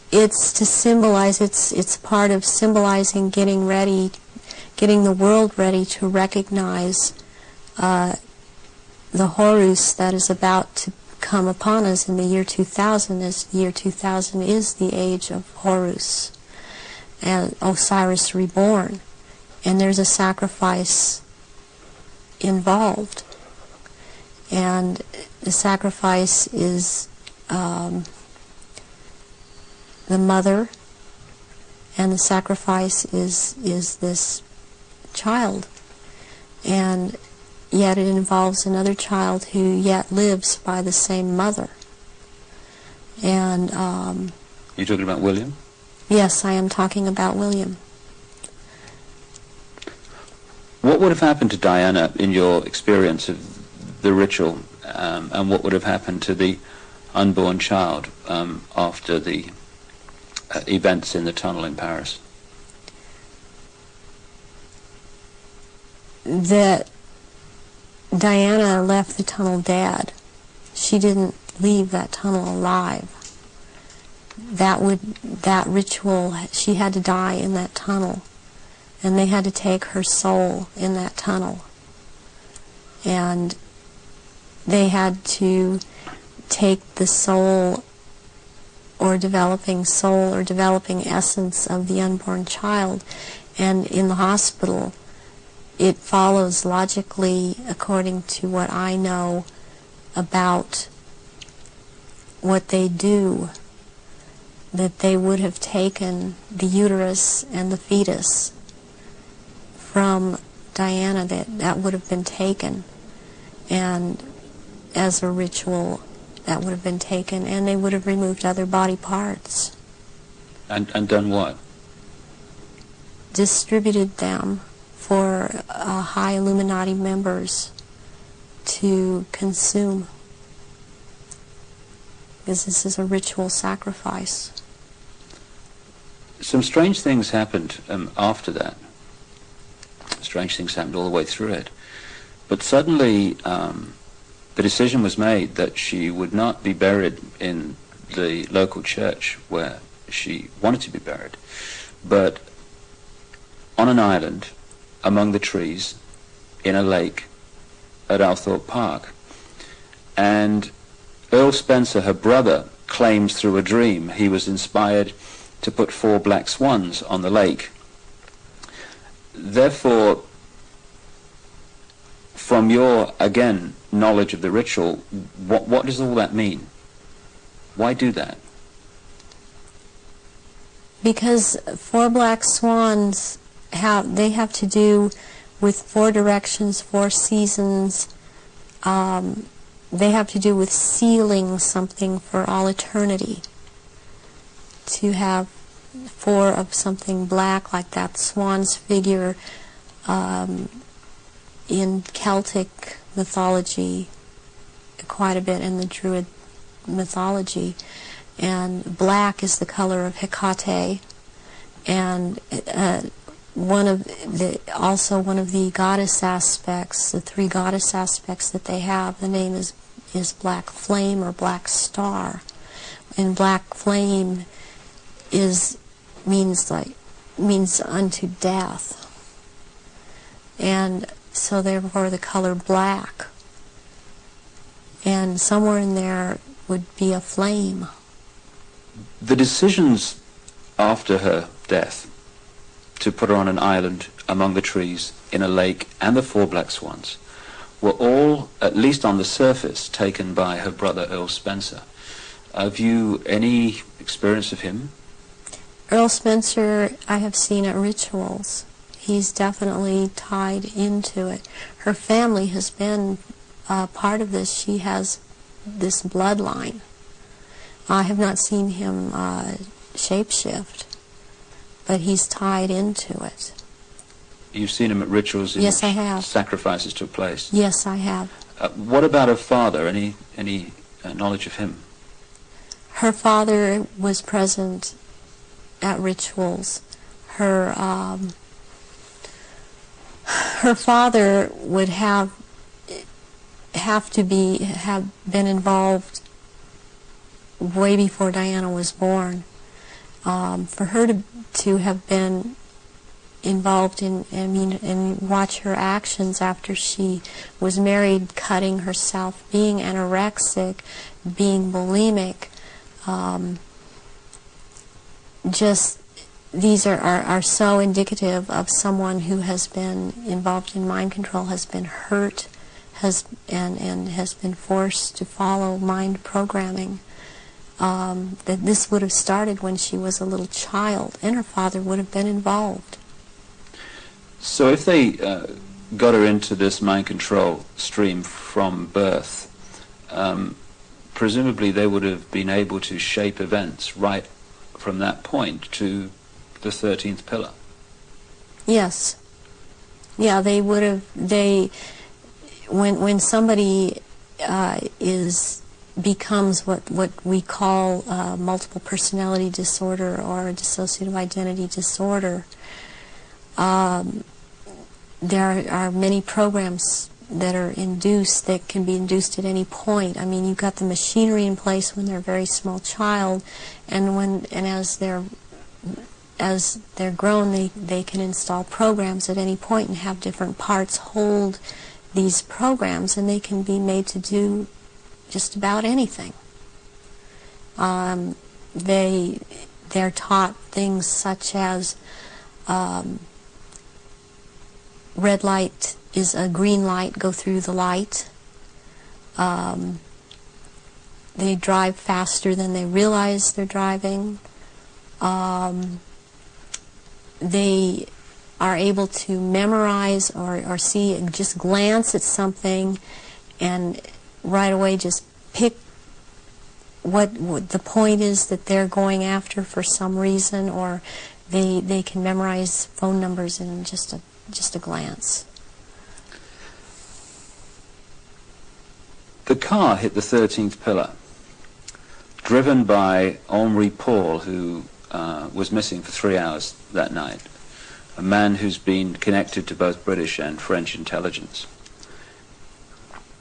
It's to symbolize, it's part of symbolizing getting the world ready to recognize the Horus that is about to come upon us in the year 2000, as the year 2000 is the age of Horus and Osiris reborn. And there's a sacrifice involved. And the sacrifice is the mother, and the sacrifice is this child. And yet it involves another child who yet lives by the same mother. And you're talking about William? Yes, I am talking about William. What would have happened to Diana in your experience of the ritual, and what would have happened to the unborn child after the events in the tunnel in Paris? That Diana left the tunnel dead. She didn't leave that tunnel alive. That ritual, she had to die in that tunnel, and they had to take her soul in that tunnel, and they had to take the soul or developing essence of the unborn child. And in the hospital, it follows logically, according to what I know about what they do, that they would have taken the uterus and the fetus from Diana, that would have been taken, and as a ritual that would have been taken, and they would have removed other body parts. And done what? Distributed them for high Illuminati members to consume, because this is a ritual sacrifice. Some strange things happened after that. Strange things happened all the way through it. But suddenly the decision was made that she would not be buried in the local church where she wanted to be buried, but on an island among the trees in a lake at Althorpe Park. And Earl Spencer, her brother, claims through a dream he was inspired to put 4 black swans on the lake. Therefore, from your, again, knowledge of the ritual, what does all that mean? Why do that? Because 4 black swans have to do with 4 directions, 4 seasons. They have to do with sealing something for all eternity. To have 4 of something black, like that swan's figure in Celtic mythology, quite a bit in the Druid mythology. And black is the color of Hecate, and also one of the goddess aspects, the 3 goddess aspects that they have, the name is Black Flame or Black Star. And Black Flame means unto death. And so therefore the color black. And somewhere in there would be a flame. The decisions after her death to put her on an island among the trees in a lake and the 4 black swans were all, at least on the surface, taken by her brother Earl Spencer. Have you any experience of him? Earl Spencer I have seen at rituals. He's definitely tied into it. Her family has been part of this. She has this bloodline. I have not seen him shapeshift, but he's tied into it. You've seen him at rituals in Yes, which I have. sacrifices took place? Yes, I have. What about her father? Any knowledge of him? Her father was present at rituals. Her father would have been involved way before Diana was born. For her to have been involved and watch her actions after she was married, cutting herself, being anorexic, being bulimic, just these are so indicative of someone who has been involved in mind control, has been hurt, and has been forced to follow mind programming. That this would have started when she was a little child, and her father would have been involved. So if they got her into this mind control stream from birth, presumably they would have been able to shape events right from that point to the 13th pillar. Yes. Yeah, they would have. When somebody becomes what we call multiple personality disorder or dissociative identity disorder, there are many programs that are induced, that can be induced at any point. I mean, you've got the machinery in place when they're a very small child, and as they're grown, they can install programs at any point and have different parts hold these programs, and they can be made to do just about anything. They're taught things such as red light is a green light, go through the light. They drive faster than they realize they're driving. They are able to memorize or see and just glance at something and right away just pick what the point is that they're going after for some reason, or they can memorize phone numbers in just a glance. The car hit the 13th pillar, driven by Henri Paul, who was missing for 3 hours that night, a man who's been connected to both British and French intelligence.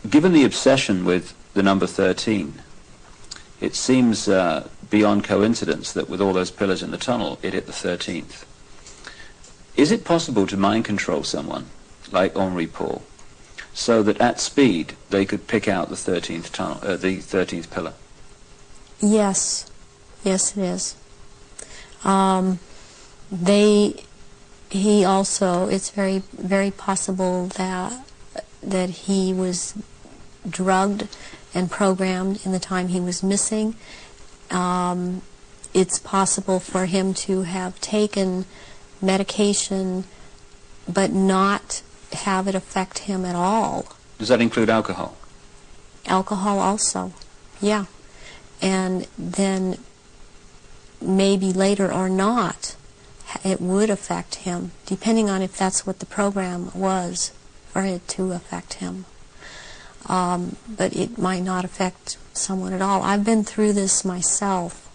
Given the obsession with the number 13, it seems beyond coincidence that with all those pillars in the tunnel, it hit the 13th. Is it possible to mind control someone like Henri Paul so that at speed they could pick out the 13th tunnel, the 13th pillar? Yes, yes, it is. He also, it's very, very possible that he was drugged and programmed in the time he was missing. It's possible for him to have taken medication but not have it affect him at all. Does that include alcohol? Alcohol also, yeah. And then maybe later or not, it would affect him, depending on if that's what the program was, for it to affect him. But it might not affect someone at all. I've been through this myself,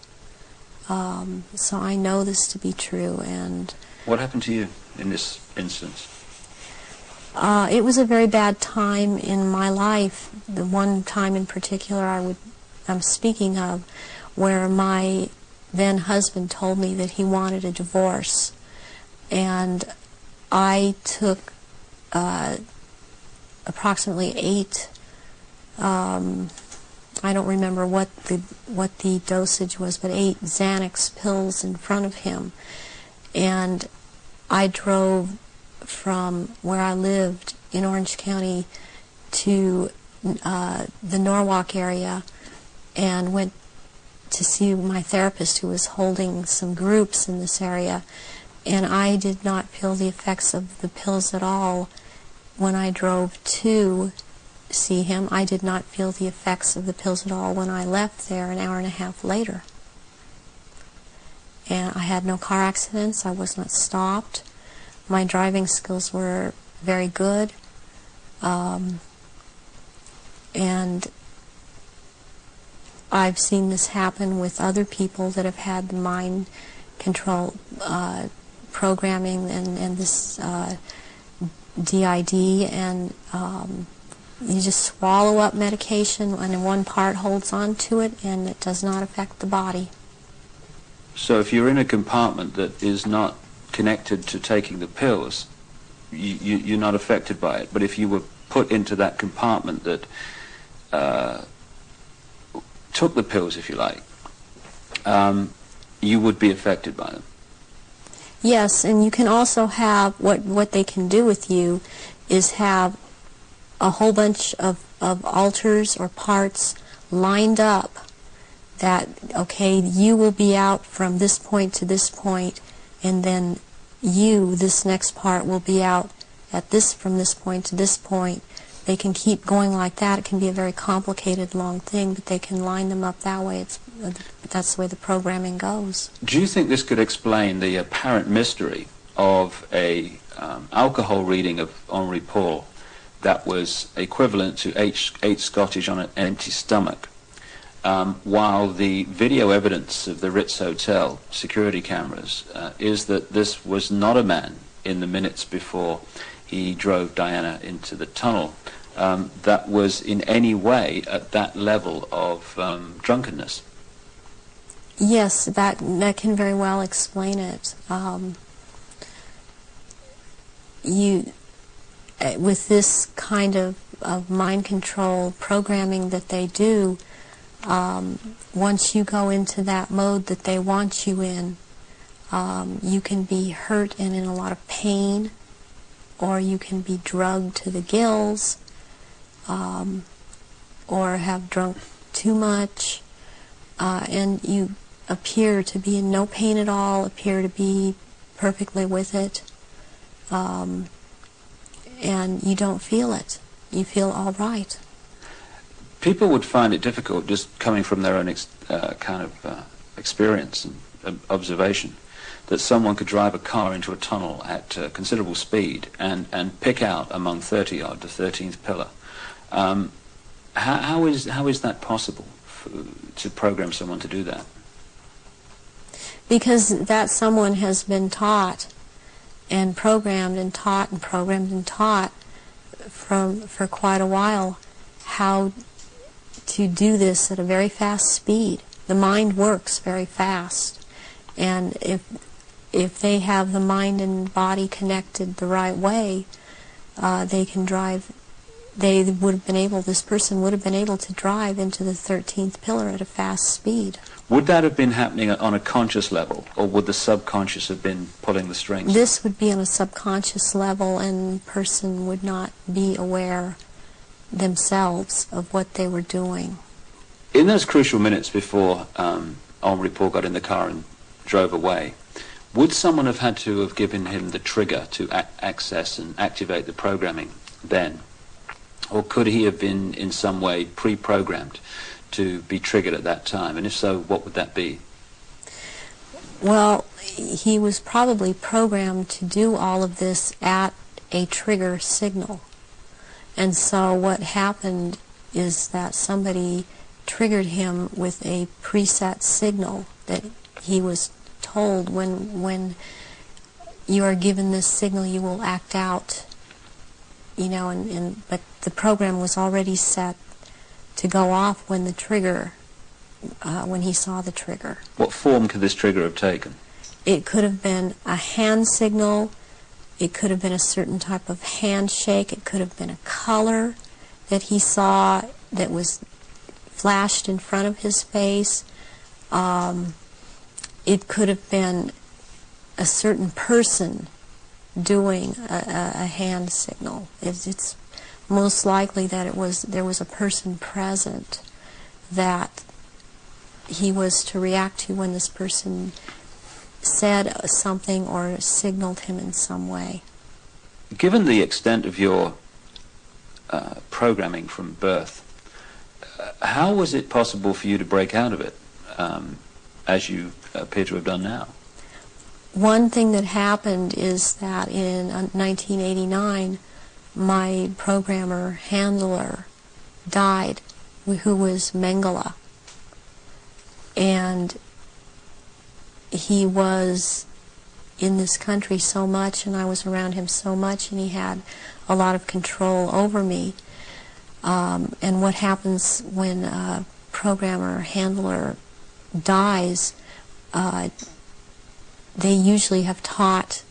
so I know this to be true. And what happened to you in this instance? It was a very bad time in my life. The one time in particular I'm speaking of, where my then husband told me that he wanted a divorce, and I took approximately 8. I don't remember what the dosage was, but 8 Xanax pills in front of him, and I drove from where I lived in Orange County to the Norwalk area and went to see my therapist, who was holding some groups in this area, and I did not feel the effects of the pills at all when I drove to see him. I did not feel the effects of the pills at all when I left there an hour and a half later. And I had no car accidents. I was not stopped. My driving skills were very good. And I've seen this happen with other people that have had the mind control programming and this DID, and you just swallow up medication and one part holds on to it and it does not affect the body. So if you're in a compartment that is not connected to taking the pills, you're not affected by it. But if you were put into that compartment that took the pills, if you like, you would be affected by them. Yes, and you can also have, what they can do with you is have a whole bunch of alters or parts lined up that, okay, you will be out from this point to this point, and then this next part, will be out at from this point to this point. They can keep going like that. It can be a very complicated, long thing, but they can line them up that way. That's the way the programming goes. Do you think this could explain the apparent mystery of a alcohol reading of Henri Paul that was equivalent to 8 Scottish on an empty stomach, while the video evidence of the Ritz Hotel security cameras is that this was not a man in the minutes before he drove Diana into the tunnel that was in any way at that level of drunkenness? Yes, that can very well explain it. With this kind of mind control programming that they do, once you go into that mode that they want you in, you can be hurt and in a lot of pain, or you can be drugged to the gills, or have drunk too much, and you appear to be in no pain at all, appear to be perfectly with it. and you don't feel it. You feel all right. People would find it difficult, just coming from their own experience and observation, that someone could drive a car into a tunnel at considerable speed and pick out among 30 odd the 13th pillar. How is that possible to program someone to do that? Because that someone has been taught and programmed and taught and programmed and taught for quite a while how to do this at a very fast speed. The mind works very fast, and if they have the mind and body connected the right way, they can drive. They would have been able. This person would have been able to drive into the 13th pillar at a fast speed. Would that have been happening on a conscious level, or would the subconscious have been pulling the strings? This would be on a subconscious level, and the person would not be aware themselves of what they were doing. In those crucial minutes before Henri Paul got in the car and drove away, would someone have had to have given him the trigger to access and activate the programming then? Or could he have been in some way pre-programmed to be triggered at that time? And if so, what would that be? Well, he was probably programmed to do all of this at a trigger signal. And so what happened is that somebody triggered him with a preset signal that he was told, when you are given this signal, you will act out, you know, but the program was already set to go off when the trigger, when he saw the trigger. What form could this trigger have taken? It could have been a hand signal. It could have been a certain type of handshake. It could have been a color that he saw that was flashed in front of his face. It could have been a certain person doing a hand signal. It's most likely that there was a person present that he was to react to when this person said something or signaled him in some way. Given the extent of your programming from birth, how was it possible for you to break out of it, as you appear to have done now? One thing that happened is that in 1989, my programmer handler died, who was Mengele. And he was in this country so much, and I was around him so much, and he had a lot of control over me. And what happens when a programmer handler dies, they usually have taught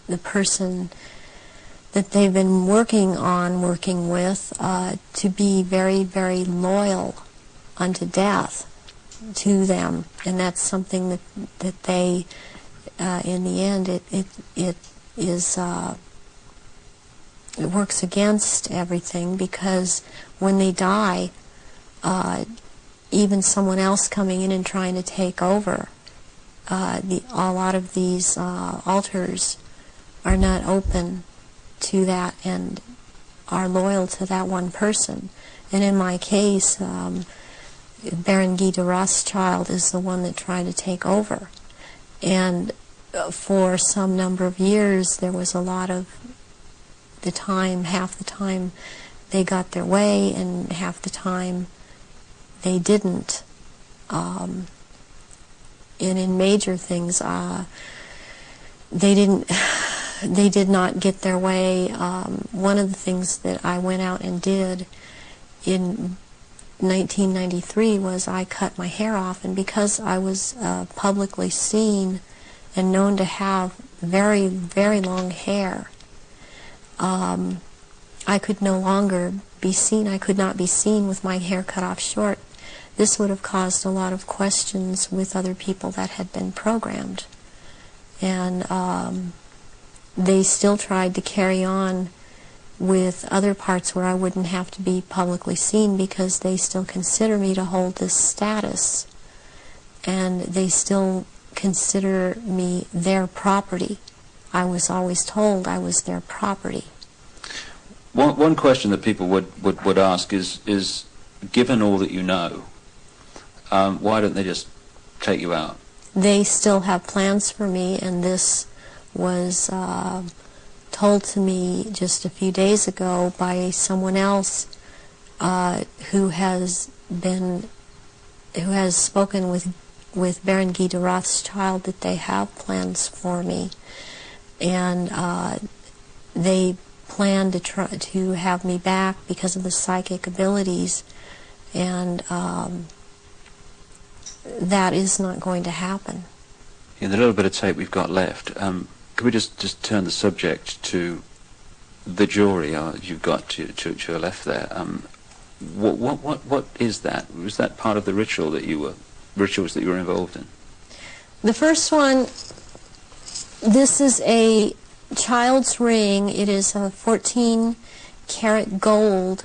the person that they've been working with, to be very, very loyal unto death to them, and that's something that they, in the end, it works against everything, because when they die, even someone else coming in and trying to take over, a lot of these altars are not open to that and are loyal to that one person. And in my case, Baron Guy de Rothschild is the one that tried to take over. And for some number of years, there was a lot of the time, half the time they got their way, and half the time they didn't. And in major things, they did not get their way. One of the things that I went out and did in 1993 was I cut my hair off, and because I was publicly seen and known to have very, very long hair, I could no longer be seen. I could not be seen with my hair cut off short. This would have caused a lot of questions with other people that had been programmed. And they still tried to carry on with other parts where I wouldn't have to be publicly seen, because they still consider me to hold this status, and they still consider me their property. I was always told I was their property. One question that people would ask is, given all that you know, why don't they just take you out? They still have plans for me, and this was told to me just a few days ago by someone else who has spoken with Baron Guy de Rothschild, that they have plans for me, and they plan to try to have me back because of the psychic abilities, and that is not going to happen. In the little bit of tape we've got left, could we just turn the subject to the jury you've got to your left there? What is that? Was that part of the rituals that you were involved in? The first one, this is a child's ring. It is a 14-karat gold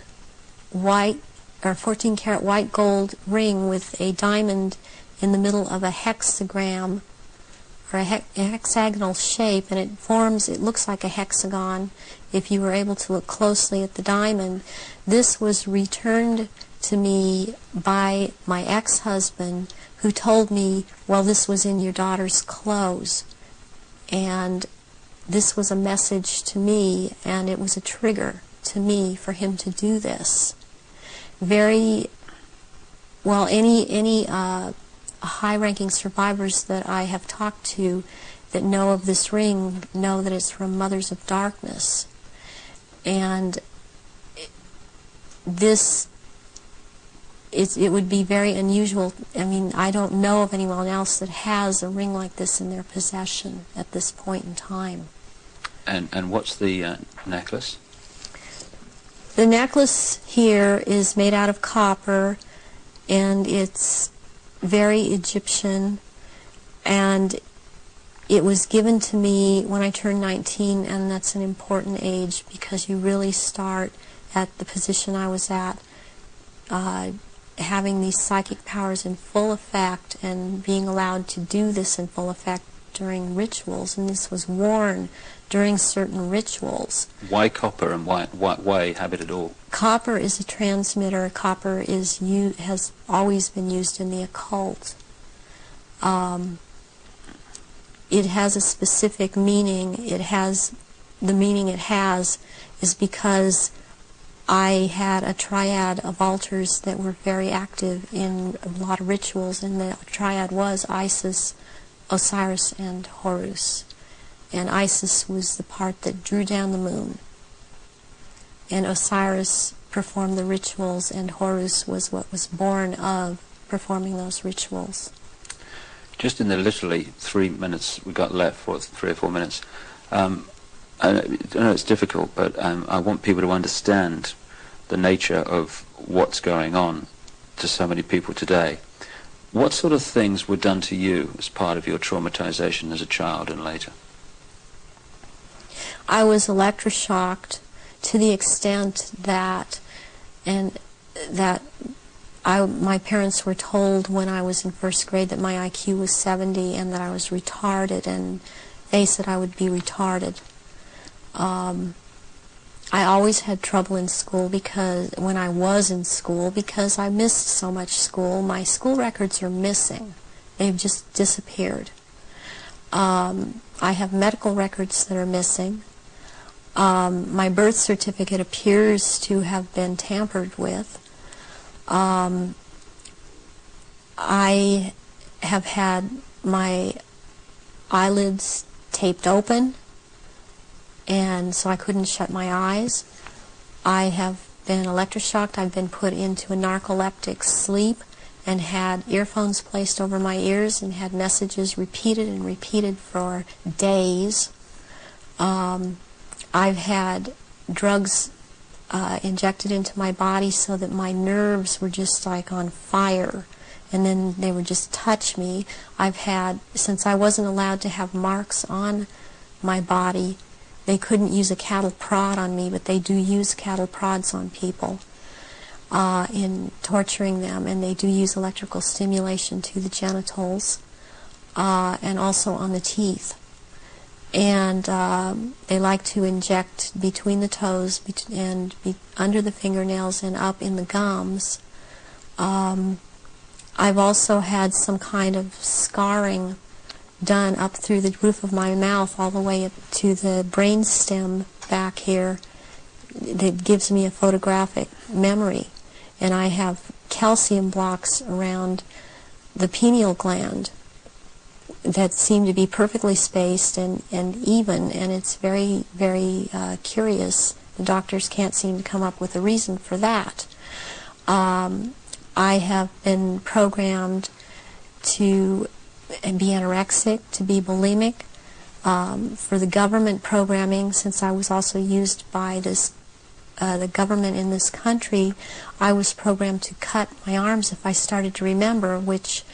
white, or 14-karat white gold ring with a diamond in the middle of a hexagram, or a hexagonal shape, and it looks like a hexagon if you were able to look closely at the diamond. This was returned to me by my ex-husband, who told me, well, this was in your daughter's clothes. And this was a message to me, and it was a trigger to me for him to do this. Very well, any high-ranking survivors that I have talked to that know of this ring know that it's from Mothers of Darkness. And it would be very unusual. I mean, I don't know of anyone else that has a ring like this in their possession at this point in time. And what's the necklace? The necklace here is made out of copper, and it's very Egyptian, and it was given to me when I turned 19, and that's an important age because you really start at the position I was at, having these psychic powers in full effect and being allowed to do this in full effect during rituals, and this was worn during certain rituals. Why copper, and why have it at all? Copper is a transmitter. Copper has always been used in the occult. It has a specific meaning. The meaning it has is because I had a triad of altars that were very active in a lot of rituals, and the triad was Isis, Osiris, and Horus. And Isis was the part that drew down the moon, and Osiris performed the rituals, and Horus was what was born of performing those rituals. Just in the literally 3 minutes we got left, for 3 or 4 minutes, I know it's difficult, but I want people to understand the nature of what's going on to so many people today. What sort of things were done to you as part of your traumatization as a child and later? I was electroshocked to the extent that my parents were told when I was in first grade that my IQ was 70 and that I was retarded, and they said I would be retarded. I always had trouble in school when I was in school because I missed so much school. My school records are missing. They've just disappeared. I have medical records that are missing. My birth certificate appears to have been tampered with. I have had my eyelids taped open, and so I couldn't shut my eyes. I have been electroshocked. I've been put into a narcoleptic sleep and had earphones placed over my ears and had messages repeated and repeated for days. I've had drugs injected into my body so that my nerves were just like on fire, and then they would just touch me. Since I wasn't allowed to have marks on my body, they couldn't use a cattle prod on me, but they do use cattle prods on people in torturing them, and they do use electrical stimulation to the genitals and also on the teeth. and they like to inject between the toes and under the fingernails and up in the gums. I've also had some kind of scarring done up through the roof of my mouth all the way up to the brain stem back here that gives me a photographic memory. And I have calcium blocks around the pineal gland that seem to be perfectly spaced and even, and it's very, very curious. The doctors can't seem to come up with a reason for that. I have been programmed to be anorexic, to be bulimic. For the government programming, since I was also used by the government in this country, I was programmed to cut my arms if I started to remember, which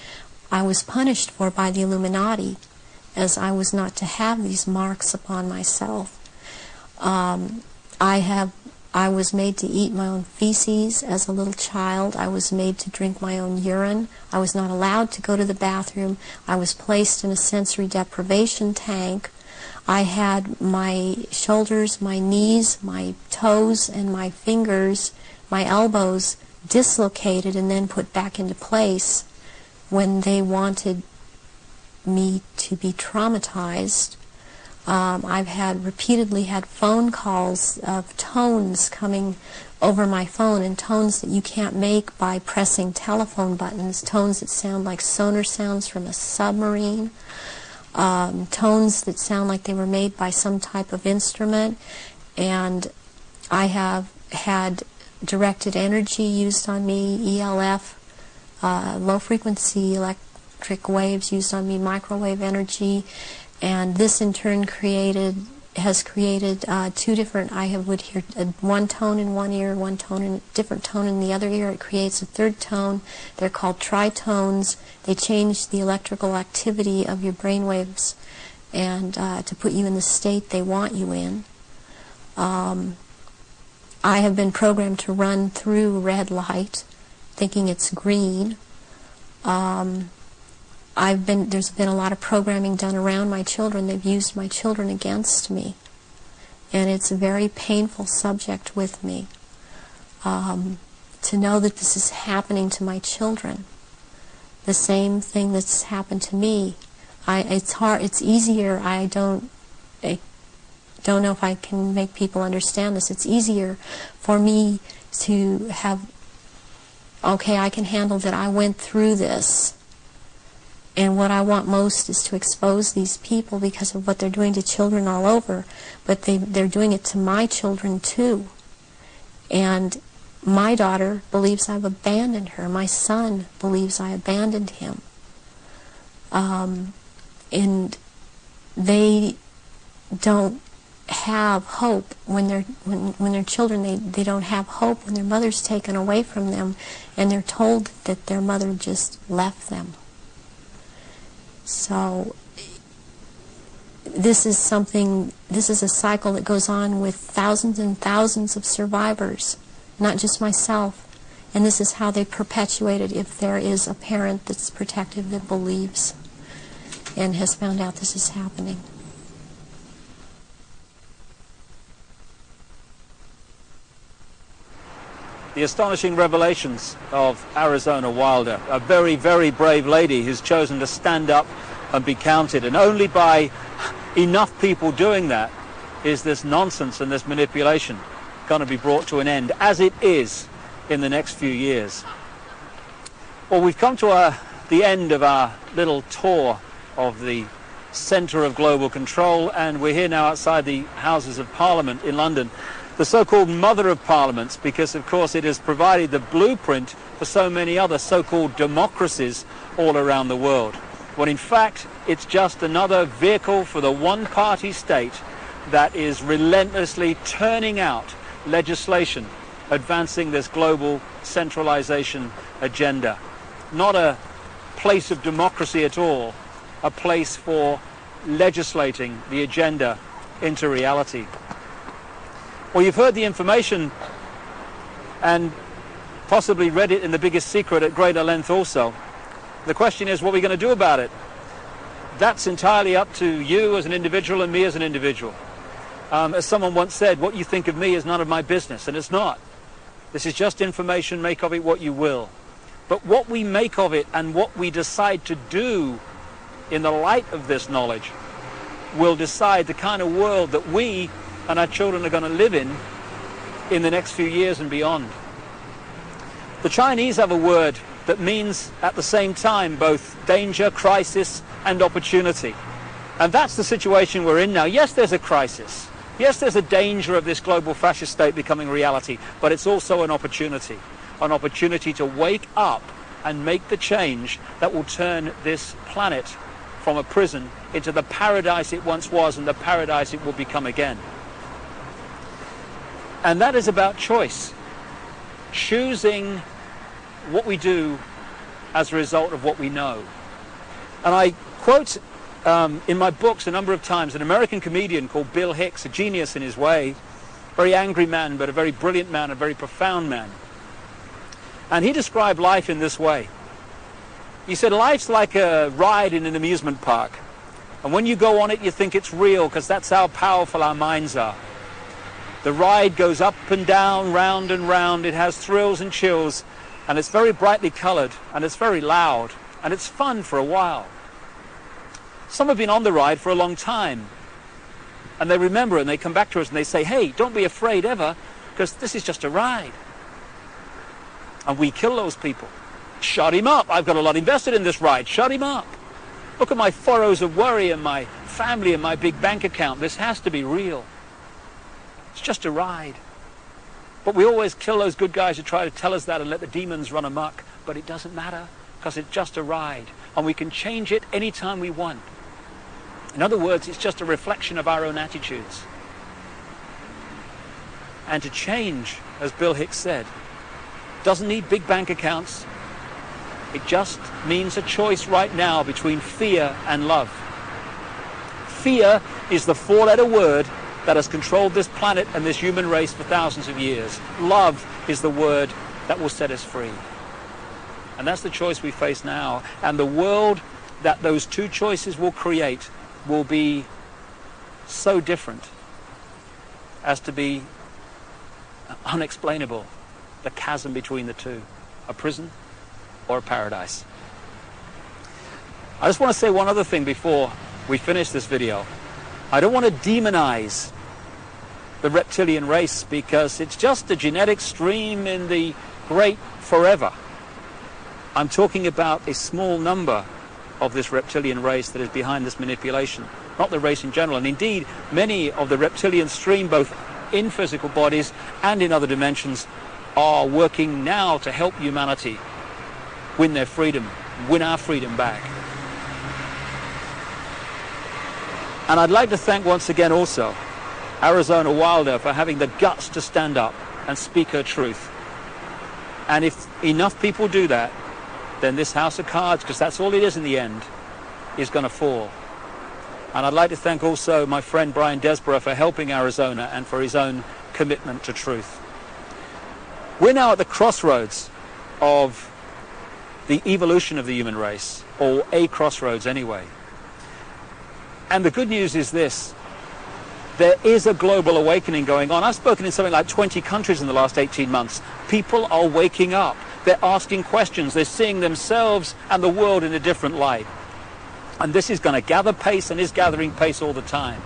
I was punished for by the Illuminati, as I was not to have these marks upon myself. I was made to eat my own feces as a little child. I was made to drink my own urine. I was not allowed to go to the bathroom. I was placed in a sensory deprivation tank. I had my shoulders, my knees, my toes, and my fingers, my elbows dislocated and then put back into place when they wanted me to be traumatized. I've repeatedly had phone calls of tones coming over my phone, and tones that you can't make by pressing telephone buttons, tones that sound like sonar sounds from a submarine, tones that sound like they were made by some type of instrument. And I have had directed energy used on me, ELF, low frequency electric waves used on me, microwave energy. And this in turn has created two different, would hear one tone in one ear, one tone in a different tone in the other ear. It creates a third tone. They're called tritones. They change the electrical activity of your brain waves and to put you in the state they want you in. I have been programmed to run through red light, thinking it's green. There's been a lot of programming done around my children. They've used my children against me. And it's a very painful subject with me to know that this is happening to my children. The same thing that's happened to me. It's easier. I don't know if I can make people understand this. It's easier for me to have, okay, I can handle that I went through this. And what I want most is to expose these people because of what they're doing to children all over. But they're doing it to my children too. And my daughter believes I've abandoned her. My son believes I abandoned him. And they don't have hope when they're children. They don't have hope when their mother's taken away from them and they're told that their mother just left them. So this is a cycle that goes on with thousands and thousands of survivors, not just myself. And this is how they perpetuate it if there is a parent that's protective that believes and has found out this is happening. The astonishing revelations of Arizona Wilder, a very, very brave lady who's chosen to stand up and be counted. And only by enough people doing that is this nonsense and this manipulation going to be brought to an end, as it is in the next few years. Well, we've come to the end of our little tour of the centre of global control, and we're here now outside the Houses of Parliament in London, the so-called mother of parliaments, because of course it has provided the blueprint for so many other so-called democracies all around the world. When in fact it's just another vehicle for the one-party state that is relentlessly turning out legislation advancing this global centralization agenda. Not a place of democracy at all, a place for legislating the agenda into reality. Well, you've heard the information and possibly read it in The Biggest Secret at greater length also. The question is, what are we going to do about it? that's entirely up to you as an individual and me as an individual. As someone once said, what you think of me is none of my business, and it's not. This is just information, make of it what you will. But what we make of it and what we decide to do in the light of this knowledge will decide the kind of world that we and our children are going to live in the next few years and beyond. The Chinese have a word that means at the same time both danger, crisis, and opportunity. And that's the situation we're in now. Yes, there's a crisis. Yes, there's a danger of this global fascist state becoming reality, but it's also an opportunity to wake up and make the change that will turn this planet from a prison into the paradise it once was and the paradise it will become again. And that is about choice. Choosing what we do as a result of what we know. And I quote in my books a number of times an American comedian called Bill Hicks, a genius in his way, very angry man, but a very brilliant man, a very profound man. And he described life in this way. He said, life's like a ride in an amusement park. And when you go on it, you think it's real, because that's how powerful our minds are. The ride goes up and down, round and round. It has thrills and chills, and it's very brightly colored, and it's very loud, and it's fun for a while. Some have been on the ride for a long time, and they remember it, and they come back to us and they say, hey, don't be afraid ever, because this is just a ride. And we kill those people. Shut him up. I've got a lot invested in this ride. Shut him up. Look at my furrows of worry and my family and my big bank account. This has to be real. It's just a ride. But we always kill those good guys who try to tell us that and let the demons run amok. But it doesn't matter, because it's just a ride. And we can change it anytime we want. In other words, it's just a reflection of our own attitudes. And to change, as Bill Hicks said, doesn't need big bank accounts. It just means a choice right now between fear and love. Fear is the four-letter word that has controlled this planet and this human race for thousands of years. Love is the word that will set us free. And that's the choice we face now. And the world that those two choices will create will be so different as to be unexplainable. The chasm between the two, a prison or a paradise. I just want to say one other thing before we finish this video. I don't want to demonize the reptilian race, because it's just a genetic stream in the great forever. I'm talking about a small number of this reptilian race that is behind this manipulation, not the race in general. And indeed, many of the reptilian stream, both in physical bodies and in other dimensions, are working now to help humanity win their freedom, win our freedom back. And I'd like to thank once again also Arizona Wilder for having the guts to stand up and speak her truth. And if enough people do that, then this house of cards, because that's all it is in the end, is going to fall. And I'd like to thank also my friend Brian Desborough for helping Arizona and for his own commitment to truth. We're now at the crossroads of the evolution of the human race, or a crossroads anyway. And the good news is this: there is a global awakening going on. I've spoken in something like 20 countries in the last 18 months. People are waking up. They're asking questions. They're seeing themselves and the world in a different light. And this is going to gather pace and is gathering pace all the time.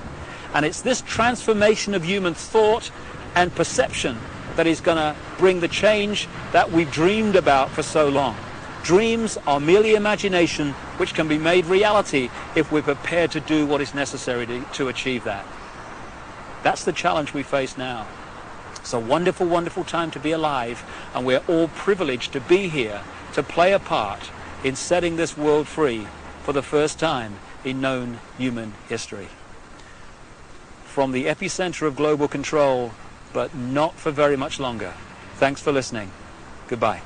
And it's this transformation of human thought and perception that is going to bring the change that we've dreamed about for so long. Dreams are merely imagination, which can be made reality if we're prepared to do what is necessary to achieve that. That's the challenge we face now. It's a wonderful, wonderful time to be alive, and we're all privileged to be here to play a part in setting this world free for the first time in known human history. From the epicenter of global control, but not for very much longer. Thanks for listening. Goodbye.